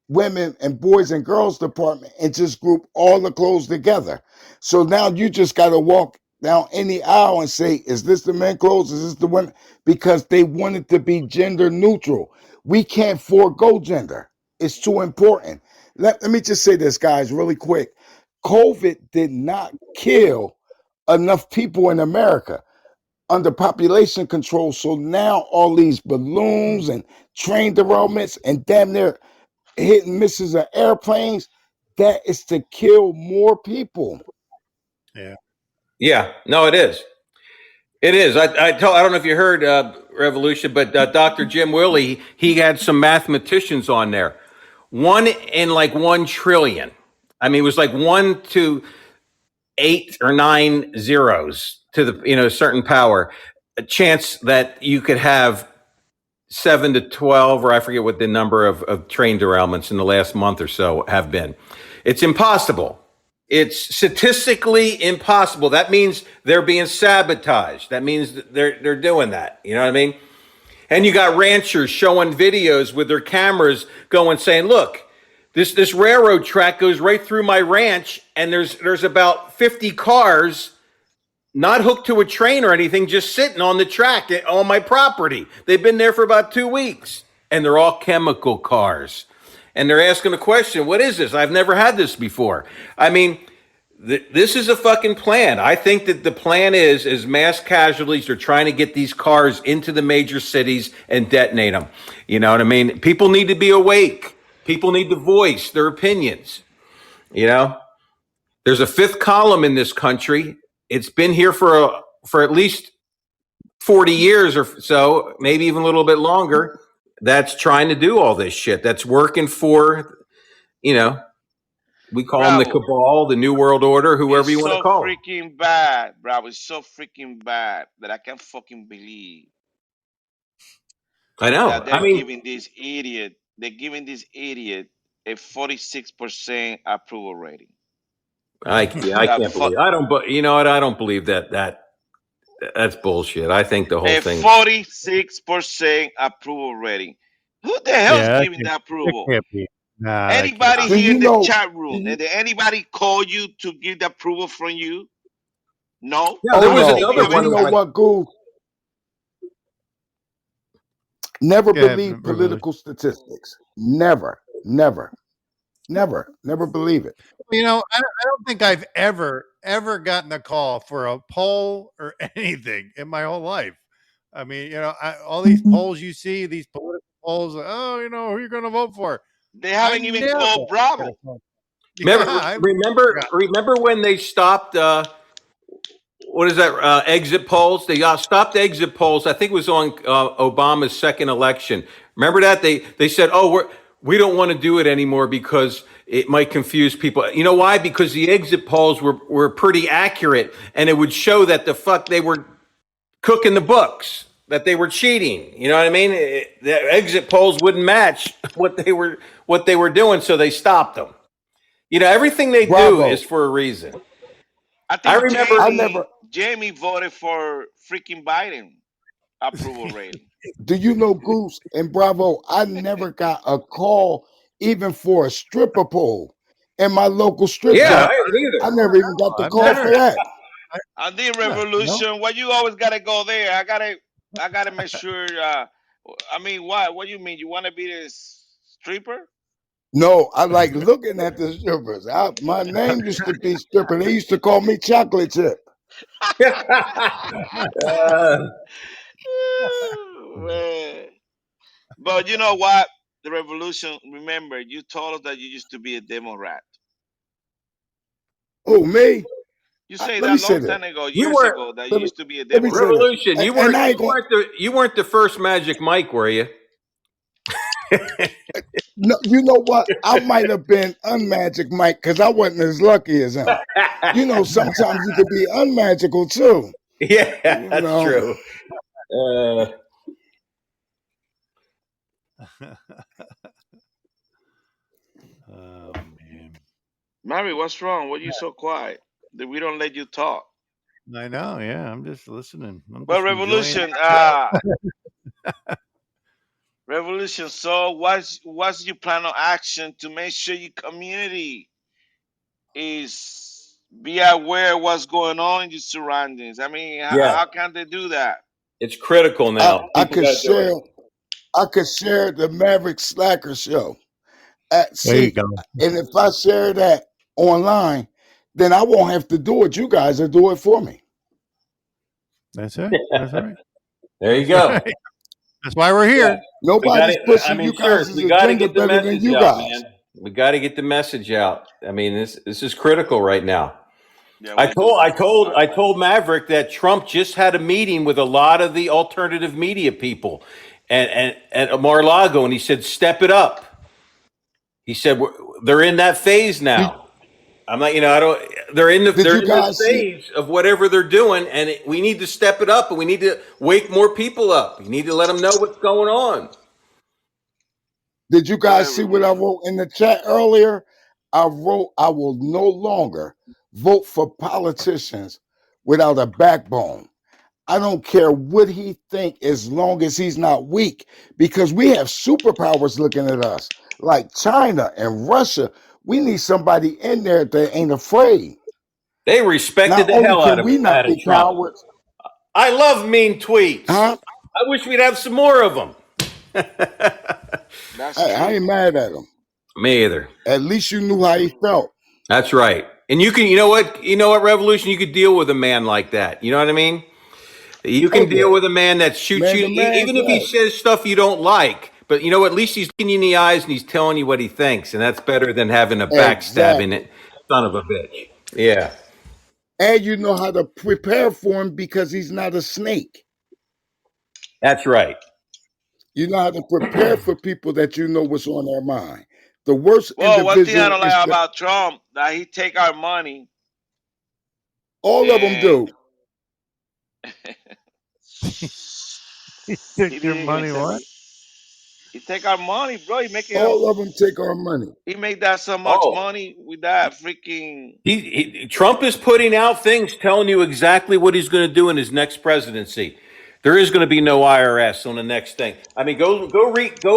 women, and boys and girls department and just group all the clothes together. So now you just got to walk down any aisle and say, is this the men clothes? Is this the women? Because they wanted to be gender neutral. We can't forego gender. It's too important. Let me just say this, guys, really quick. COVID did not kill enough people in America under population control. So now all these balloons and train derailments and damn near hit and misses of airplanes, that is to kill more people.
Yeah.
Yeah, no, it is. It is. I don't know if you heard Revolution, but Dr. Jim Willie, he had some mathematicians on there. One in like 1 trillion. I mean, it was like 1 to 8 or 9 zeros to the certain power, a chance that you could have 7 to 12, or I forget what the number of train derailments in the last month or so have been. It's impossible. It's statistically impossible. That means they're being sabotaged. That means they're doing that. You know what I mean? And you got ranchers showing videos with their cameras going, saying, look, this railroad track goes right through my ranch, and there's about 50 cars not hooked to a train or anything, just sitting on the track on my property. They've been there for about 2 weeks, and they're all chemical cars. And they're asking the question, what is this? I've never had this before. I mean, this is a fucking plan. I think that the plan is mass casualties. They're trying to get these cars into the major cities and detonate them. You know what I mean? People need to be awake. People need to voice their opinions. You know, there's a fifth column in this country. It's been here for at least 40 years or so, maybe even a little bit longer. That's trying to do all this shit. That's working for, we call them the cabal, the New World Order, whoever you want to call it.
It's so freaking bad, bro. It's so freaking bad that I can't fucking believe.
I know.
That they're giving this idiot a 46% approval rating.
I can't believe. I don't. But you know what? I don't believe that. That's bullshit. I think the whole thing.
46% approval rating. Who the hell is giving that approval? Anybody here in the chat room? Did anybody call you to give the approval from you? No.
Yeah, there was another one.
You know what, Goose? Never believe political statistics. Never believe it.
You know, I don't think I've ever gotten a call for a poll or anything in my whole life. I mean, all these polls you see, these political polls, who you're going to vote for?
They haven't even called Bravo.
Remember when they stopped, what is that, exit polls? They stopped exit polls. I think it was on Obama's second election. Remember that? They said, we don't want to do it anymore because it might confuse people. You know why? Because the exit polls were pretty accurate, and it would show that they were cooking the books, that they were cheating. You know what I mean? The exit polls wouldn't match what they were doing, so they stopped them. Everything they do is for a reason.
I remember Jamie voted for freaking Biden approval rating.
Do you know, Goose and Bravo? I never got a call even for a stripper pole in my local strip club. I never even got the call for that.
On the Revolution, why you always gotta go there? I gotta make sure. I mean, what? What do you mean? You want to be this stripper?
No, I like looking at the strippers. My name used to be stripper. They used to call me Chocolate Chip.
Man. But you know what? The Revolution, remember, you told us that you used to be a Democrat.
Oh, me?
You say that a long time ago, years ago, that you used to be a Democrat.
Revolution, you weren't the first Magic Mike, were you?
No, you know what? I might have been unmagic Mike because I wasn't as lucky as him. Sometimes you could be unmagical too.
Yeah, that's true.
Oh man,
Mary, what's wrong? Why are you so quiet? That we don't let you talk.
I know. Yeah, I'm just listening.
Revolution. Revolution. So, what's your plan of action to make sure your community is be aware of what's going on in your surroundings? I mean, how can they do that?
It's critical now.
I could share the Maverick Slacker show.
There you go.
And if I share that online, then I won't have to do it. You guys will do it for me.
That's it. That's right.
There you go.
Right. That's why we're here.
Nobody's pushing you guys' agenda better than you guys.
Man. We got to get the message out. I mean, this is critical right now.
Yeah,
I told Maverick that Trump just had a meeting with a lot of the alternative media people and at Mar-a-Lago, and he said, step it up. He said, they're in that phase now. I'm not, I don't. They're in
Did you
the
guys see?
stage of whatever they're doing, and we need to step it up, and we need to wake more people up. You need to let them know what's going on.
Did you
Go
guys
ahead,
see what I
Revolution.
wrote in the chat earlier? I wrote, I will no longer vote for politicians without a backbone. I don't care what he think as long as he's not weak, because we have superpowers looking at us like China and Russia. We need somebody in there that ain't afraid.
They respected
Not
the
only
hell
can we not
out of
be
Trump.
cowards,
I love mean tweets.
huh?
I wish we'd have some more of them.
That's
I
true.
ain't mad at him.
Me either.
At least you knew how he felt.
That's right. And you can, Revolution, you could deal with a man like that. You know what I mean? You
Oh
can deal
yeah,
with a man that shoots
man
you,
to man,
even if he
yes,
says stuff you don't like. But at least he's looking you in the eyes and he's telling you what he thinks, and that's better than having a backstabbing
exactly.
it son of a bitch. Yeah,
And you know how to prepare for him because he's not a snake.
that's right.
You know how to prepare for people that you know what's on their mind. The worst
Well, one thing I
individual
don't
is
like
the
about Trump that he take our money
all of them
and
do.
He took
he
your
didn't even
money.
tell
What?
me. He take our money, bro. He making us.
All of them take our money.
He made that so much
Oh,
money with that freaking.
Trump is putting out things telling you exactly what he's going to do in his next presidency. There is going to be no IRS on the next thing. I mean, go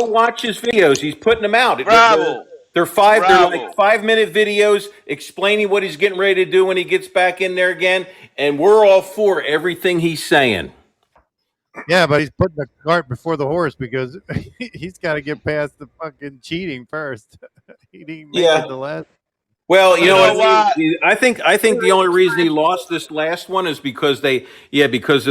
watch his videos. He's putting them out.
Bravo,
They're like
bravo.
5 minute videos explaining what he's getting ready to do when he gets back in there again, and we're all for everything he's saying.
Yeah, but he's putting the cart before the horse because he's got to get past the fucking cheating first. He didn't make it
Yeah.
the last.
Well, you
You
know
know
what?
what?
I think the only reason he lost this last one is because of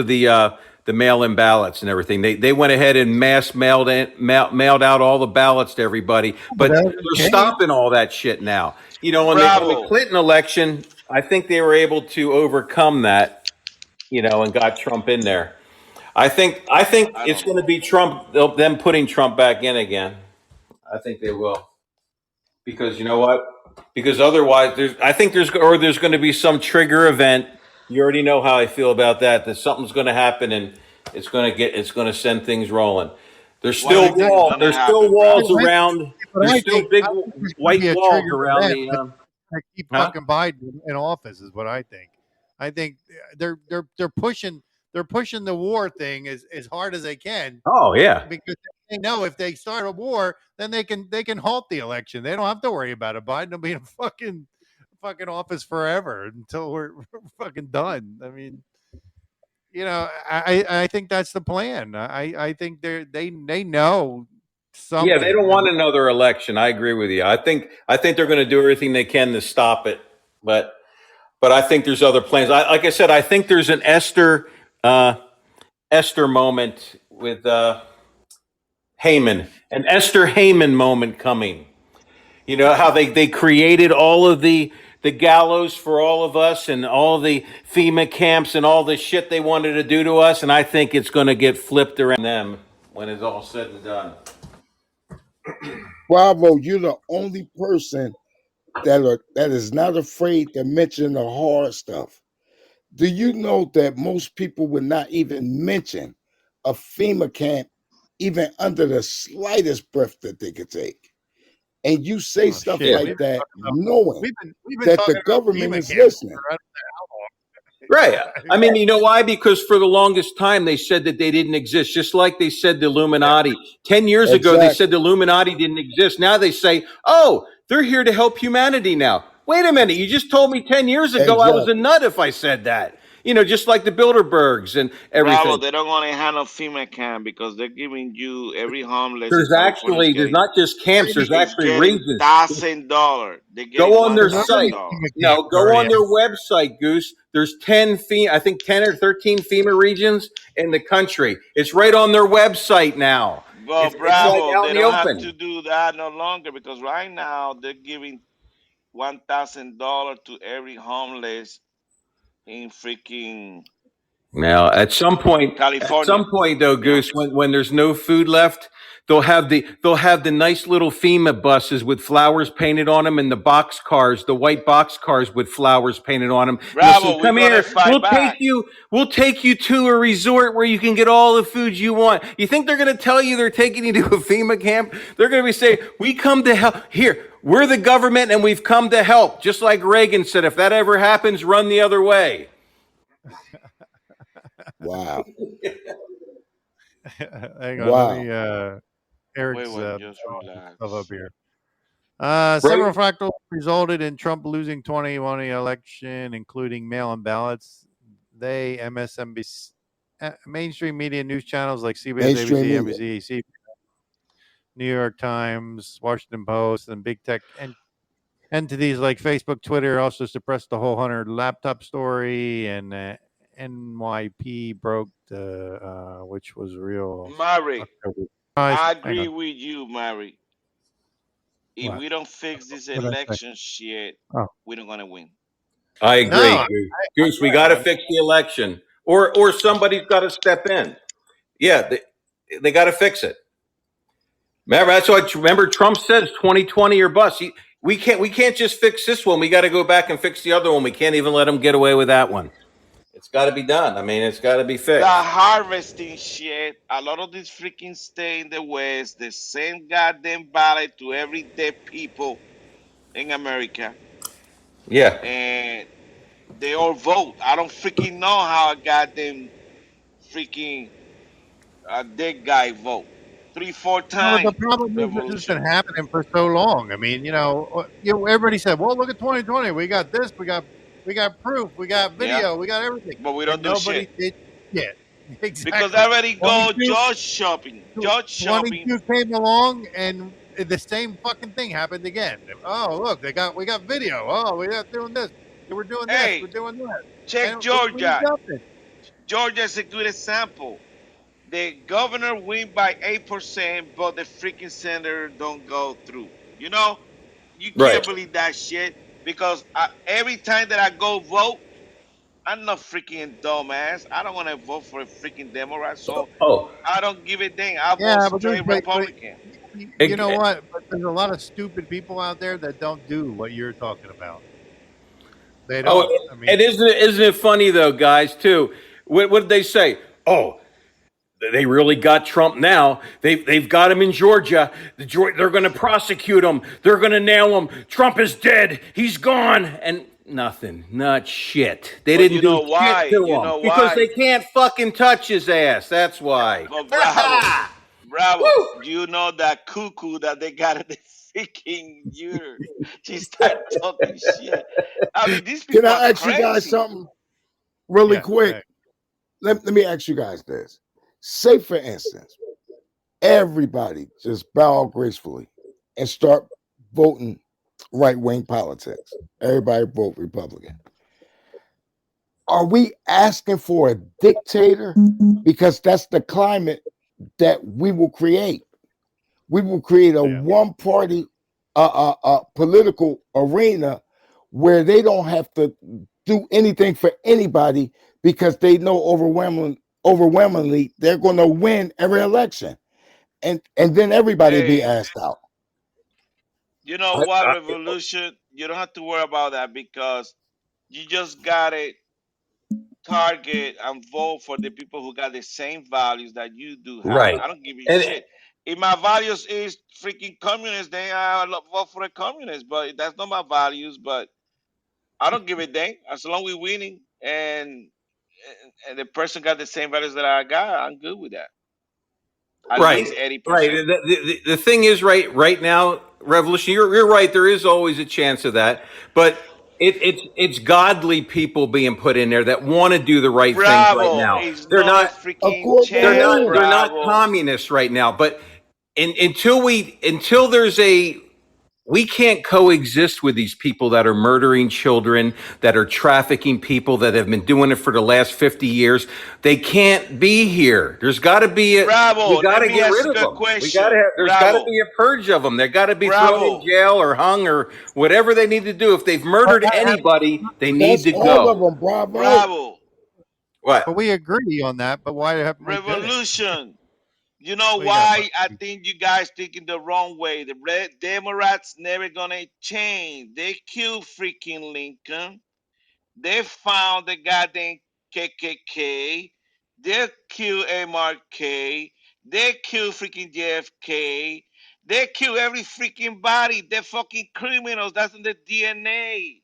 the mail-in ballots and everything. They went ahead and mailed out all the ballots to everybody,
But
but
that
they're
hasn't changed.
stopping all that shit now. On the
Bravo.
Clinton election, I think they were able to overcome that, and got Trump in there. I think
I
it's
don't
going to
know.
be Trump, them putting Trump back in again. I think they will. Because you know what? Because otherwise, there's going to be some trigger event. You already know how I feel about that. That something's going to happen and it's going to send things rolling. There's
What do
still
you think is
wall.
gonna
There's still
happen,
walls
Bravo?
Yeah,
around.
but
There's
I
still
think
big
there's going to
white
be a
walls
trigger
around
event
the.
to keep
Huh?
fucking Biden in office is what I think. I think they're pushing the war thing as hard as they can
Oh yeah.
because they know if they start a war, then they can halt the election. They don't have to worry about it. Biden will be in fucking office forever until we're fucking done. I mean, I think that's the plan. I think they know
Yeah, they don't
something.
want another election. I agree with you. I think they're going to do everything they can to stop it, but I think there's other plans. Like I said, I think there's an Esther moment with Heyman, an Esther Heyman moment coming. You know how they created all of the gallows for all of us and all the FEMA camps and all the shit they wanted to do to us, and I think it's going to get flipped around them when it's all said and done.
Bravo, you're the only person that is not afraid to mention the hard stuff. Do you know that most people would not even mention a FEMA camp even under the slightest breath that they could take? And you say
Oh
stuff
shit,
Yeah.
like that knowing
we've been
that the
talking about
government
FEMA
is
camps
listening.
for I don't
Right.
know how
I
long.
mean, you know why? Because for the longest time they said that they didn't exist, just like they said the
Yeah,
Illuminati. 10 years ago they said
Exactly.
the Illuminati didn't exist. Now they say, oh, they're here to help humanity now. Wait a minute, you just told me 10 years ago I was a
Exactly.
nut if I said that. Just like the Bilderbergs and
Bravo,
everything.
they don't want to handle FEMA camp because they're giving you every homeless in
There's
California is
there's
getting
not just camps, there's actually regions.
$1,000. They're getting
Go on
one
their
There's
thousand
site.
already
dollars.
FEMA
No,
camps
go
already
on
out.
their website, Goose. There's 10 FEMA, I think 10 or 13 FEMA regions in the country. It's right on their website now.
Well,
It's like
bravo,
out
they
in the
don't have
open.
to do that no longer because right now they're giving $1,000 to every homeless in freaking
Now, at some point,
California.
though, Goose, when there's no food left, they'll have the nice little FEMA buses with flowers painted on them, and the box cars, the white box cars with flowers painted on them.
Bravo, we're
Come
gonna
here,
fight back.
we'll take you to a resort where you can get all the food you want. You think they're going to tell you they're taking you to a FEMA camp? They're going to be saying, "We come to help. Here, we're the government, and we've come to help." Just like Reagan said, if that ever happens, run the other way.
Wow.
Hang on,
Wow.
let me Eric's
Just relax.
stuff up here. Several fractals resulted in Trump losing 2020 election, including mail-in ballots. They, MSNBC, mainstream media news channels like CBS,
Mainstream
ABC,
media.
NBC, New York Times, Washington Post, and big tech entities like Facebook, Twitter also suppressed the whole Hunter laptop story, and NYP broke the which was real.
Mary,
Hang
I agree
on.
with you, Mary. If
What?
we don't fix this
What'd I say?
election shit,
Oh.
we're not gonna win.
I agree,
No,
Goose. We got to fix the election, or somebody's got to step in. Yeah, they got to fix it. Remember, that's what Trump says: 2020 or bust. We can't just fix this one. We got to go back and fix the other one. We can't even let them get away with that one. It's got to be done. I mean, it's got to be fixed.
The harvesting shit, a lot of these freaking stay in the West, the same goddamn ballot to every dead people in America.
Yeah.
And they all vote. I don't freaking know how a goddamn freaking dead guy vote. 3-4 times.
No, the problem is this has been happening for so long. I mean, everybody said, "Well, look at 2020. We got this. We got proof. We got video. We got everything."
But we don't do
nobody
shit.
did shit. Exactly.
Because I already go judge shopping.
22 came along, and the same fucking thing happened again. Oh, look, we got video. Oh, we're doing this. We're doing this. We're doing that.
Check Georgia. Georgia is a good example. The governor win by 8%, but the freaking senator don't go through. You can't believe that shit, because every time that I go vote, I'm not freaking dumbass. I don't want to vote for a freaking Democrat, so I don't give a damn. I vote straight Republican.
You know what? But there's a lot of stupid people out there that don't do what you're talking about. They don't. I mean,
and isn't it funny though, guys? Too, what did they say? Oh, they really got Trump now. They've got him in Georgia. They're going to prosecute him. They're going to nail him. Trump is dead. He's gone. And nothing. Not shit. They didn't do shit to him because they can't fucking touch his ass. That's why.
But bravo. You know that cuckoo that they got in the freaking year. She started talking shit. I mean, these people
Can I ask
crazy.
you guys something really quick? Let me ask you guys this. Say, for instance, everybody just bow gracefully and start voting right-wing politics. Everybody vote Republican. Are we asking for a dictator? Because that's the climate that we will create. We will create a one-party political arena where they don't have to do anything for anybody, because they know overwhelmingly they're going to win every election, and then everybody be asked out.
You know what, Revolution? You don't have to worry about that, because you just gotta target and vote for the people who got the same values that you do have.
Right.
I don't give a shit. If my values is freaking communist, then I vote for a communist. But that's not my values. But I don't give a damn. As long as we're winning and the person got the same values that I got, I'm good with that. At least 80%.
Right. The thing is, right now, Revolution, you're right. There is always a chance of that, but it's godly people being put in there that want to do the right thing right now. They're not communists right now. But until there's we can't coexist with these people that are murdering children, that are trafficking people, that have been doing it for the last 50 years. They can't be here. There's got to be we got to get rid of them. There's got to be a purge of them. They got to be thrown in jail or hung or whatever they need to do. If they've murdered anybody, they need to go.
All of them, bravo.
What?
But we agree on that. But why haven't we did it?
Revolution. You know
What do you got,
why I
Bob?
think you guys thinking the wrong way. The red Democrats never gonna change. They killed freaking Lincoln. They found the goddamn KKK. They killed MRK. They killed freaking JFK. They kill every freaking body. They're fucking criminals. That's in the DNA.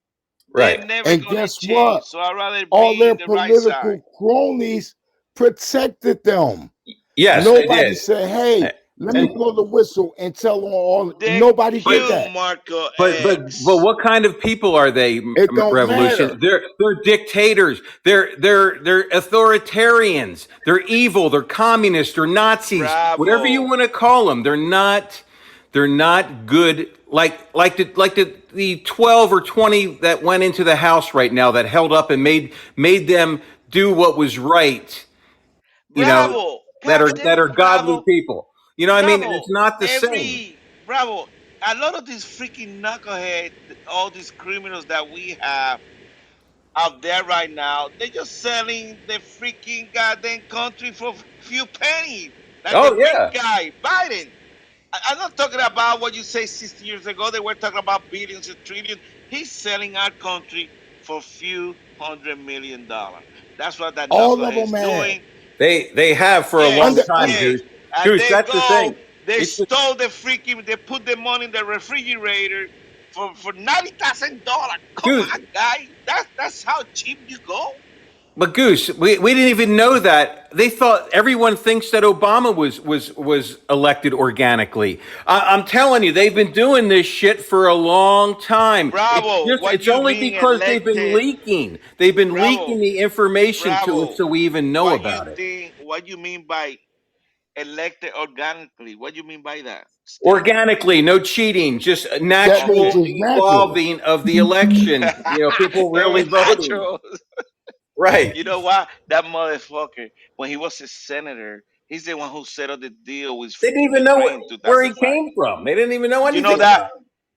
They're
Right.
never
And
gonna
guess
change.
what?
So I'd rather
All
be
their
in the right side.
political cronies protected them.
Yes, they
Nobody
did.
said, "Hey, let me
And
blow the whistle and tell on all."
They
Nobody did
killed
that.
Marco
but
X.
what kind of people are they?
It don't
Revolution.
matter.
They're dictators. They're authoritarians. They're evil. They're communists. They're Nazis. Whatever you
Bravo.
want to call them. They're not. They're not good. Like the 12 or 20 that went into the House right now that held up and made them do what was right. You know,
Bravo.
that
God damn
are
it,
godly
Bravo.
people. You know what I mean?
Bravo.
It's not the same.
Bravo. A lot of these freaking knuckleheads, all these criminals that we have out there right now, they're just selling the freaking goddamn country for few pennies. Like the
Oh
big
yeah.
guy, Biden. I'm not talking about what you say 60 years ago. They were talking about billions and trillions. He's selling our country for few $100 million. That's what that
All of
knucklehead
them
is
had
doing.
They have for a long
Yes,
time,
under.
yes.
Goose.
And
Goose,
they
that's the
go,
thing.
they
It's just,
stole the freaking, they put the money in the refrigerator for $90,000. Come
Goose,
on, guy. That's how cheap you go.
but Goose, we didn't even know that. They thought everyone thinks that Obama was elected organically. I'm telling you, they've been doing this shit for a long time.
Bravo. What
It's
you
only
mean
because they've been
elected?
leaking. They've been
Bravo.
leaking the information to us
Bravo.
so we even know
What you
about it.
think? What you mean by elected organically? What do you mean by that statement?
Organically, no cheating, just a
That means
natural
Okay.
it's natural.
evolving of the election. You know, people
It
really
was
voting.
natural.
Right.
You know what? That motherfucker, when he was a senator, he's the one who set up the deal with
They didn't
freaking
even know
Ukraine in
where he
2005.
came from. They didn't even know
You know
anything
that?
about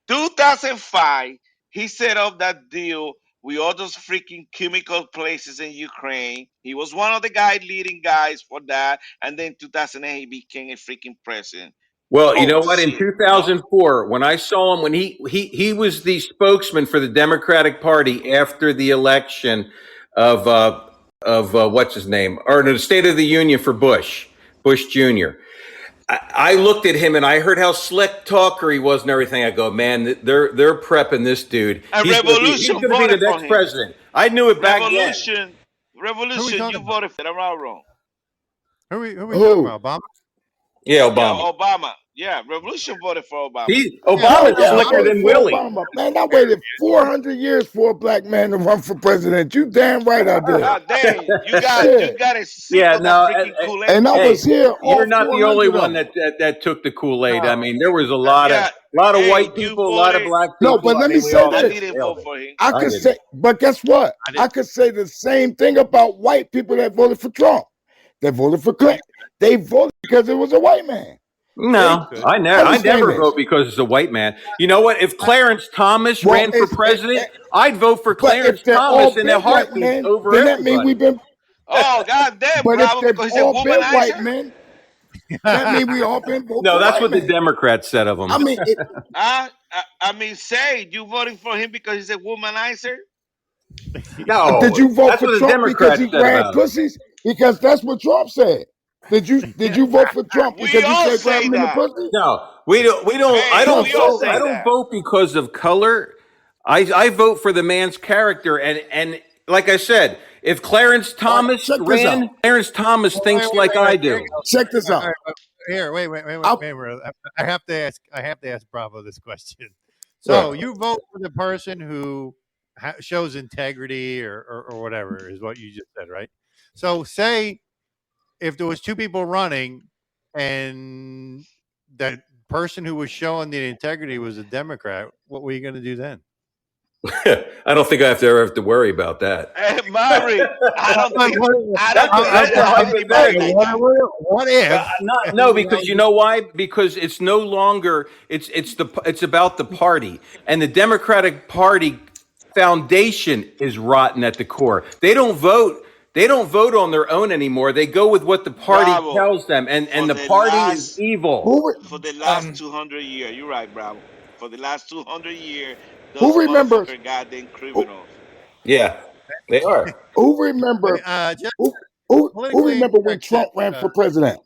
2005, he set up that deal with all those freaking chemical places in Ukraine. He was one of the leading guys for that. And then 2008, he became a freaking president.
Well, you
Oh,
know what? In
shit. You know?
2004, when I saw him, when he was the spokesman for the Democratic Party after the election of what's his name, or no, the State of the Union for Bush Jr. I looked at him and I heard how slick talker he was and everything. I go, man, they're prepping this dude.
And
He's
Revolution
going to be the
voted for
next
him.
president. I knew it back then.
Revolution, you
about?
voted for him. I'm not wrong.
Who are we talking
Who?
about? Obama?
Yeah,
Yeah,
Obama.
Obama. Yeah, Revolution voted for Obama.
Hell
Obama's
yeah, I
slicker
voted
than
for
Willie.
Obama. Man, I waited 400 years for a black man to run for president. You damn right I did.
Ah, dang, you
Shit.
got a sip
Yeah,
of that
no,
freaking Kool-Aid.
And I
hey,
was here
you're
all
not the only
400 of
one
them.
that took the Kool-Aid. I
No.
mean, there was a lot
Yeah,
of
hey,
white
you
people, a lot of
voted.
black
No,
people.
but
I
let
mean,
me
we
say
all
I
this.
didn't
failed
vote
it.
for him.
I
I
could
didn't.
say, but guess what?
I didn't.
I could say the same thing about white people that voted for Trump. They voted for Clinton. They voted because it was a white man.
No,
Good.
I
Understand
never
this.
vote because it's a white man. You know what? If Clarence Thomas
Well,
ran for president, I'd vote for
but
Clarence
if they're
Thomas
all
in a
been white
heartbeat
men,
over
then that means
everybody.
we've been.
Oh, god damn,
But if
Bravo,
they've
because he's a
all been white
womanizer.
men, that means we all been voting
No,
for
that's
white
what the
men.
Democrats said of him.
I mean,
I mean, say you voting for him because he's a womanizer?
No,
did you vote
that's
for
what the
Trump because
Democrats
he
said
grabbed
about him.
pussies? Because that's what Trump said. Did you vote for Trump
We
because he
all
said grab
say
him in the
that.
pussy?
No, we don't. I
Hey,
don't
we all
vote. I
say
don't
that.
vote because of color. I vote for the man's character, and like I said, if Clarence
All right,
Thomas
check this out.
ran, Clarence Thomas thinks like I
Here
do.
you go.
Check this
All
out.
right, here, wait,
I'll-
I have to ask Bravo this question. So you vote for the person who shows integrity or whatever is what you just said, right? So say if there was two people running and that person who was showing the integrity was a Democrat, what were you going to do then?
I don't think I ever have to worry about that.
Hey, Maury, I don't think
That's a
anybody
hypothetical.
like that.
What if?
No, because you know why? Because it's no longer it's about the party, and the Democratic Party foundation is rotten at the core. They don't vote They don't vote on their own anymore. They go with what the party
Bravo.
tells them, and the
the
party is
last
evil.
for the last 200 years. You're right, Bravo. For the last 200 years,
Who
those
remembers?
motherfucker goddamn
Who,
criminals.
Yeah, they are.
who remember?
Jeff,
Who
politically
remember when
incorrect,
Trump ran for president?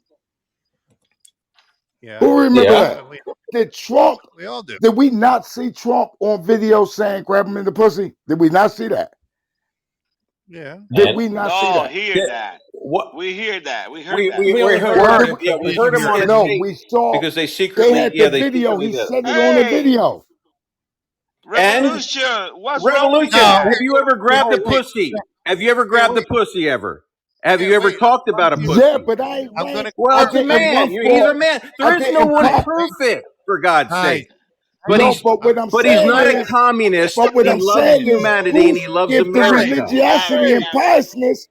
yeah,
Who remember
Yeah.
that? Did Trump?
we all do.
Did we not see Trump on video saying "grab him in the pussy"? Did we not see that?
Yeah.
Did
And
we not see
No,
that?
hear that.
what
We hear that. We heard
we
that.
we,
We
we
only
heard,
heard
him.
it.
Yeah, we heard him on a
No,
tape
we saw.
because they
They
secretly,
had
yeah,
the
they
video.
secretly
He
did.
said it on the
Hey,
video.
And
revolution. What's wrong with
Revolution,
No,
that?
have you ever grabbed a
wait,
pussy? Have you ever
here,
grabbed a
wait,
pussy ever? Have
here,
you ever
wait.
talked about a
Yeah,
pussy?
but I ain't
I'm
ran.
gonna.
Well,
I
it's a
didn't
man.
run
He's
for.
a man. There
I
is no
didn't
one
come.
perfect, for God's
Guys,
sake. But
No,
he's
but what I'm
but he's
saying
not a
is,
communist.
but what
He
I'm
loves
saying is,
humanity and
who's
he loves
gift of
America.
religiosity and piousness?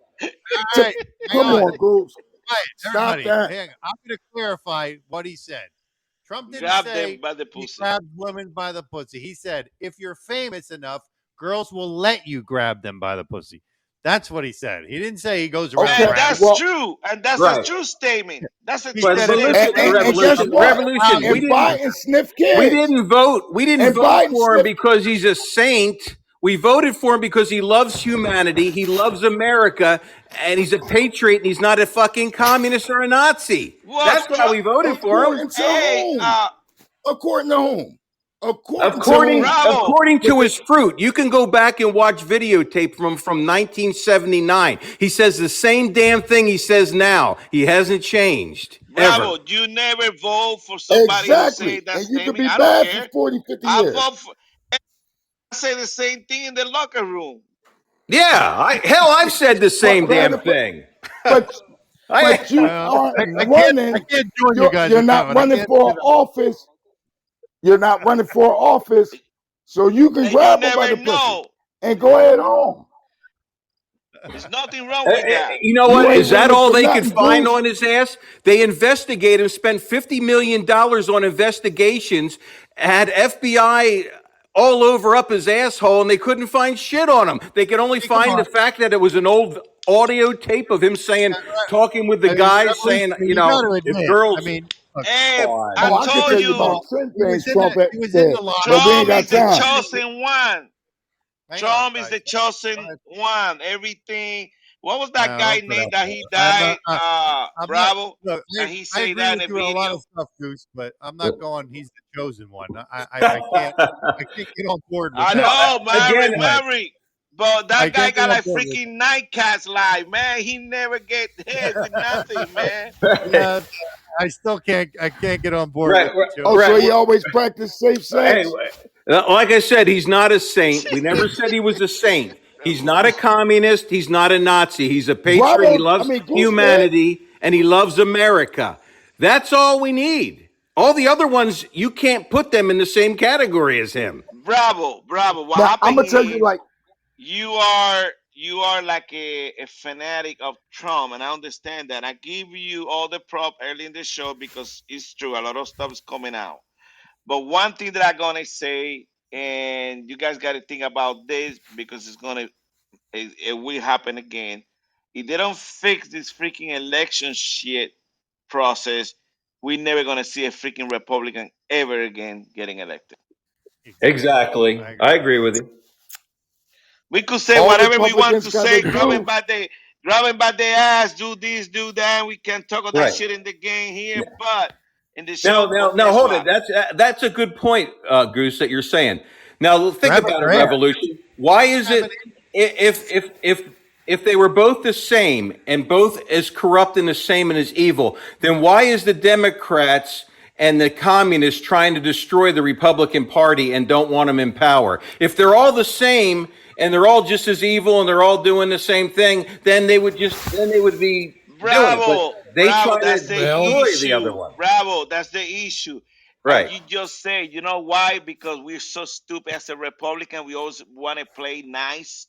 all
To,
right, hang
come
on.
on, Grooves.
Quiet,
Stop
everybody.
that.
Hang on. I'm going to clarify what he said. Trump didn't
Grab
say
them by the
he
pussy.
grabbed women by the pussy. He said if you're famous enough, girls will let you grab them by the pussy. That's what he said. He didn't say he goes around
Okay,
And
grabbing.
that's
well,
true. And that's
Right.
a true statement. That's a
He
true
said
But
it in
listen,
statement.
and guess
revolution,
what?
revolution.
And Biden sniffed
We
kids.
didn't vote. We didn't
And
vote
Biden
for him
sniffed.
because he's a saint. We voted for him because he loves humanity. He loves America, and he's a patriot. And he's not a fucking communist or a Nazi.
Well,
That's why we voted for him.
According to
hey,
whom? According to whom? According to
According
whom?
Bravo.
according to his fruit, you can go back and watch videotape from 1979. He says the same damn thing he says now. He hasn't changed
Bravo.
ever.
You never vote for somebody who
Exactly.
say that
And you could
statement.
be
I don't
bad
care.
for 40, 50
I
years.
vote for. I say the same thing in the locker room.
Yeah, I've said the same damn thing.
But
I,
but you aren't
I
running.
can't join you guys.
You're
with
not
that one. I
running
can't
for
do that.
office. You're not running for office, so you can
And you
grab them by
never
the pussy
know.
and go ahead on.
There's nothing wrong with that.
you know
You
what?
ain't
Is that
running
all
for
they
nothing,
could find
Bruce.
on his ass? They investigate him, spent $50 million on investigations, had FBI all over up his asshole, and they couldn't find shit on him. They could only
Come
find
on.
the fact that it was an old audio tape of him saying, talking with the
I mean,
guys, saying,
Revolution, you got to
if
admit.
girls.
I mean, look,
Hey,
on.
I
Oh, I can
told
tell you
you,
about 10
he was
things
in
Trump
the he was in
did,
the lot.
but we ain't
Trump
got
is the
time.
chosen one.
Hang on,
Trump is
guys.
the chosen one. Everything. What was that
No,
guy
don't put
named
out
that he
there.
died?
I'm not.
Bravo.
Look,
And he
I
say
agree
that in
with
a
you on a lot
video.
of stuff, Goose, but I'm not going. He's the chosen one. I can't. I can't get on board with
I
that.
know,
Again,
Maverick. But
I
that guy
can't get
got
on
like
board with
freaking nightcats live, man. He never get hit with nothing, man.
that. Yeah, I still can't. I can't get on board
Right,
with the
Oh,
chosen.
so
right.
he always practiced safe
Hey,
sex?
like I said, he's not a saint. We never said he was a saint. He's not a communist. He's not a Nazi. He's a patriot. He loves
Goose
humanity and he loves America. That's all we need. All the other ones, you can't put them in the same category as him.
Bravo. What
Now, I'm
happened
gonna tell
is
you, like,
you are like a fanatic of Trump, and I understand that. I give you all the prop early in the show because it's true. A lot of stuff is coming out. But one thing that I'm gonna say, and you guys got to think about this because it will happen again. If they don't fix this freaking election shit process, we're never gonna see a freaking Republican ever again getting elected.
Exactly. I agree with you.
We could say
all
whatever we want
Republicans
to
got
say,
to
grab
do.
him by the ass, do this, do that. And we can talk about that
Right.
shit in the game here, but in the show.
Now,
guess
hold
what?
it. That's a good point, Goose, that you're saying. Now, think
Grab
about
it,
a
Graham.
revolution. Why is it if they were both the same and both as corrupt and the same and as evil, then why is the Democrats and the communists trying to destroy the Republican Party and don't want them in power? If they're all the same and they're all just as evil and they're all doing the same thing, then they would be doing it.
Bravo,
But they try
that's
to
the
destroy
issue.
the other one.
Bravo, that's the issue.
Right.
And you just say, you know why? Because we're so stupid as a Republican. We always want to play nice.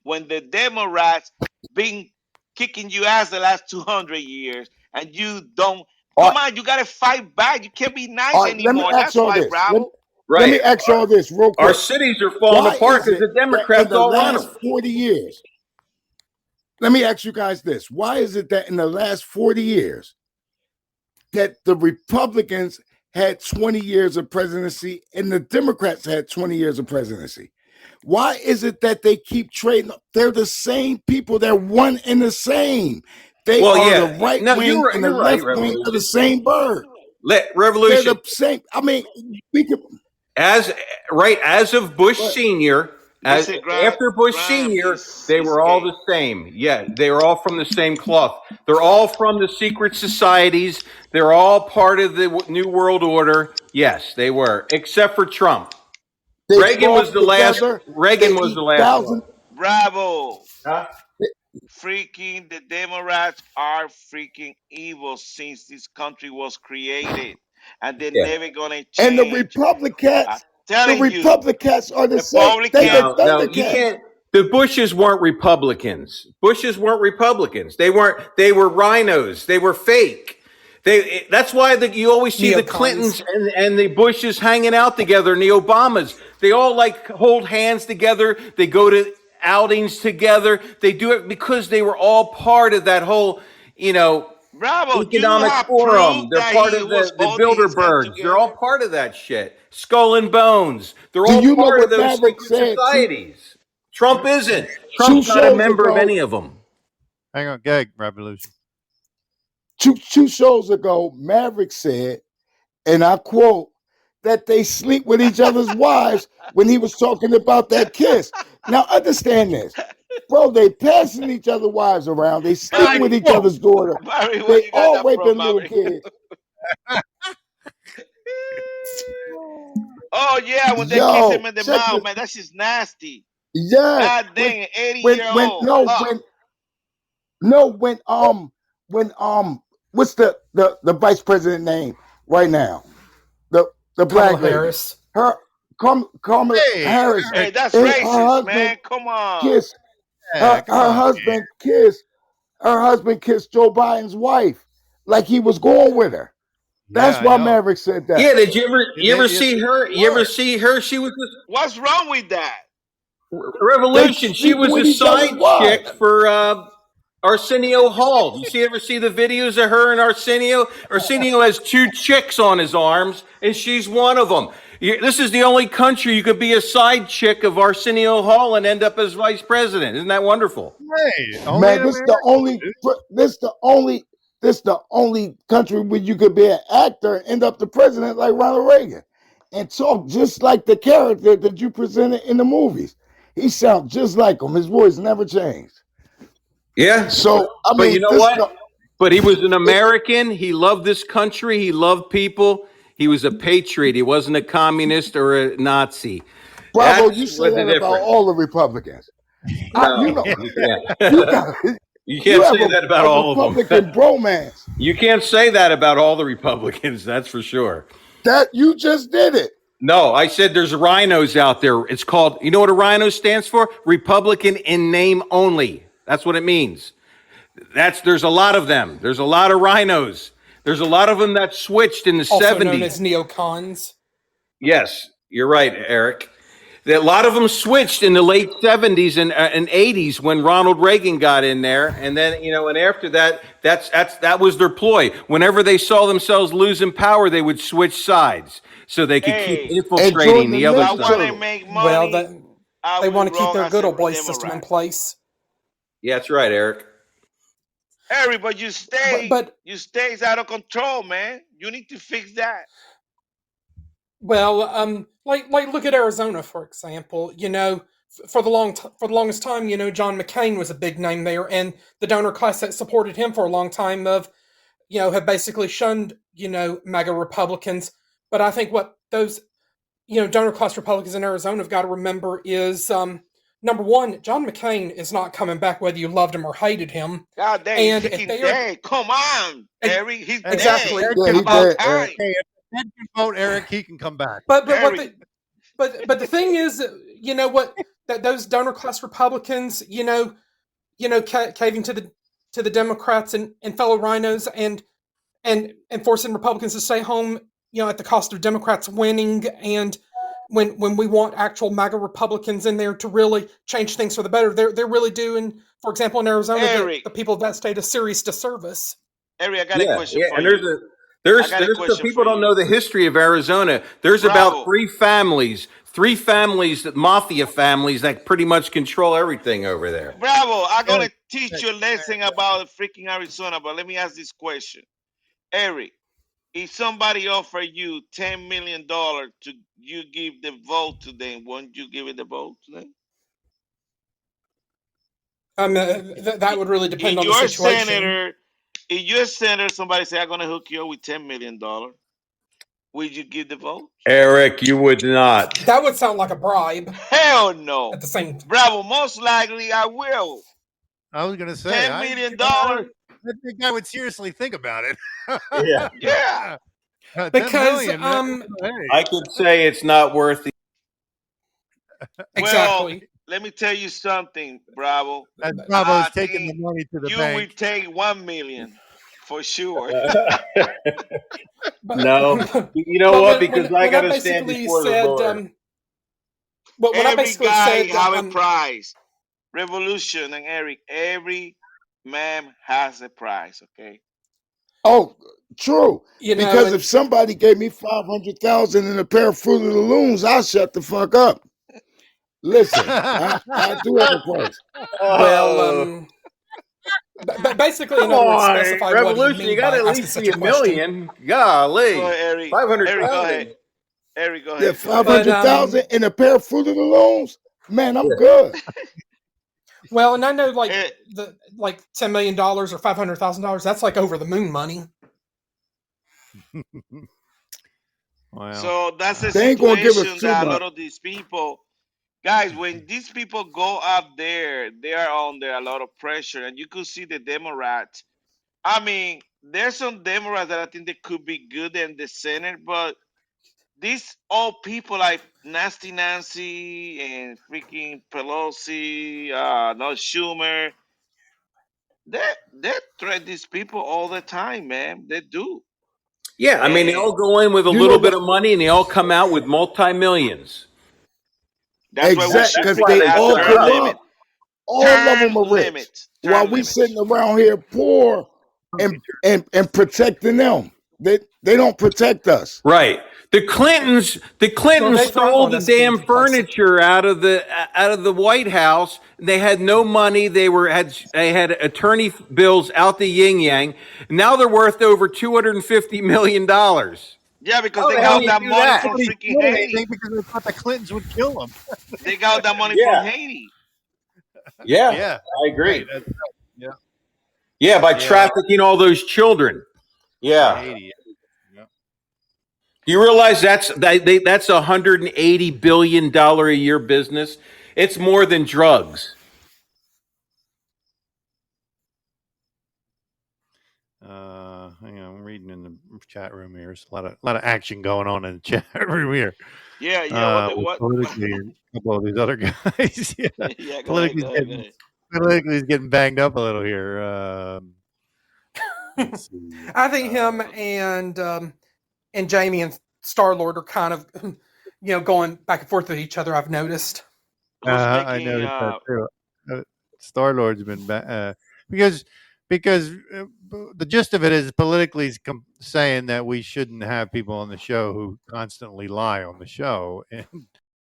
When the Democrats been kicking you ass the last 200 years, and you don't. Come on, you gotta fight back. You can't be nice
All right, let me
anymore.
ask
That's
y'all
why,
this.
Bravo.
Let me ask y'all this real quick.
Our cities are falling
Why
apart
is
because
it
the
that in
Democrats
the
all run
last
them.
40 years, let me ask you guys this. Why is it that in the last 40 years that the Republicans had 20 years of presidency and the Democrats had 20 years of presidency? Why is it that they keep trading? They're the same people. They're one and the same. They are the right wing and the left wing of the same bird.
Revolution.
They're the same. I mean, we could.
As of Bush Senior, after Bush Senior, they were all the same. Yeah, they were all from the same cloth. They're all from the secret societies. They're all part of the New World Order. Yes, they were, except for Trump. Reagan was the last. Reagan was the last one.
Bravo.
Huh?
Freaking the Democrats are freaking evil since this country was created, and they're never gonna change.
And the Republicans, are the same.
No, you can't. The Bushes weren't Republicans. They were rhinos. They were fake. That's why you always see the Clintons and the Bushes hanging out together, and the Obamas. They all like hold hands together. They go to outings together. They do it because they were all part of that whole, economic forum. They're part of the Bilderbergs. They're all part of that shit. Skull and Bones. They're all part of those secret societies. Trump isn't. Trump's not a member of any of them.
Hang on, gag revolution.
Two shows ago, Maverick said, and I quote, that they sleep with each other's wives when he was talking about that kiss. Now, understand this. Bro, they passing each other's wives around. They sleep with each other's daughter. They all raping little kids.
Oh, yeah, when they kiss him in the mouth, man, that's just nasty.
Yeah.
God dang it, 80-year-old.
What's the vice president name right now? The black lady.
Harris.
Kamala Harris.
Hey, that's racist, man. Come on.
Her husband kissed Joe Biden's wife like he was going with her. That's why Maverick said that.
Yeah, did you ever see her? You ever see her? She was.
What's wrong with that?
Revolution. She was a side chick for Arsenio Hall. You ever see the videos of her and Arsenio? Arsenio has two chicks on his arms, and she's one of them. This is the only country you could be a side chick of Arsenio Hall and end up as vice president. Isn't that wonderful?
Hey,
man, this the only country where you could be an actor and end up the president like Ronald Reagan and talk just like the character that you presented in the movies. He sounds just like him. His voice never changed.
Yeah.
So,
but you know what? But he was an American. He loved this country. He loved people. He was a patriot. He wasn't a communist or a Nazi.
Bravo, you say that about all the Republicans.
No, you can't say that about all of them.
Republican bromance.
You can't say that about all the Republicans. That's for sure.
That you just did it.
No, I said there's rhinos out there. It's called, you know what a rhino stands for? Republican in name only. That's what it means. There's a lot of them. There's a lot of rhinos. There's a lot of them that switched in the 70s.
Also known as neocons.
Yes, you're right, Eric. A lot of them switched in the late 70s and 80s when Ronald Reagan got in there. And then, and after that, that was their ploy. Whenever they saw themselves losing power, they would switch sides so they could keep infiltrating the other side.
Well, they want to keep their good old boy system in place.
Yeah, that's right, Eric.
Harry, but you stays out of control, man. You need to fix that.
Well, like look at Arizona, for example. For the longest time, John McCain was a big name there, and the donor class that supported him for a long time have basically shunned, MAGA Republicans. But I think what those, donor class Republicans in Arizona have got to remember is, number one, John McCain is not coming back whether you loved him or hated him.
God dang, he's dead. Come on, Harry. He's
exactly.
dead.
Yeah, he's dead, Eric.
Hey, if Ted can vote Eric, he can come back.
But the thing is, that those donor class Republicans, caving to the Democrats and fellow rhinos and forcing Republicans to stay home, at the cost of Democrats winning and when we want actual MAGA Republicans in there to really change things for the better, they're really doing, for example, in Arizona,
Eric.
the people of that state a serious disservice.
Eric, I got a question for
and
you.
there's
I got a
so
question
people
for
don't
you.
know the history of Arizona. There's
Bravo.
about three families that mafia families that pretty much control everything over there.
Bravo, I'm gonna teach you a lesson about freaking Arizona, but let me ask this question. Eric, if somebody offer you $10 million to you give the vote to them, won't you give it the vote to them?
That would really depend on the
If
situation.
you're a senator, somebody say I'm gonna hook you up with $10 million, would you give the vote?
Eric, you would not.
That would sound like a bribe.
Hell no.
At the same time.
Bravo, most likely I will.
I was gonna say
$10 million.
I think I would seriously think about it.
Yeah.
Yeah.
10
Because
million, hey.
I could say it's not worth it.
Exactly.
Well, let me tell you something, Bravo.
And Bravo's
I
taking the
think
money to the
you
bank.
would take 1 million for sure.
No, you know
But
what?
when-
Because
when
I got to
basically
stand before the
said,
Lord.
But when I
Every
basically
guy
said,
have a price. Revolution and Eric, every man has a price, okay?
Oh, true.
you know,
Because
and-
if somebody gave me 500,000 and a pair of Fruit of the Looms, I'll shut the fuck up. Listen, I do have a price.
well, but basically, in
Come
other words,
on,
specify what do you
Revolution,
mean
you got
by
to at
asking
least
such
be
a
a
question.
million. Golly,
Go ahead, Eric.
500,000.
Eric, go ahead. Eric, go
Yeah,
ahead.
500,000 and a pair of Fruit of the Looms. Man, I'm good.
Well, and I know like
Eh.
the like $10 million or $500,000. That's like over the moon money.
Wow.
So that's a
They ain't gonna give us
situation
too
that a
much.
lot of these people, guys, when these people go up there, they are under a lot of pressure, and you could see the Democrats. I mean, there's some Democrats that I think they could be good in the Senate, but these old people like Nasty Nancy and freaking Pelosi, no Schumer, they threat these people all the time, man. They do.
Yeah, I mean, they all go in with a
You
little
know
bit
what-
of money, and they all come out with multi-millions.
That's why we
Exact,
should
because
why
they
they
have
all
shut
term
up.
limit.
corrupt. All of them are
Term
rich.
limits.
While
Term
we
limits.
sitting around here poor and protecting them. They don't protect us.
Right. The Clintons
they thrive
stole
on
the
us being
damn
complacent.
furniture out of the White House. They had no money. They had attorney bills out the yin yang. Now they're worth over $250 million.
Yeah, because
How
they
the hell
got
do you
that
do
money
that?
from
Nobody
freaking
killed
Haiti.
anything because they thought the Clintons would kill them.
They got that money
Yeah.
from Haiti.
Yeah,
Yeah,
I agree.
right, that's right.
Yeah, by
Yeah.
trafficking all those children. Yeah.
Haiti. Yeah.
Do you realize that's $180 billion a year business? It's more than drugs.
Hang on, I'm reading in the chat room here. There's a lot of action going on in the chat room here.
Yeah.
With politically, and a couple of these other guys. Yeah.
Yeah, go
Politically,
ahead.
politically is getting banged up a little here. Let's see.
I think him and Jamie and Star-Lord are kind of going back and forth with each other. I've noticed.
I noticed that too. Star-Lord's been because the gist of it is politically saying that we shouldn't have people on the show who constantly lie on the show, and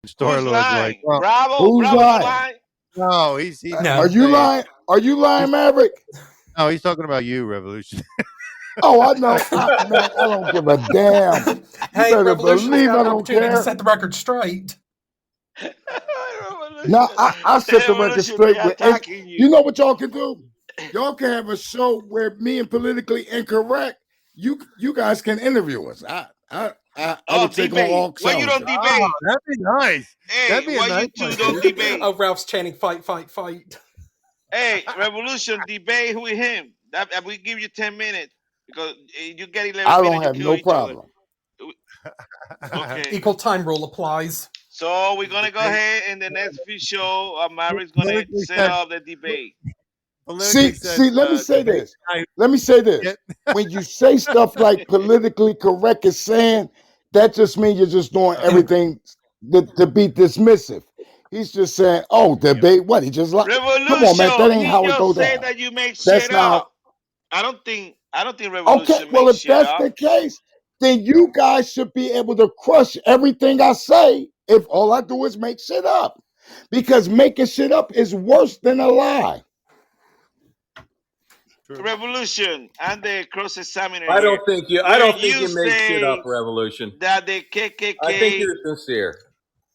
Star-Lord's like, well,
Bravo,
who's
Bravo,
lying?
no, he's
No.
Are you lying? Are you lying, Maverick?
No, he's talking about you, Revolution.
Oh, I know. Man, I don't give a damn.
Hey,
better
Revolution's
believe
got
I
an
don't
opportunity to
care.
set the record straight.
No, I set the record straight with.
attacking
You know what y'all can do? Y'all can have a show where me and politically incorrect. You guys can interview us. I would take on all
Why you don't
challenges.
debate?
Oh, that'd be nice.
Hey,
That'd be a
why
nice
you
one,
two don't
dude.
debate?
Oh, Ralph's chanting fight, fight, fight.
Hey, Revolution, debate with him. That we give you 10 minutes because you get 11
I
minutes.
don't have
you
no
kill each other.
problem.
Okay.
Equal time rule applies.
So we're gonna go ahead and the next few show, Mary's gonna
Politically
set
said-
up the debate.
Politically
See, let me say
debate
this.
guy-
Let me say this. When you say stuff like politically correct is saying, that just means you're just doing everything to be dismissive. He's just saying, "Oh, debate what?" He just like, come on, man, that
Revolution.
ain't
He
how it
just
go
said
down.
that you make
That's
shit
not.
up. I don't think
Okay,
Revolution
well,
makes
if
shit
that's
up.
the case, then you guys should be able to crush everything I say if all I do is make shit up. Because making shit up is worse than a lie.
True.
Revolution. And the cross examiner
I
here.
don't think you
Where
make shit up,
say
Revolution.
that the
I think
KKK,
you're sincere.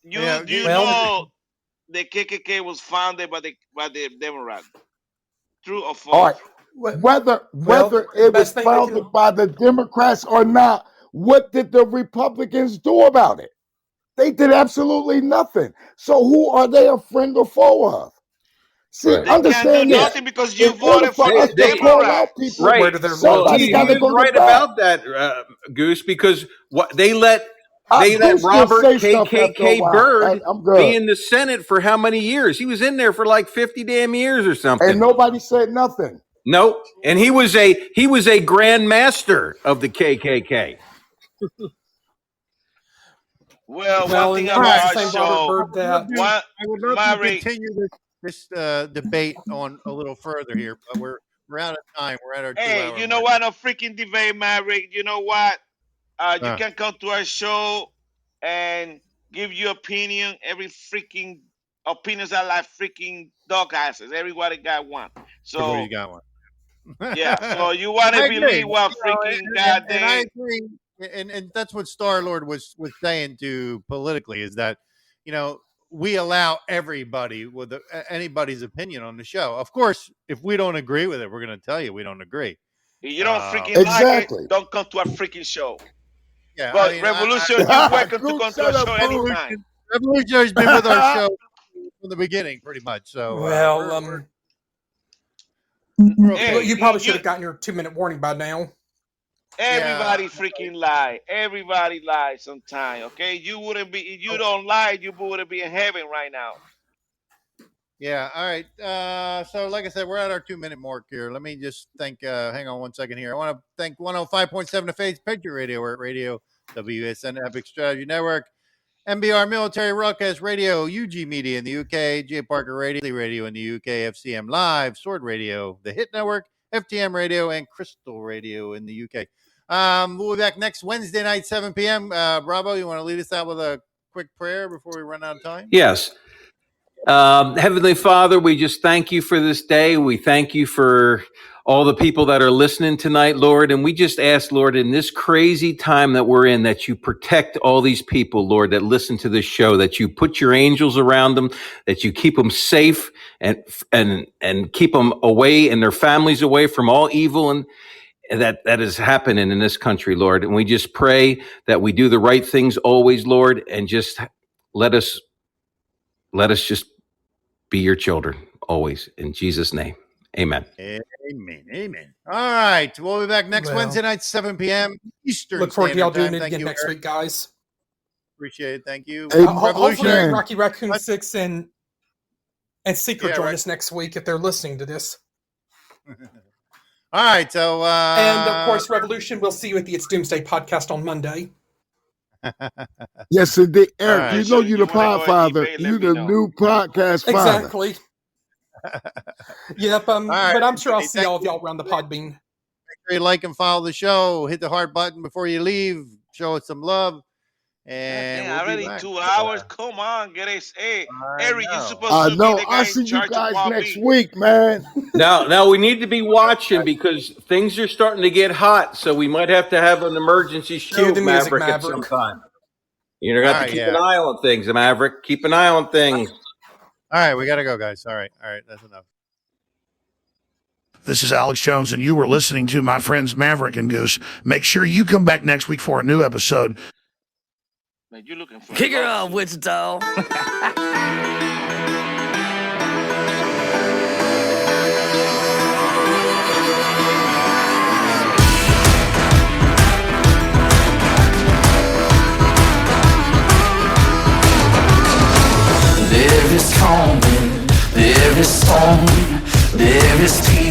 you
Well-
know, the KKK was founded by the Democrat. True or false?
All right. Whether it was
best thing they
founded
can-
by the Democrats or not, what did the Republicans do about it? They did absolutely nothing. So who are they a friend or foe of? See,
Right.
They can't do
understand this.
nothing because you
In order
voted
for
for
us
the
to call
Democrat.
out people,
Right.
Where do their
Well,
somebody
loyalties
got to
he
lie?
was
go to
right
bat.
about that, Goose, because what they let
Goose can
Robert
say stuff after a
KKK
while.
Byrd
I'm
be
good.
in the Senate for how many years? He was in there for like 50 damn years or
And
something.
nobody said nothing.
Nope. And he was a grand master of the KKK.
Well,
Well,
one thing
and
about
it's the
our
same Robert
show,
Byrd that
one
I would love to
Maverick,
continue this debate on a little further here, but we're out of time. We're at our 2
hey,
hour
you know
mark.
what? A freaking debate, Maverick. You know what? You
Uh.
can come to our show and give your opinion. Every freaking opinions are like freaking dog asses. Everybody got one. So
Everybody's got one.
yeah. So you want
I
to
agree.
believe what
You know,
freaking
and I
goddamn?
agree, and that's what Star Lord was saying to politically is that we allow everybody with anybody's opinion on the show. Of course, if we don't agree with it, we're going to tell you we don't agree.
If you don't freaking
Exactly.
like it, don't come to our freaking show.
Yeah,
But
I mean,
Revolution, you're welcome to
Goose,
come to
shut
our
up,
show
Goose.
anytime.
Revolutionary's been with our show from the beginning, pretty much. So,
well,
we're
Hey,
okay.
you probably should have gotten your 2-minute warning by now.
everybody freaking lie. Everybody lies sometime. Okay, you wouldn't be if you don't lie, you wouldn't be in heaven right now.
Yeah. All right. So, like I said, we're at our 2-minute mark here. Let me just thank. Hang on one second here. I want to thank 105.7 The Faith Patriot Radio, or Radio WSN Epic Strategy Network, MBR Military Broadcast Radio, UG Media in the UK, J Parker Radio in the UK, FCM Live, Sword Radio, The Hit Network, FTM Radio, and Crystal Radio in the UK. We'll be back next Wednesday night, 7 p.m. Bravo, you want to lead us out with a quick prayer before we run out of time?
Yes. Heavenly Father, we just thank you for this day. We thank you for all the people that are listening tonight, Lord. And we just ask, Lord, in this crazy time that we're in, that you protect all these people, Lord, that listen to this show, that you put your angels around them, that you keep them safe and keep them away and their families away from all evil and that is happening in this country, Lord. And we just pray that we do the right things always, Lord, and just let us just be your children always. In Jesus' name, amen.
Amen. All right. We'll be back next Wednesday night, 7 p.m. Eastern
Look forward to y'all
Standard
doing
Time.
it again next
Eric.
week, guys.
Appreciate it. Thank you.
Hey,
Hopefully,
man.
Rocky Raccoon 6 and Secret
Yeah,
join
right.
us next week if they're listening to this.
All right. So,
And of course, Revolution, we'll see you at the It's Doomsday podcast on Monday.
Yes, indeed. Eric,
right.
you know you the
You wanna go and
podfather.
debate, let
You
me
the
know.
new podcast father.
Exactly. Yep.
right,
But I'm sure I'll
everybody,
see all of
thank
y'all around the Podbean.
Make sure you like and follow the show. Hit the heart button before you leave. Show us some love. And
Dang,
we'll be
already
back.
2 hours. Come on, get it. Hey,
I
Eric, you
know.
supposed
I
to
know.
be the guy
I'll
in
see you
charge of
guys
Palm
next
Beach.
week, man.
Now we need to be watching because things are starting to get hot. So we might have to have an emergency show,
Cue the music,
Maverick, at
Maverick.
some time. You know, got to
Alright,
keep
yeah.
an eye on things, Maverick. Keep an eye on things.
All right. We got to go, guys. All right. That's enough.
This is Alex Jones, and you were listening to my friends Maverick and Goose. Make sure you come back next week for a new episode.
Man, you looking for
Kick it
love.
off, Wichita. There is calm, there is storm, there is peace.